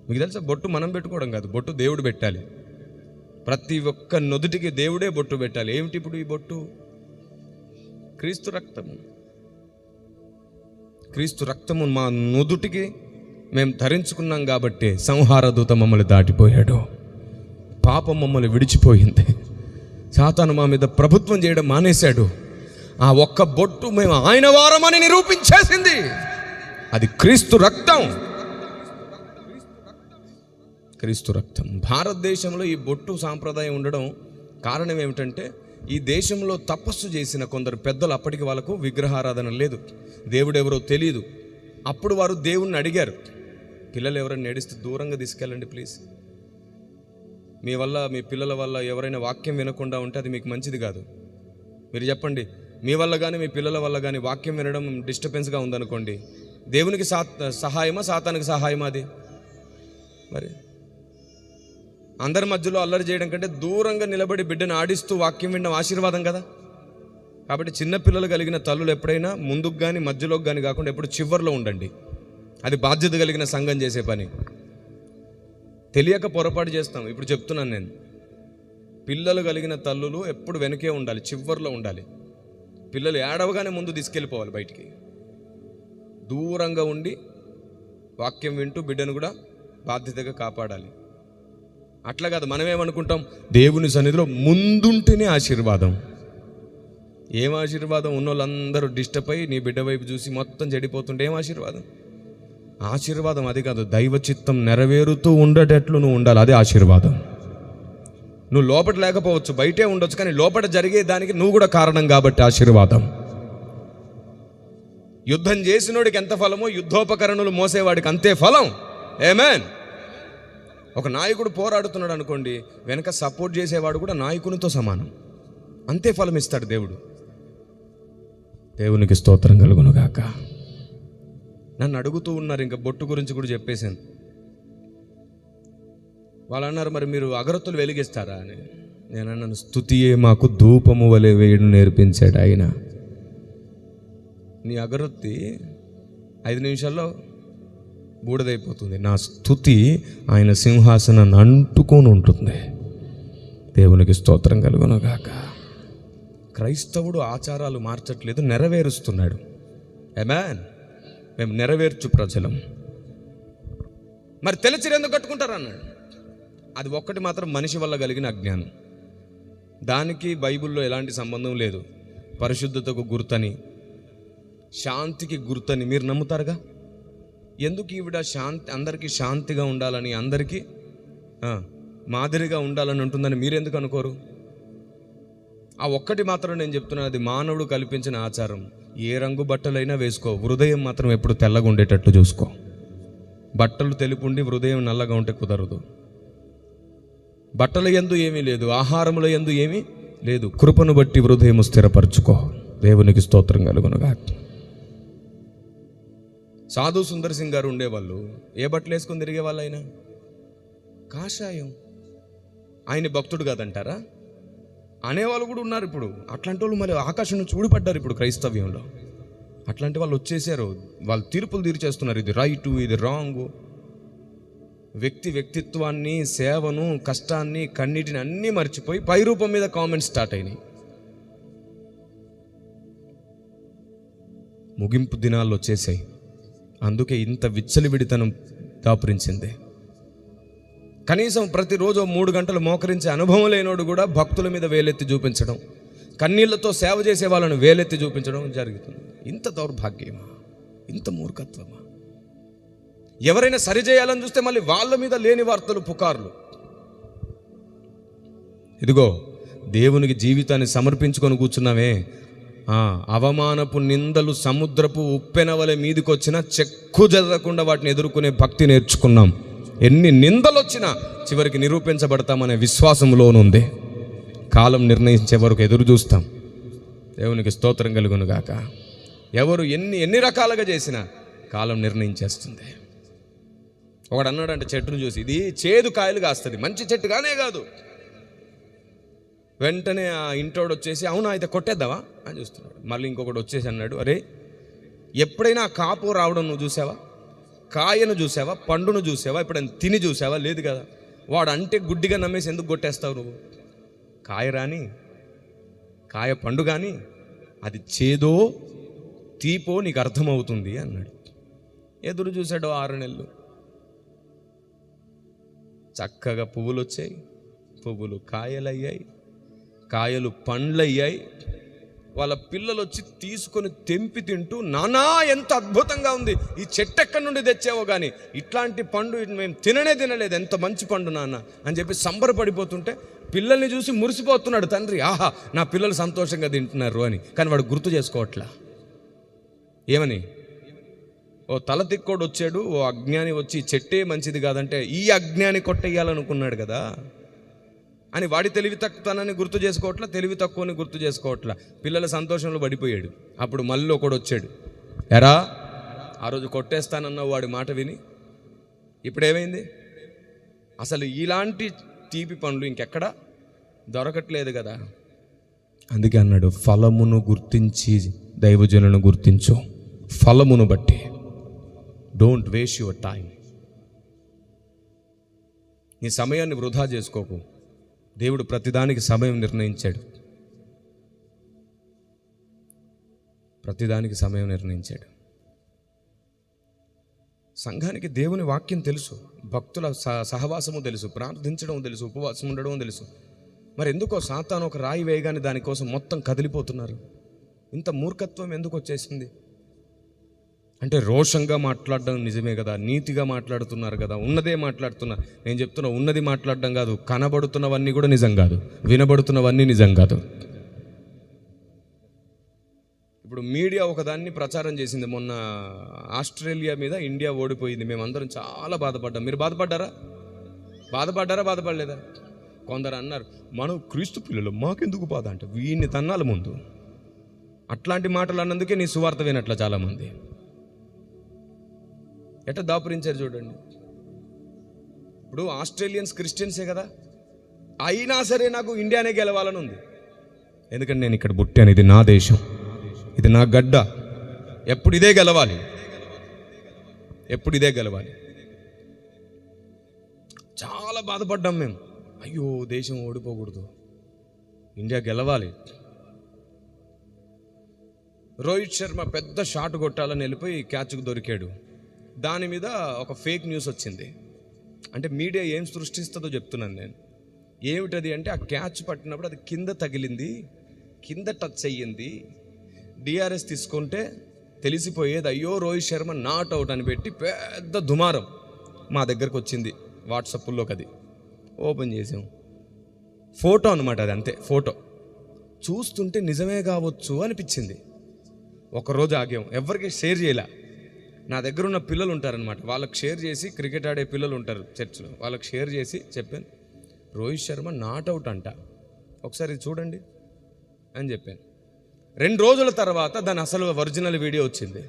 మీకు తెలుసా, బొట్టు మనం పెట్టుకోవడం కాదు, బొట్టు దేవుడు పెట్టాలి. ప్రతి ఒక్క నుదుటికి దేవుడే బొట్టు పెట్టాలి. ఏమిటి ఇప్పుడు ఈ బొట్టు? క్రీస్తు రక్తము. క్రీస్తు రక్తము మా నుదుటికి మేము ధరించుకున్నాం కాబట్టి సంహార దూత మమ్మల్ని దాటిపోయాడు, పాపం మమ్మల్ని విడిచిపోయింది, సాతాను మా మీద ప్రభుత్వం చేయడం మానేశాడు. ఆ ఒక్క బొట్టు మేము ఆయన వారమని నిరూపించేసింది. అది క్రీస్తు రక్తం. క్రీస్తు రక్తం. భారతదేశంలో ఈ బొట్టు సాంప్రదాయం ఉండడం కారణం ఏమిటంటే, ఈ దేశంలో తపస్సు చేసిన కొందరు పెద్దలు, అప్పటికి వాళ్ళకు విగ్రహారాధన లేదు, దేవుడెవరో తెలియదు. అప్పుడు వారు దేవుణ్ణి అడిగారు, పిల్లలు ఎవరైనా ఏడిస్తే దూరంగా తీసుకెళ్ళండి ప్లీజ్, మీ వల్ల మీ పిల్లల వల్ల ఎవరైనా వాక్యం వినకుండా ఉంటే అది మీకు మంచిది కాదు. మీరు చెప్పండి, మీ వల్ల కానీ మీ పిల్లల వల్ల కానీ వాక్యం వినడం డిస్టర్బెన్స్గా ఉందనుకోండి, దేవునికి సహాయమా సాతానికి సహాయమా అది? మరి అందరి మధ్యలో అల్లరి చేయడం కంటే దూరంగా నిలబడి బిడ్డను ఆడిస్తూ వాక్యం వినడం ఆశీర్వాదం కదా. కాబట్టి చిన్నపిల్లలు కలిగిన తల్లులు ఎప్పుడైనా ముందుకు కానీ మధ్యలోకి కానీ కాకుండా ఎప్పుడు చివర్లో ఉండండి. అది బాధ్యత కలిగిన సంఘం చేసే పని. తెలియక పొరపాటు చేస్తాం. ఇప్పుడు చెప్తున్నాను నేను, పిల్లలు కలిగిన తల్లులు ఎప్పుడు వెనకే ఉండాలి, చివర్లో ఉండాలి. పిల్లలు ఏడవగానే ముందు తీసుకెళ్ళిపోవాలి బయటికి. దూరంగా ఉండి వాక్యం వింటూ బిడ్డను కూడా బాధ్యతగా కాపాడాలి. అట్లా కాదు, మనమేమనుకుంటాం, దేవుని సన్నిధిలో ముందుంటేనే ఆశీర్వాదం. ఏం ఆశీర్వాదం? ఉన్నోళ్ళందరూ డిస్టర్బ్ అయ్యి నీ బిడ్డ వైపు చూసి మొత్తం చెడిపోతుంటే ఏం ఆశీర్వాదం? ఆశీర్వాదం అది కాదు, దైవ చిత్తం నెరవేరుతూ ఉండేటట్లు నువ్వు ఉండాలి, అదే ఆశీర్వాదం. నువ్వు లోపల లేకపోవచ్చు, బయటే ఉండొచ్చు, కానీ లోపల జరిగే దానికి నువ్వు కూడా కారణం కాబట్టి ఆశీర్వాదం. యుద్ధం చేసినోడికి ఎంత ఫలమో యుద్ధోపకరణలు మోసేవాడికి అంతే ఫలం. ఆమేన్. ఒక నాయకుడు పోరాడుతున్నాడు అనుకోండి, వెనక సపోర్ట్ చేసేవాడు కూడా నాయకునితో సమానం, అంతే ఫలం ఇస్తాడు దేవుడు. దేవునికి స్తోత్రం కలుగును గాక. నన్ను అడుగుతూ ఉన్నారు, ఇంకా బొట్టు గురించి కూడా చెప్పేశాను. వాళ్ళు అన్నారు, మరి మీరు అగరత్తులు వెలిగిస్తారా అని. నేను అన్నాను, స్తుతియే మాకు ధూపము వలె వేయడం నేర్పించాడు ఆయన. నీ అగరొత్తి 5 నిమిషాల్లో బూడిదైపోతుంది, నా స్తుతి ఆయన సింహాసనాన్ని అంటుకొని ఉంటుంది. దేవునికి స్తోత్రం కలుగును గాక. క్రైస్తవుడు ఆచారాలు మార్చట్లేదు, నెరవేరుస్తున్నాడు. ఆమేన్. మేము నెరవేర్చు ప్రజలం. మరి తెల్లచీర ఎందుకు కట్టుకుంటారు అన్నాడు. అది ఒక్కటి మాత్రం మనిషి వల్ల కలిగిన అజ్ఞానం. దానికి బైబిల్లో ఎలాంటి సంబంధం లేదు. పరిశుద్ధతకు గుర్తని, శాంతికి గుర్తని మీరు నమ్ముతారుగా. ఎందుకు ఈవిడ శాంతి, అందరికీ శాంతిగా ఉండాలని, అందరికీ మాదిరిగా ఉండాలని ఉంటుందని మీరు ఎందుకు అనుకోరు? ఆ ఒక్కటి మాత్రం నేను చెప్తున్నాను, అది మానవుడు కల్పించిన ఆచారం. ఏ రంగు బట్టలైనా వేసుకో, హృదయం మాత్రం ఎప్పుడు తెల్లగా ఉండేటట్టు చూసుకో. బట్టలు తెలుపుండి హృదయం నల్లగా ఉంటే కుదరదు. బట్టల యందు ఏమీ లేదు, ఆహారముల యందు ఏమీ లేదు, కృపను బట్టి హృదయం స్థిరపరచుకో. దేవునికి స్తోత్రం కలుగునుగా. సాధు సుందర్ సింగ్ గారు ఉండేవాళ్ళు, ఏ బట్టలు వేసుకొని తిరిగేవాళ్ళు? ఆయన కాషాయం. ఆయన భక్తుడు కాదంటారా? అనేవాళ్ళు కూడా ఉన్నారు ఇప్పుడు. అట్లాంటి వాళ్ళు మళ్ళీ ఆకాశం నుంచి ఊడిపడ్డారు ఇప్పుడు క్రైస్తవ్యంలో. అట్లాంటి వాళ్ళు వచ్చేసారు, వాళ్ళు తీర్పులు తీర్చేస్తున్నారు, ఇది రైటు ఇది రాంగు. వ్యక్తిత్వాన్ని, సేవను, కష్టాన్ని, కన్నీటిని అన్నీ మర్చిపోయి పై రూపం మీద కామెంట్స్ స్టార్ట్ అయినాయి. ముగింపు దినాల్లో వచ్చేసాయి, అందుకే ఇంత విచ్చలివిడితనం దాపురించింది. కనీసం ప్రతిరోజు 3 గంటలు మోకరించే అనుభవం లేనోడు కూడా భక్తుల మీద వేలెత్తి చూపించడం, కన్నీళ్లతో సేవ చేసే వాళ్ళను వేలెత్తి చూపించడం జరుగుతుంది. ఇంత దౌర్భాగ్యమా, ఇంత మూర్ఖత్వమా? ఎవరైనా సరిచేయాలని చూస్తే మళ్ళీ వాళ్ళ మీద లేని వార్తలు, పుకార్లు. ఇదిగో దేవునికి జీవితాన్ని సమర్పించుకొని కూర్చున్నామే, అవమానపు నిందలు సముద్రపు ఉప్పెన వలె మీదికొచ్చినా చెక్కు జరగకుండా వాటిని ఎదుర్కొనే భక్తి నేర్చుకున్నాం. ఎన్ని నిందలు వచ్చినా చివరికి నిరూపించబడతామనే విశ్వాసంలోనుంది. కాలం నిర్ణయించే వరకు ఎదురు చూస్తాం. దేవునికి స్తోత్రం కలుగును గాక. ఎవరు ఎన్ని రకాలుగా చేసినా కాలం నిర్ణయించేస్తుంది. ఒకడు అన్నాడంటే చెట్టును చూసి, ఇది చేదు కాయలు కాస్తుంది, మంచి చెట్టు కానే కాదు. వెంటనే ఆ ఇంటోడు వచ్చేసి, అవునా అయితే కొట్టేద్దామా అని చూస్తున్నాడు. మళ్ళీ ఇంకొకటి వచ్చేసి అన్నాడు, అరే ఎప్పుడైనా కాపు రావడం నువ్వు చూసావా? కాయను చూసావా? పండును చూసావా? ఎప్పుడైనా తిని చూసావా? లేదు కదా. వాడు అంటే గుడ్డిగా నమ్మేసి ఎందుకు కొట్టేస్తావు నువ్వు? కాయ రాని, కాయ పండు కానీ అది చేదో తీపో నీకు అర్థమవుతుంది అన్నాడు. ఎదురు చూశాడు 6 నెలలు. చక్కగా పువ్వులు వచ్చాయి, పువ్వులు కాయలయ్యాయి, కాయలు పండ్లయ్యాయి. వాళ్ళ పిల్లలు వచ్చి తీసుకొని తెంపి తింటూ, నానా ఎంత అద్భుతంగా ఉంది, ఈ చెట్టు ఎక్కడి నుండి తెచ్చావో కానీ ఇట్లాంటి పండు మేము తినలేదు, ఎంత మంచి పండు నాన్న అని చెప్పి సంబరపడిపోతుంటే పిల్లల్ని చూసి మురిసిపోతున్నాడు తండ్రి. ఆహా, నా పిల్లలు సంతోషంగా తింటున్నారు అని. కానీ వాడు గుర్తు చేసుకోవట్లా. ఏమని? ఓ తల తిక్కోడు వచ్చాడు, ఓ అజ్ఞాని వచ్చి చెట్టే మంచిది కాదంటే ఈ అజ్ఞాని కొట్టేయాలనుకున్నాడు కదా అని వాడి తెలివి తక్కువతనాన్ని గుర్తు చేసుకోవట్లా, తెలివి తక్కువని గుర్తు చేసుకోవట్లా. పిల్లల సంతోషంలో పడిపోయాడు. అప్పుడు మళ్ళీ ఒకడు వచ్చాడు, ఎరా ఆ రోజు కొట్టేస్తానన్నావు వాడి మాట విని, ఇప్పుడేమైంది? అసలు ఇలాంటి తీపి పండ్లు ఇంకెక్కడా దొరకట్లేదు కదా. అందుకే అన్నాడు, ఫలమును గుర్తించి దైవజనులను గుర్తించు. ఫలమును బట్టి. Don't waste your time. నీ సమయాన్ని వృధా చేసుకోకు. దేవుడు ప్రతిదానికి సమయం నిర్ణయించాడు. ప్రతిదానికి సమయం నిర్ణయించాడు. సంఘానికి దేవుని వాక్యం తెలుసు, భక్తుల సహవాసము తెలుసు, ప్రార్థించడం తెలుసు, ఉపవాసం ఉండడం తెలుసు. మరి ఎందుకో సాతాను ఒక రాయి వేయగానే దానికోసం మొత్తం కదిలిపోతున్నారు? ఇంత మూర్ఖత్వం ఎందుకు వచ్చేసింది? అంటే రోషంగా మాట్లాడడం నిజమే కదా, నీతిగా మాట్లాడుతున్నారు కదా, ఉన్నదే మాట్లాడుతున్నారు. నేను చెప్తున్నా, ఉన్నది మాట్లాడడం కాదు, కనబడుతున్నవన్నీ కూడా నిజం కాదు, వినబడుతున్నవన్నీ నిజం కాదు. ఇప్పుడు మీడియా ఒకదాన్ని ప్రచారం చేసింది. మొన్న ఆస్ట్రేలియా మీద ఇండియా ఓడిపోయింది, మేమందరం చాలా బాధపడ్డాం. మీరు బాధపడ్డారా? బాధపడలేదా? కొందరు అన్నారు, మనం క్రీస్తు పిల్లలు, మాకెందుకు బాధ అంటే. వీడిని తన్నాలి ముందు. అట్లాంటి మాటలు అన్నందుకే నీ సువార్త వినట్ల చాలామంది. ఎట్లా దాపురించారు చూడండి. ఇప్పుడు ఆస్ట్రేలియన్స్ క్రిస్టియన్సే కదా, అయినా సరే నాకు ఇండియానే గెలవాలని ఉంది. ఎందుకంటే నేను ఇక్కడ పుట్టాను, ఇది నా దేశం, ఇది నా గడ్డ, ఎప్పుడు ఇదే గెలవాలి. చాలా బాధపడ్డాం మేము. అయ్యో దేశం ఓడిపోకూడదు, ఇండియా గెలవాలి. రోహిత్ శర్మ పెద్ద షాట్ కొట్టాలని వెళ్ళిపోయి క్యాచ్కు దొరికాడు. దాని మీద ఒక ఫేక్ న్యూస్ వచ్చింది. అంటే మీడియా ఏం సృష్టిస్తుందో చెప్తున్నాను నేను. ఏమిటది అంటే, ఆ క్యాచ్ పట్టినప్పుడు అది కింద తగిలింది, కింద టచ్ అయ్యింది, డిఆర్ఎస్ తీసుకుంటే తెలిసిపోయేది. అయ్యో రోహిత్ శర్మ నాట్ అవుట్ అని పెట్టి పెద్ద దుమారం మా దగ్గరకు వచ్చింది వాట్సాప్లోకి. అది ఓపెన్ చేసాం, ఫోటో అనమాట అది, అంతే ఫోటో. చూస్తుంటే నిజమే కావచ్చు అనిపించింది. ఒకరోజు ఆగాం, ఎవరికి షేర్ చేయలే. నా దగ్గర ఉన్న పిల్లలు ఉంటారనమాట, వాళ్ళకి షేర్ చేసి, క్రికెట్ ఆడే పిల్లలు ఉంటారు చర్చ్లో, వాళ్ళకి షేర్ చేసి చెప్పాను, రోహిత్ శర్మ నాట్ అవుట్ అంట, ఒకసారి చూడండి అని చెప్పాను. 2 రోజుల తర్వాత దాని అసలు ఒరిజినల్ వీడియో వచ్చింది.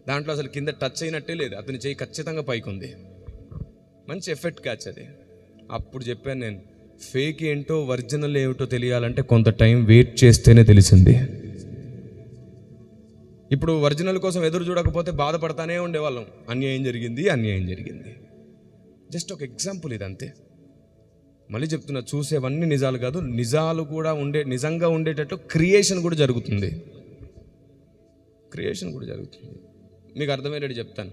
దాంట్లో అసలు కింద టచ్ అయినట్టే లేదు, అతని చేయి ఖచ్చితంగా పైకి ఉంది. మంచి ఎఫెక్ట్ క్యాచ్ అది. అప్పుడు చెప్పాను నేను, ఫేక్ ఏంటో ఒరిజినల్ ఏమిటో తెలియాలంటే కొంత టైం వెయిట్ చేస్తేనే తెలిసింది. ఇప్పుడు ఒరిజినల్ కోసం ఎదురు చూడకపోతే బాధపడతానే ఉండేవాళ్ళం. అన్యాయం జరిగింది. జస్ట్ ఒక ఎగ్జాంపుల్ ఇదంతే. మళ్ళీ చెప్తున్నా, చూసేవన్నీ నిజాలు కాదు, నిజాలు కూడా నిజంగా ఉండేటట్టు క్రియేషన్ కూడా జరుగుతుంది. మీకు అర్థమయ్యేటట్టు చెప్తాను.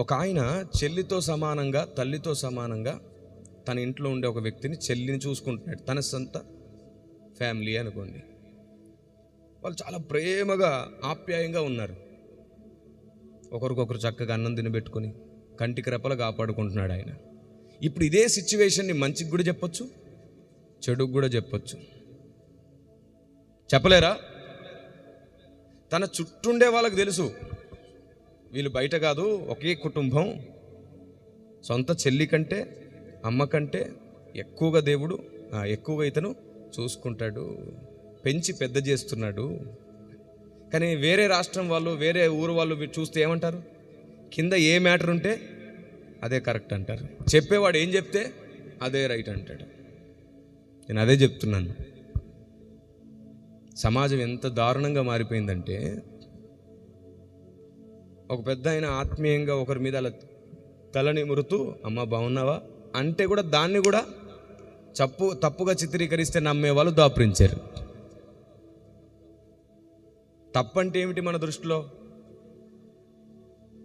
ఒక ఆయన చెల్లితో సమానంగా, తల్లితో సమానంగా తన ఇంట్లో ఉండే ఒక వ్యక్తిని, చెల్లిని చూసుకుంటున్నాడు. తన సొంత ఫ్యామిలీ అనుకోండి. వాళ్ళు చాలా ప్రేమగా ఆప్యాయంగా ఉన్నారు. ఒకరికొకరు చక్కగా అన్నం తినబెట్టుకొని కంటికి రెప్పలు కాపాడుకుంటున్నాడు ఆయన. ఇప్పుడు ఇదే సిచ్యువేషన్ని మంచికి కూడా చెప్పొచ్చు, చెడుకు కూడా చెప్పొచ్చు. చెప్పలేరా? తన చుట్టూండే వాళ్ళకి తెలుసు, వీళ్ళు బయట కాదు, ఒకే కుటుంబం, సొంత చెల్లి కంటే అమ్మ కంటే ఎక్కువగా ఇతను చూసుకుంటాడు, పెంచి పెద్ద చేస్తున్నాడు. కానీ వేరే రాష్ట్రం వాళ్ళు, వేరే ఊరు వాళ్ళు చూస్తే ఏమంటారు? కింద ఏ మ్యాటర్ ఉంటే అదే కరెక్ట్ అంటారు, చెప్పేవాడు ఏం చెప్తే అదే రైట్ అంటాడు. నేను అదే చెప్తున్నాను. సమాజం ఎంత దారుణంగా మారిపోయిందంటే, ఒక పెద్ద ఆయన ఆత్మీయంగా ఒకరి మీద అలా తలని మురుతూ అమ్మ బాగున్నావా అంటే కూడా దాన్ని కూడా తప్పుగా చిత్రీకరిస్తే నమ్మేవాళ్ళు దాపురించారు. తప్పంటే ఏమిటి మన దృష్టిలో?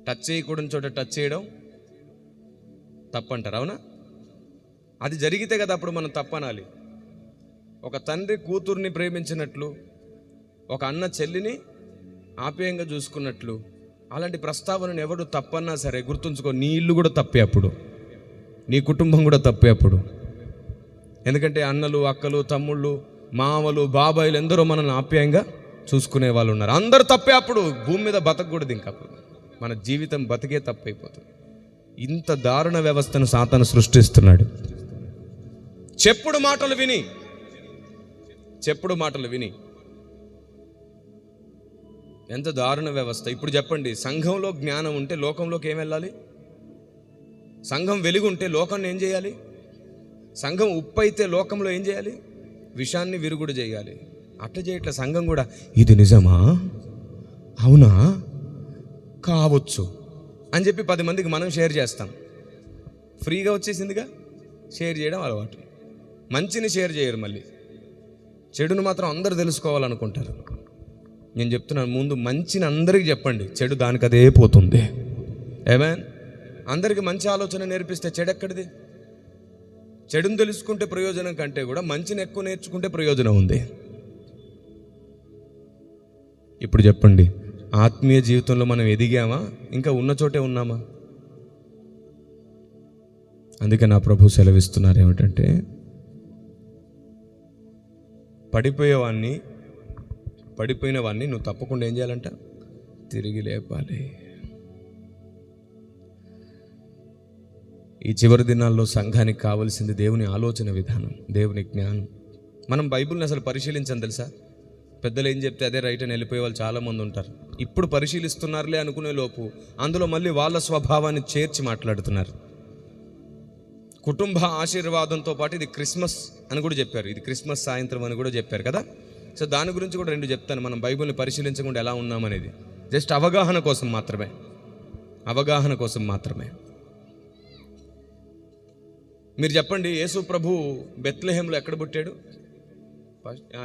టచ్ చేయకూడని చోట టచ్ చేయడం తప్పంటారు, అవునా? అది జరిగితే కదా అప్పుడు మనం తప్పనాలి. ఒక తండ్రి కూతుర్ని ప్రేమించినట్లు, ఒక అన్న చెల్లిని ఆప్యాయంగా చూసుకున్నట్లు, అలాంటి ప్రస్తావనను ఎవడు తప్పన్నా సరే గుర్తుంచుకో, నీ ఇల్లు కూడా తప్పే అప్పుడు, నీ కుటుంబం కూడా తప్పే అప్పుడు. ఎందుకంటే అన్నలు, అక్కలు, తమ్ముళ్ళు, మామలు, బాబాయిలు ఎందరో మనల్ని ఆప్యాయంగా చూసుకునే వాళ్ళు ఉన్నారు. అందరూ తప్పే అప్పుడు. భూమి మీద బతకూడదు, ఇంకా అప్పుడు మన జీవితం బతికే తప్పైపోతుంది. ఇంత దారుణ వ్యవస్థను సాతాను సృష్టిస్తున్నాడు. చెప్పుడు మాటలు విని ఎంత దారుణ వ్యవస్థ. ఇప్పుడు చెప్పండి, సంఘంలో జ్ఞానం ఉంటే లోకంలోకి ఏం వెళ్ళాలి? సంఘం వెలుగు ఉంటే లోకాన్ని ఏం చేయాలి? సంఘం ఉప్పు అయితే లోకంలో ఏం చేయాలి? విషాన్ని విరుగుడు చేయాలి. అట్లా చేయట్లే సంఘం కూడా. ఇది నిజమా, అవునా, కావచ్చు అని చెప్పి 10 మందికి మనం షేర్ చేస్తాం. ఫ్రీగా వచ్చేసిందిగా షేర్ చేయడం అలవాటు. మంచిని షేర్ చేయరు, మళ్ళీ చెడును మాత్రం అందరూ తెలుసుకోవాలనుకుంటారు. నేను చెప్తున్నాను, ముందు మంచిని అందరికీ చెప్పండి, చెడు దానికి అదే పోతుంది. ఏమేన్? అందరికీ మంచి ఆలోచన నేర్పిస్తే చెడు ఎక్కడిది? చెడును తెలుసుకుంటే ప్రయోజనం కంటే కూడా మంచిని ఎక్కువ నేర్చుకుంటే ప్రయోజనం ఉంది. ఇప్పుడు చెప్పండి, ఆత్మీయ జీవితంలో మనం ఎదిగామా, ఇంకా ఉన్న చోటే ఉన్నామా? అందుకే నా ప్రభు సెలవిస్తున్నారు ఏమిటంటే, పడిపోయిన వాడిని నువ్వు తప్పకుండా ఏం చేయాలంట? తిరిగి లేపాలి. ఈ చివరి దినాల్లో సంఘానికి కావాల్సింది దేవుని ఆలోచన విధానం, దేవుని జ్ఞానం. మనం బైబిల్ని అసలు పరిశీలించం తెలుసా? పెద్దలు ఏం చెప్తే అదే రైట్ అని వెళ్ళిపోయే వాళ్ళు చాలామంది ఉంటారు. ఇప్పుడు పరిశీలిస్తున్నారులే అనుకునే లోపు అందులో మళ్ళీ వాళ్ళ స్వభావాన్ని చేర్చి మాట్లాడుతున్నారు. కుటుంబ ఆశీర్వాదంతో పాటు ఇది క్రిస్మస్ అని కూడా చెప్పారు, ఇది క్రిస్మస్ సాయంత్రం అని కూడా చెప్పారు కదా. సో దాని గురించి కూడా 2 చెప్తాను. మనం బైబిల్ని పరిశీలించకుండా ఎలా ఉన్నామనేది జస్ట్ అవగాహన కోసం మాత్రమే. మీరు చెప్పండి, యేసు ప్రభు బెత్లెహేంలో ఎక్కడ పుట్టాడు?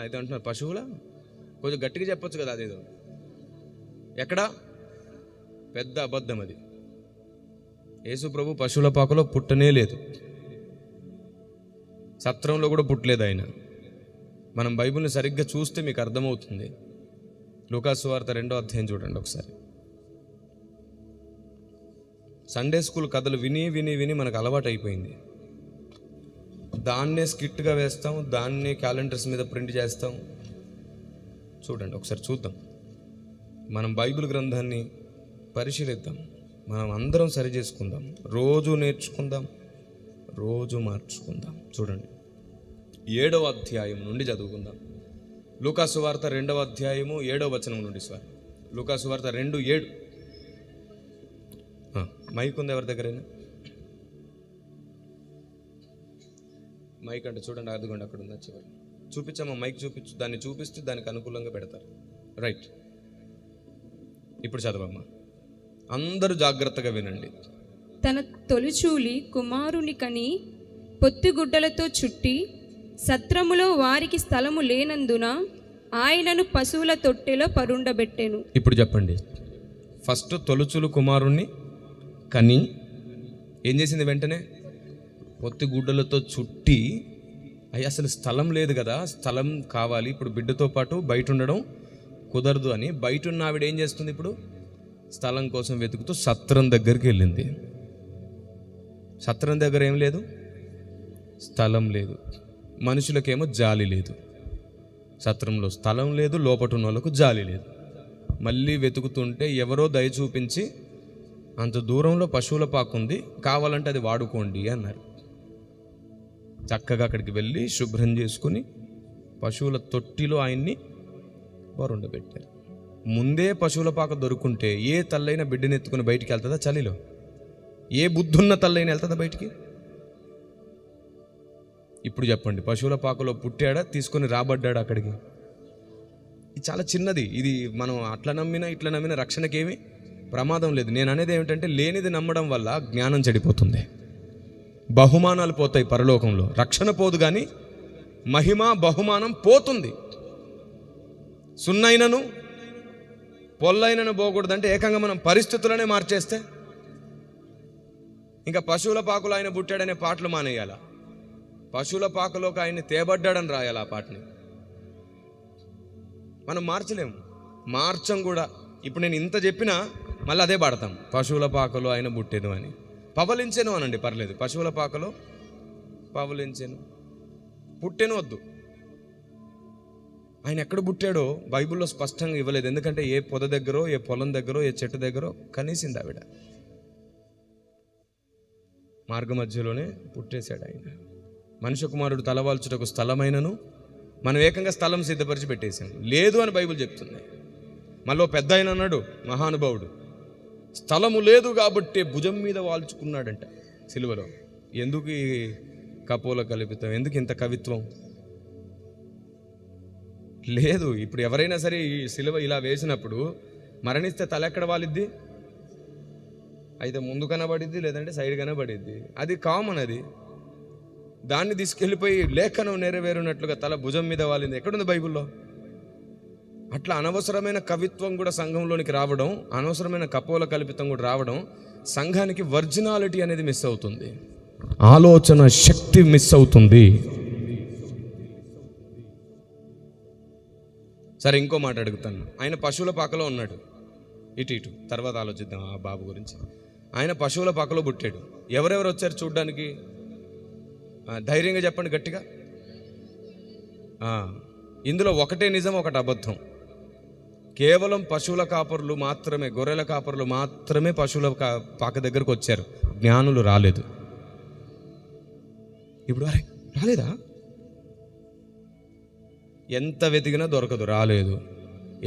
ఇది అంటున్నారు పశువుల, కొంచెం గట్టిగా చెప్పొచ్చు కదా. అదేదో ఎక్కడా? పెద్ద అబద్ధం అది. యేసు ప్రభు పశువుల పాకలో పుట్టనే లేదు, సత్రంలో కూడా పుట్టలేదు ఆయన. మనం బైబిల్ని సరిగ్గా చూస్తే మీకు అర్థమవుతుంది. లూకాసు వార్త 2వ అధ్యాయం చూడండి ఒకసారి. సండే స్కూల్ కథలు విని మనకు అలవాటు అయిపోయింది. దాన్నే స్కిట్గా వేస్తాం, దాన్నే క్యాలెండర్స్ మీద ప్రింట్ చేస్తాం. చూడండి ఒకసారి చూద్దాం. మనం బైబిల్ గ్రంథాన్ని పరిశీలిద్దాం, మనం అందరం సరి చేసుకుందాం, రోజు నేర్చుకుందాం, రోజు మార్చుకుందాం. చూడండి 7వ అధ్యాయం నుండి చదువుకుందాం. లూకాసు వార్త 2వ అధ్యాయము 7వ వచనం నుండి. సార్ లూకాసు వార్త 2:7. మైక్ ఉంది ఎవరి దగ్గరైనా? మైక్ అంటే చూడండి, అదిగోండి అక్కడ ఉంది చివరి. చూపించమ్మా, మైక్ చూపించు, దాన్ని చూపిస్తూ దానికి అనుకూలంగా పెడతారు. రైట్, ఇప్పుడు చదవమ్మా, అందరూ జాగ్రత్తగా వినండి. తన తొలిచూలి కుమారుని కని పొత్తిగుడ్డలతో చుట్టి సత్రములో వారికి స్థలము లేనందున ఆయనను పశువుల తొట్టెలో పరుండబెట్టెను. ఇప్పుడు చెప్పండి, ఫస్ట్ తొలుచులు కుమారుణ్ణి కని ఏం చేసింది? వెంటనే పొత్తి గుడ్డలతో చుట్టి, అయ్యి అసలు స్థలం లేదు కదా, స్థలం కావాలి, ఇప్పుడు బిడ్డతో పాటు బయట ఉండడం కుదరదు అని బయట ఉన్న ఆవిడ ఏం చేస్తుంది? ఇప్పుడు స్థలం కోసం వెతుకుతూ సత్రం దగ్గరికి వెళ్ళింది. సత్రం దగ్గర ఏం లేదు, స్థలం లేదు, మనుషులకేమో జాలి లేదు. సత్రంలో స్థలం లేదు, లోపట ఉన్న వాళ్ళకు జాలి లేదు. మళ్ళీ వెతుకుతుంటే ఎవరో దయ చూపించి, అంత దూరంలో పశువుల పాకు ఉంది, కావాలంటే అది వాడుకోండి అన్నారు. చక్కగా అక్కడికి వెళ్ళి శుభ్రం చేసుకుని పశువుల తొట్టిలో ఆయన్ని వరుండబెట్టారు. ముందే పశువుల పాక దొరుకుంటే ఏ తల్లైనా బిడ్డను ఎత్తుకుని బయటికి వెళ్తుందా? చలిలో ఏ బుద్ధున్న తల్లైనా వెళ్తుందా బయటికి? ఇప్పుడు చెప్పండి, పశువుల పాకలో పుట్టాడా, తీసుకొని రాబడ్డాడా అక్కడికి? ఇది చాలా చిన్నది. ఇది మనం అట్లా నమ్మినా ఇట్లా నమ్మినా రక్షణకేమీ ప్రమాదం లేదు. నేను అనేది ఏమిటంటే, లేనిది నమ్మడం వల్ల జ్ఞానం చెడిపోతుంది, బహుమానాలు పోతాయి పరలోకంలో. రక్షణ పోదు కానీ మహిమ బహుమానం పోతుంది. సున్నైనను పొల్లైనను పోకూడదంటే ఏకంగా మనం పరిస్థితులనే మార్చేస్తే ఇంకా పశువుల పాకులు ఆయన పుట్టాడనే పాటలు మానేయాల, పశువుల పాకలోకి ఆయన్ని తేబడ్డాడని రాయాలి ఆ పాటని. మనం మార్చలేము, మార్చం కూడా. ఇప్పుడు నేను ఇంత చెప్పినా మళ్ళీ అదే పాడతాం, పశువుల పాకలో ఆయన పుట్టెను అని. పవలించెను అనండి, పర్లేదు. పశువుల పాకలో పవలించెను, పుట్టెను వద్దు. ఆయన ఎక్కడ పుట్టాడో బైబిల్లో స్పష్టంగా ఇవ్వలేదు. ఎందుకంటే ఏ పొద దగ్గరో, ఏ పొలం దగ్గరో, ఏ చెట్టు దగ్గరో కనీసింది ఆవిడ. మార్గ మధ్యలోనే పుట్టేశాడు ఆయన. మనుష్య కుమారుడు తలవాల్చుటకు స్థలమైనను, మనం ఏకంగా స్థలం సిద్ధపరిచి పెట్టేశాం. లేదు అని బైబిల్ చెప్తుంది. మళ్ళీ పెద్ద ఆయన అన్నాడు మహానుభావుడు, స్థలము లేదు కాబట్టి భుజం మీద వాల్చుకున్నాడంట సిలువలో. ఎందుకు ఈ కపోల కల్పితం, ఎందుకు ఇంత కవిత్వం? లేదు. ఇప్పుడు ఎవరైనా సరే ఈ సిలువ ఇలా వేసినప్పుడు మరణిస్తే తల ఎక్కడ వాలిద్ది? అయితే ముందు కనబడిద్ది, లేదంటే సైడ్ కనబడిద్ది. అది కామన్. అది దాన్ని తీసుకెళ్ళిపోయి లేఖనం నెరవేరునట్లుగా తల భుజం మీద వాలింది ఎక్కడుంది బైబిల్లో? అట్లా అనవసరమైన కవిత్వం కూడా సంఘంలోనికి రావడం, అనవసరమైన కపోల కల్పితం కూడా రావడం, సంఘానికి వర్జినాలిటీ అనేది మిస్ అవుతుంది, ఆలోచన శక్తి మిస్ అవుతుంది. సరే, ఇంకో మాట అడుగుతాను. ఆయన పశువుల పాకలో ఉన్నాడు. ఇటు తర్వాత ఆలోచిద్దాం ఆ బాబు గురించి. ఆయన పశువుల పాకలో పుట్టాడు. ఎవరెవరు వచ్చారు చూడ్డానికి? ధైర్యంగా చెప్పండి, గట్టిగా. ఇందులో ఒకటే నిజం, ఒకటి అబద్ధం. కేవలం పశువుల కాపరులు మాత్రమే, గొర్రెల కాపరులు మాత్రమే పశువుల పాక దగ్గరకు వచ్చారు, జ్ఞానులు రాలేదు. ఇప్పుడు అరే రాలేదా? ఎంత వెతికినా దొరకదు, రాలేదు.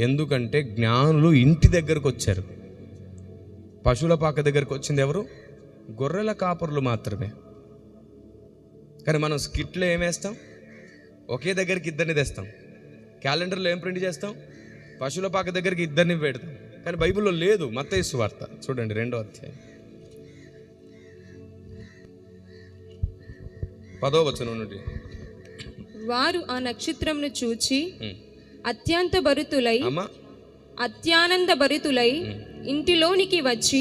ఎందుకంటే జ్ఞానులు ఇంటి దగ్గరకు వచ్చారు. పశువుల పాక దగ్గరకు వచ్చింది ఎవరు? గొర్రెల కాపరులు మాత్రమే. కానీ మనం స్కిట్లో ఏమేస్తాం? ఒకే దగ్గరికి ఇద్దరిని తెస్తాం. క్యాలెండర్లో ఏం ప్రింట్ చేస్తాం? పశువుల పాక దగ్గరికి ఇద్దరిని పెడతాం. కానీ బైబిల్లో లేదు. మత్తయి సువార్త చూడండి 2వ అధ్యాయం 10వ వచనం నుండి. వారు ఆ నక్షత్రమును చూచి అత్యానంద భరితులై ఇంటిలోనికి వచ్చి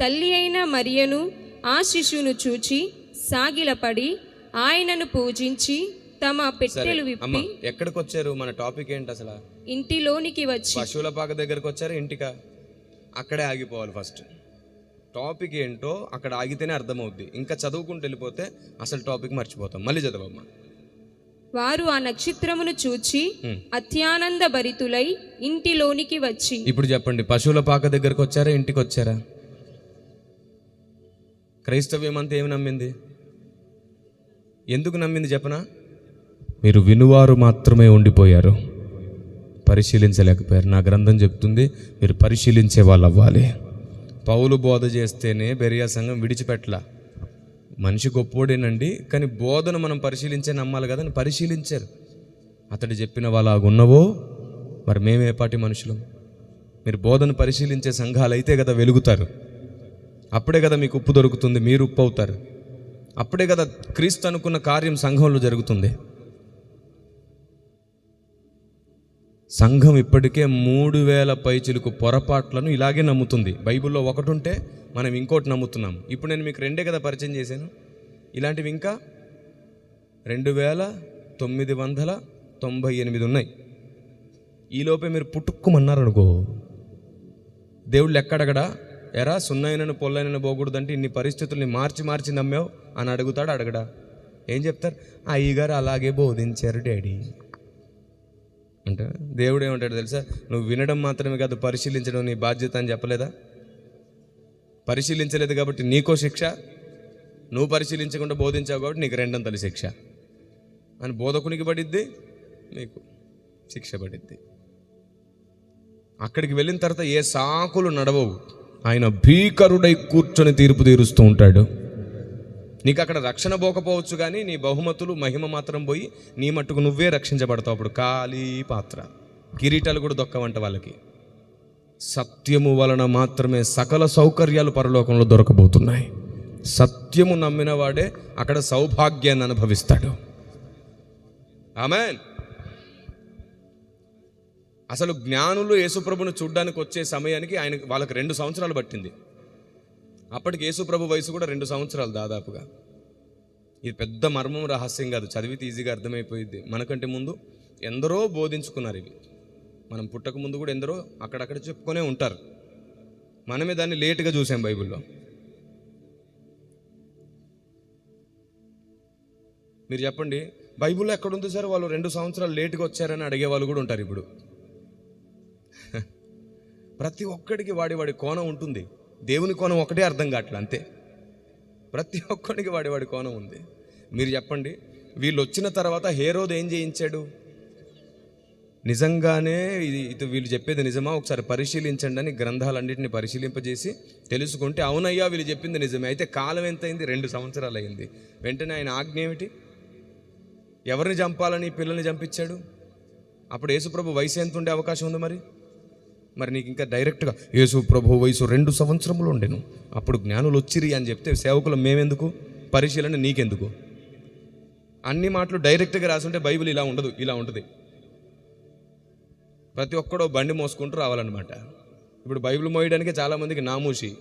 తల్లి అయిన మరియను ఆ శిశువును చూచి సాగిలపడి ఆయనను పూజించి తమ పెట్టెలు విప్పి. ఎక్కడికి వచ్చారు? మన టాపిక్ ఏంటి అసలు? ఇంటిలోనికి వచ్చి. పశువుల పాక దగ్గరకు వచ్చారు, ఇంటికా? అక్కడే ఆగిపోవాలి. ఫస్ట్ టాపిక్ ఏంటో అక్కడ ఆగితేనే అర్థమవుద్ది. ఇంకా చదువుకుంటూ వెళ్ళిపోతే అసలు టాపిక్ మర్చిపోతాం. మళ్ళీ చదవమ్మా. వారు ఆ నక్షత్రమును చూచి అత్యానంద భరితులై ఇంటిలోనికి వచ్చి. ఇప్పుడు చెప్పండి, పశువుల పాక దగ్గరకు వచ్చారా, ఇంటికి వచ్చారా? క్రైస్తవ్యం అంతా ఏమి నమ్మింది? ఎందుకు నమ్మింది చెప్పనా? మీరు వినువారు మాత్రమే ఉండిపోయారు, పరిశీలించలేకపోయారు. నా గ్రంథం చెప్తుంది మీరు పరిశీలించే వాళ్ళు అవ్వాలి. పౌలు బోధ చేస్తేనే బెరియా సంఘం విడిచిపెట్టలా. మనిషి గొప్పోడేనండి, కానీ బోధన మనం పరిశీలించే నమ్మాలి కదని పరిశీలించారు. అతడు చెప్పిన వాళ్ళగున్నవో మరి మేమే పాటి మనుషులం. మీరు బోధన పరిశీలించే సంఘాలు అయితే కదా వెలుగుతారు. అప్పుడే కదా మీకు ఉప్పు దొరుకుతుంది, మీరు ఉప్పు అవుతారు. అప్పుడే కదా క్రీస్తు అనుకున్న కార్యం సంఘంలో జరుగుతుంది. సంఘం ఇప్పటికే 3000 పైచిలకు పొరపాట్లను ఇలాగే నమ్ముతుంది. బైబిల్లో ఒకటి ఉంటే మనం ఇంకోటి నమ్ముతున్నాం. ఇప్పుడు నేను మీకు 2 కదా పరిచయం చేశాను. ఇలాంటివి ఇంకా 2998 ఉన్నాయి. ఈలోపే మీరు పుట్టుక్కుమన్నారనుకో, దేవుళ్ళు ఎక్కడగడా ఎరా సున్నైనను పొల్లైనను పోకూడదంటే ఇన్ని పరిస్థితుల్ని మార్చి నమ్మావు అని అడుగుతాడు. అడగడా? ఏం చెప్తారు? అయ్యగారు అలాగే బోధించారు డాడీ అంటే. దేవుడు ఏమంటాడు తెలుసా? నువ్వు వినడం మాత్రమే కాదు, పరిశీలించడం నీ బాధ్యత అని చెప్పలేదా? పరిశీలించలేదు కాబట్టి నీకో శిక్ష, నువ్వు పరిశీలించకుండా బోధించావు కాబట్టి నీకు 2 శిక్ష అని బోధకునికి పడిద్ది, నీకు శిక్ష పడిద్ది. అక్కడికి వెళ్ళిన తర్వాత ఏ సాకులు నడవవు. ఆయన భీకరుడై కూర్చొని తీర్పు తీరుస్తూ ఉంటాడు. నీకు అక్కడ రక్షణ పోకపోవచ్చు, కానీ నీ బహుమతులు మహిమ మాత్రం పోయి నీ మట్టుకు నువ్వే రక్షించబడతావు. అప్పుడు ఖాళీ పాత్ర, కిరీటాలు కూడా దొక్కవంట వాళ్ళకి. సత్యము వలన మాత్రమే సకల సౌకర్యాలు పరలోకంలో దొరకబోతున్నాయి. సత్యము నమ్మిన వాడే అక్కడ సౌభాగ్యాన్ని అనుభవిస్తాడు. ఆమేన్. అసలు జ్ఞానులు యేసుప్రభును చూడ్డానికి వచ్చే సమయానికి వాళ్ళకి 2 సంవత్సరాలు పట్టింది. అప్పటికి యేసుప్రభు వయసు కూడా 2 సంవత్సరాలు దాదాపుగా. ఇది పెద్ద మర్మం, రహస్యం కాదు, చదివితే ఈజీగా అర్థమైపోయింది. మనకంటే ముందు ఎందరో బోధించుకున్నారు ఇవి. మనం పుట్టక ముందు కూడా ఎందరో అక్కడక్కడ చెప్పుకొనే ఉంటారు. మనమే దాన్ని లేటుగా చూసాం బైబిల్లో. మీరు చెప్పండి, బైబిల్లో ఎక్కడుంది సార్ వాళ్ళు 2 సంవత్సరాలు లేటుగా వచ్చారని అడిగే వాళ్ళు కూడా ఉంటారు ఇప్పుడు. ప్రతి ఒక్కడికి వాడి కోణం ఉంటుంది. దేవుని కోణం ఒకటే అర్థం కావట్లే, అంతే. ప్రతి ఒక్కడికి వాడి కోణం ఉంది. మీరు చెప్పండి, వీళ్ళు వచ్చిన తర్వాత హేరోదు ఏం చేయించాడు? నిజంగానే ఇది వీళ్ళు చెప్పేది నిజమా ఒకసారి పరిశీలించండి అని గ్రంథాలన్నింటినీ పరిశీలింపజేసి తెలుసుకుంటే, అవునయ్యా వీళ్ళు చెప్పింది నిజమే. అయితే కాలం ఎంత అయింది? 2 సంవత్సరాలు అయింది. వెంటనే ఆయన ఆజ్ఞ ఏమిటి? ఎవరిని చంపాలని పిల్లల్ని చంపించాడు? అప్పుడు యేసుప్రభు వయసు ఎంత ఉండే అవకాశం ఉంది? మరి నీకు ఇంకా డైరెక్ట్గా యేసుప్రభు వయసు 2 సంవత్సరములు ఉండేను, అప్పుడు జ్ఞానులు వచ్చిరి అని చెప్తే సేవకులు మేమెందుకు? పరిశీలన నీకెందుకు? అన్ని మాటలు డైరెక్ట్గా రాసుంటే బైబిల్ ఇలా ఉండదు, ఇలా ఉంటుంది. ప్రతి ఒక్కడో బండి మోసుకుంటూ రావాలన్నమాట. ఇప్పుడు బైబిల్ మోయడానికి చాలామందికి నామూషి.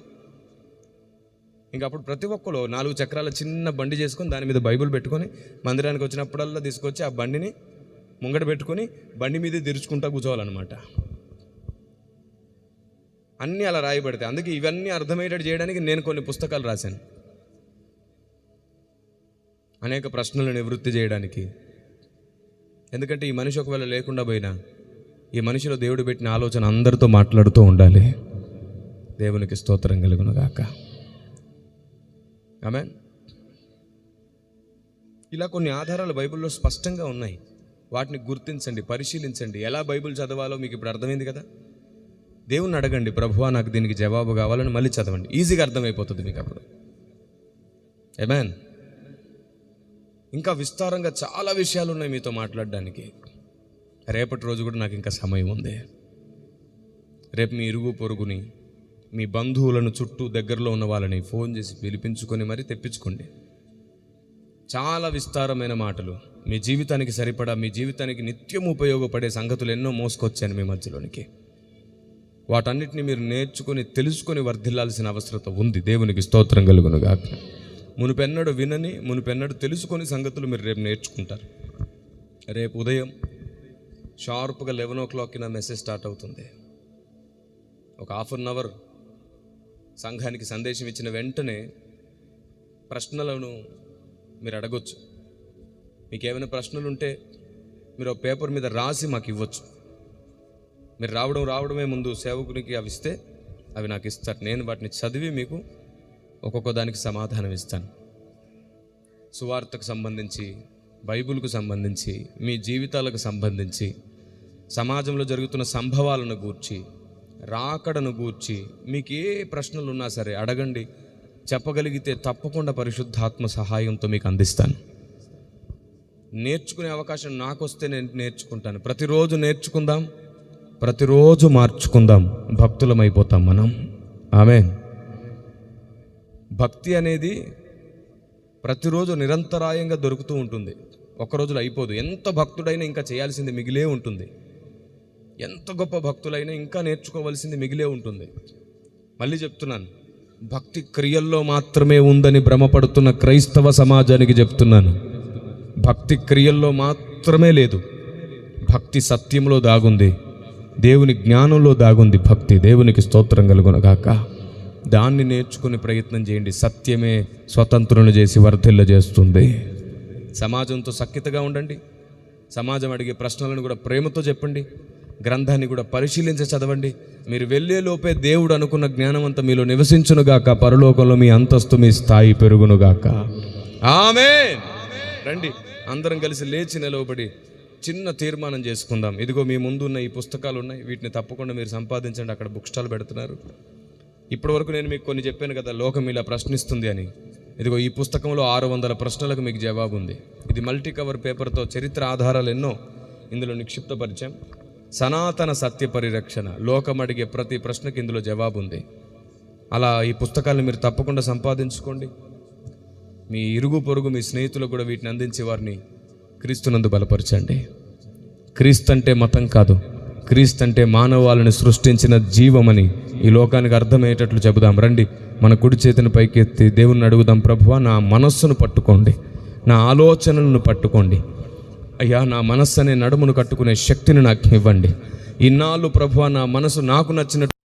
ఇంకా అప్పుడు ప్రతి ఒక్కరు 4 చక్రాల చిన్న బండి చేసుకొని దాని మీద బైబిల్ పెట్టుకొని మందిరానికి వచ్చినప్పుడల్లా తీసుకొచ్చి ఆ బండిని ముంగట పెట్టుకొని బండి మీద తెరుచుకుంటా కూర్చోవాలన్నమాట. అన్నీ అలా రాయబడతాయి. అందుకే ఇవన్నీ అర్థమయ్యేటట్టు చేయడానికి నేను కొన్ని పుస్తకాలు రాశాను, అనేక ప్రశ్నలు నివృత్తి చేయడానికి. ఎందుకంటే ఈ మనిషి ఒకవేళ లేకుండా పోయినా ఈ మనిషిలో దేవుడు పెట్టిన ఆలోచన అందరితో మాట్లాడుతూ ఉండాలి. దేవునికి స్తోత్రం కలుగును గాక. ఆమేన్. ఇలా కొన్ని ఆధారాలు బైబిల్లో స్పష్టంగా ఉన్నాయి. వాటిని గుర్తించండి, పరిశీలించండి. ఎలా బైబిల్ చదవాలో మీకు ఇప్పుడు అర్థమైంది కదా. దేవుణ్ణి అడగండి, ప్రభువా నాకు దీనికి జవాబు కావాలని. మళ్ళీ చదవండి, ఈజీగా అర్థమైపోతుంది మీకు అప్పుడు. ఆమేన్. ఇంకా విస్తారంగా చాలా విషయాలు ఉన్నాయి మీతో మాట్లాడడానికి. రేపటి రోజు కూడా నాకు ఇంకా సమయం ఉంది. రేపు మీ ఇరుగు పొరుగుని, మీ బంధువులను, చుట్టూ దగ్గరలో ఉన్న వాళ్ళని ఫోన్ చేసి పిలిపించుకొని మరీ తెప్పించుకోండి. చాలా విస్తారమైన మాటలు, మీ జీవితానికి సరిపడా, మీ జీవితానికి నిత్యం ఉపయోగపడే సంగతులు ఎన్నో మోసుకొచ్చాను మీ మధ్యలోనికి. వాటన్నిటిని మీరు నేర్చుకొని తెలుసుకొని వర్ధిల్లాల్సిన అవసరత ఉంది. దేవునికి స్తోత్రం కలుగును గాక. మునుపెన్నడు వినని, మునుపెన్నడు తెలుసుకొని సంగతులు మీరు రేపు నేర్చుకుంటారు. రేపు ఉదయం షార్ప్గా 11 o'clock నా మెసేజ్ స్టార్ట్ అవుతుంది. ఒక 1/2 hour సంఘానికి సందేశం ఇచ్చిన వెంటనే ప్రశ్నలను మీరు అడగొచ్చు. మీకు ఏమైనా ప్రశ్నలు ఉంటే మీరు పేపర్ మీద రాసి మాకు ఇవ్వచ్చు. మీరు రావడమే ముందు సేవకునికి అవి ఇస్తే అవి నాకు ఇస్తారు. నేను వాటిని చదివి మీకు ఒక్కొక్క దానికి సమాధానం ఇస్తాను. సువార్తకు సంబంధించి, బైబిల్కు సంబంధించి, మీ జీవితాలకు సంబంధించి, సమాజంలో జరుగుతున్న సంభవాలను గూర్చి, రాకడను గూర్చి మీకు ఏ ప్రశ్నలు ఉన్నా సరే అడగండి. చెప్పగలిగితే తప్పకుండా పరిశుద్ధాత్మ సహాయంతో మీకు అందిస్తాను. నేర్చుకునే అవకాశం నాకు వస్తే నేను నేర్చుకుంటాను. ప్రతిరోజు నేర్చుకుందాం, ప్రతిరోజు మార్చుకుందాం, భక్తులమైపోతాం మనం. ఆమేన్. భక్తి అనేది ప్రతిరోజు నిరంతరాయంగా దొరుకుతూ ఉంటుంది, ఒక్క రోజులో అయిపోదు. ఎంత భక్తుడైనా ఇంకా చేయాల్సింది మిగిలే ఉంటుంది, ఎంత గొప్ప భక్తులైనా ఇంకా నేర్చుకోవాల్సింది మిగిలే ఉంటుంది. మళ్ళీ చెప్తున్నాను, భక్తి క్రియల్లో మాత్రమే ఉందని భ్రమపడుతున్న క్రైస్తవ సమాజానికి చెప్తున్నాను, భక్తి క్రియల్లో మాత్రమే లేదు. భక్తి సత్యంలో దాగుంది, దేవుని జ్ఞానంలో దాగుంది భక్తి. దేవునికి స్తోత్రం కలుగునగాక. దాన్ని నేర్చుకునే ప్రయత్నం చేయండి. సత్యమే స్వతంత్రులను చేసి వర్ధిల్ల చేస్తుంది. సమాజంతో సఖ్యతగా ఉండండి. సమాజం అడిగే ప్రశ్నలను కూడా ప్రేమతో చెప్పండి. గ్రంథాన్ని కూడా పరిశీలించి చదవండి. మీరు వెళ్ళే లోపే దేవుడు అనుకున్న జ్ఞానం అంతా మీలో నివసించునుగాక. పరలోకంలో మీ అంతస్తు, మీ స్థాయి పెరుగునుగాక. ఆమేన్. రండి, అందరం కలిసి లేచి నిలవబడి చిన్న తీర్మానం చేసుకుందాం. ఇదిగో మీ ముందు ఉన్న ఈ పుస్తకాలు ఉన్నాయి, వీటిని తప్పకుండా మీరు సంపాదించండి. అక్కడ బుక్ స్టాల్ పెడుతున్నారు. ఇప్పటి వరకు నేను మీకు కొన్ని చెప్పాను కదా, లోకం ఇలా ప్రశ్నిస్తుంది అని. ఇదిగో ఈ పుస్తకంలో 600 ప్రశ్నలకు మీకు జవాబు ఉంది. ఇది మల్టీ కవర్ పేపర్తో చరిత్ర ఆధారాలు ఎన్నో ఇందులో నిక్షిప్తపరిచాం. సనాతన సత్య పరిరక్షణ, లోకం అడిగే ప్రతి ప్రశ్నకి ఇందులో జవాబు ఉంది. అలా ఈ పుస్తకాలను మీరు తప్పకుండా సంపాదించుకోండి. మీ ఇరుగు పొరుగు, మీ స్నేహితులకు కూడా వీటిని అందించి వారిని క్రీస్తునందు బలపరచండి. క్రీస్తు అంటే మతం కాదు, క్రీస్తు అంటే మానవాళిని సృష్టించిన జీవమని ఈ లోకానికి అర్థమయ్యేటట్లు చెబుదాం. రండి, మన కుడి చేతిని పైకెత్తి దేవుణ్ణి అడుగుదాం. ప్రభువా, నా మనస్సును పట్టుకోండి, నా ఆలోచనలను పట్టుకోండి. అయ్యా, నా మనస్సు అనే నడుమును కట్టుకునే శక్తిని నాకు ఇవ్వండి. ఇన్నాళ్ళు ప్రభువా, నా మనసు నాకు నచ్చినట్టు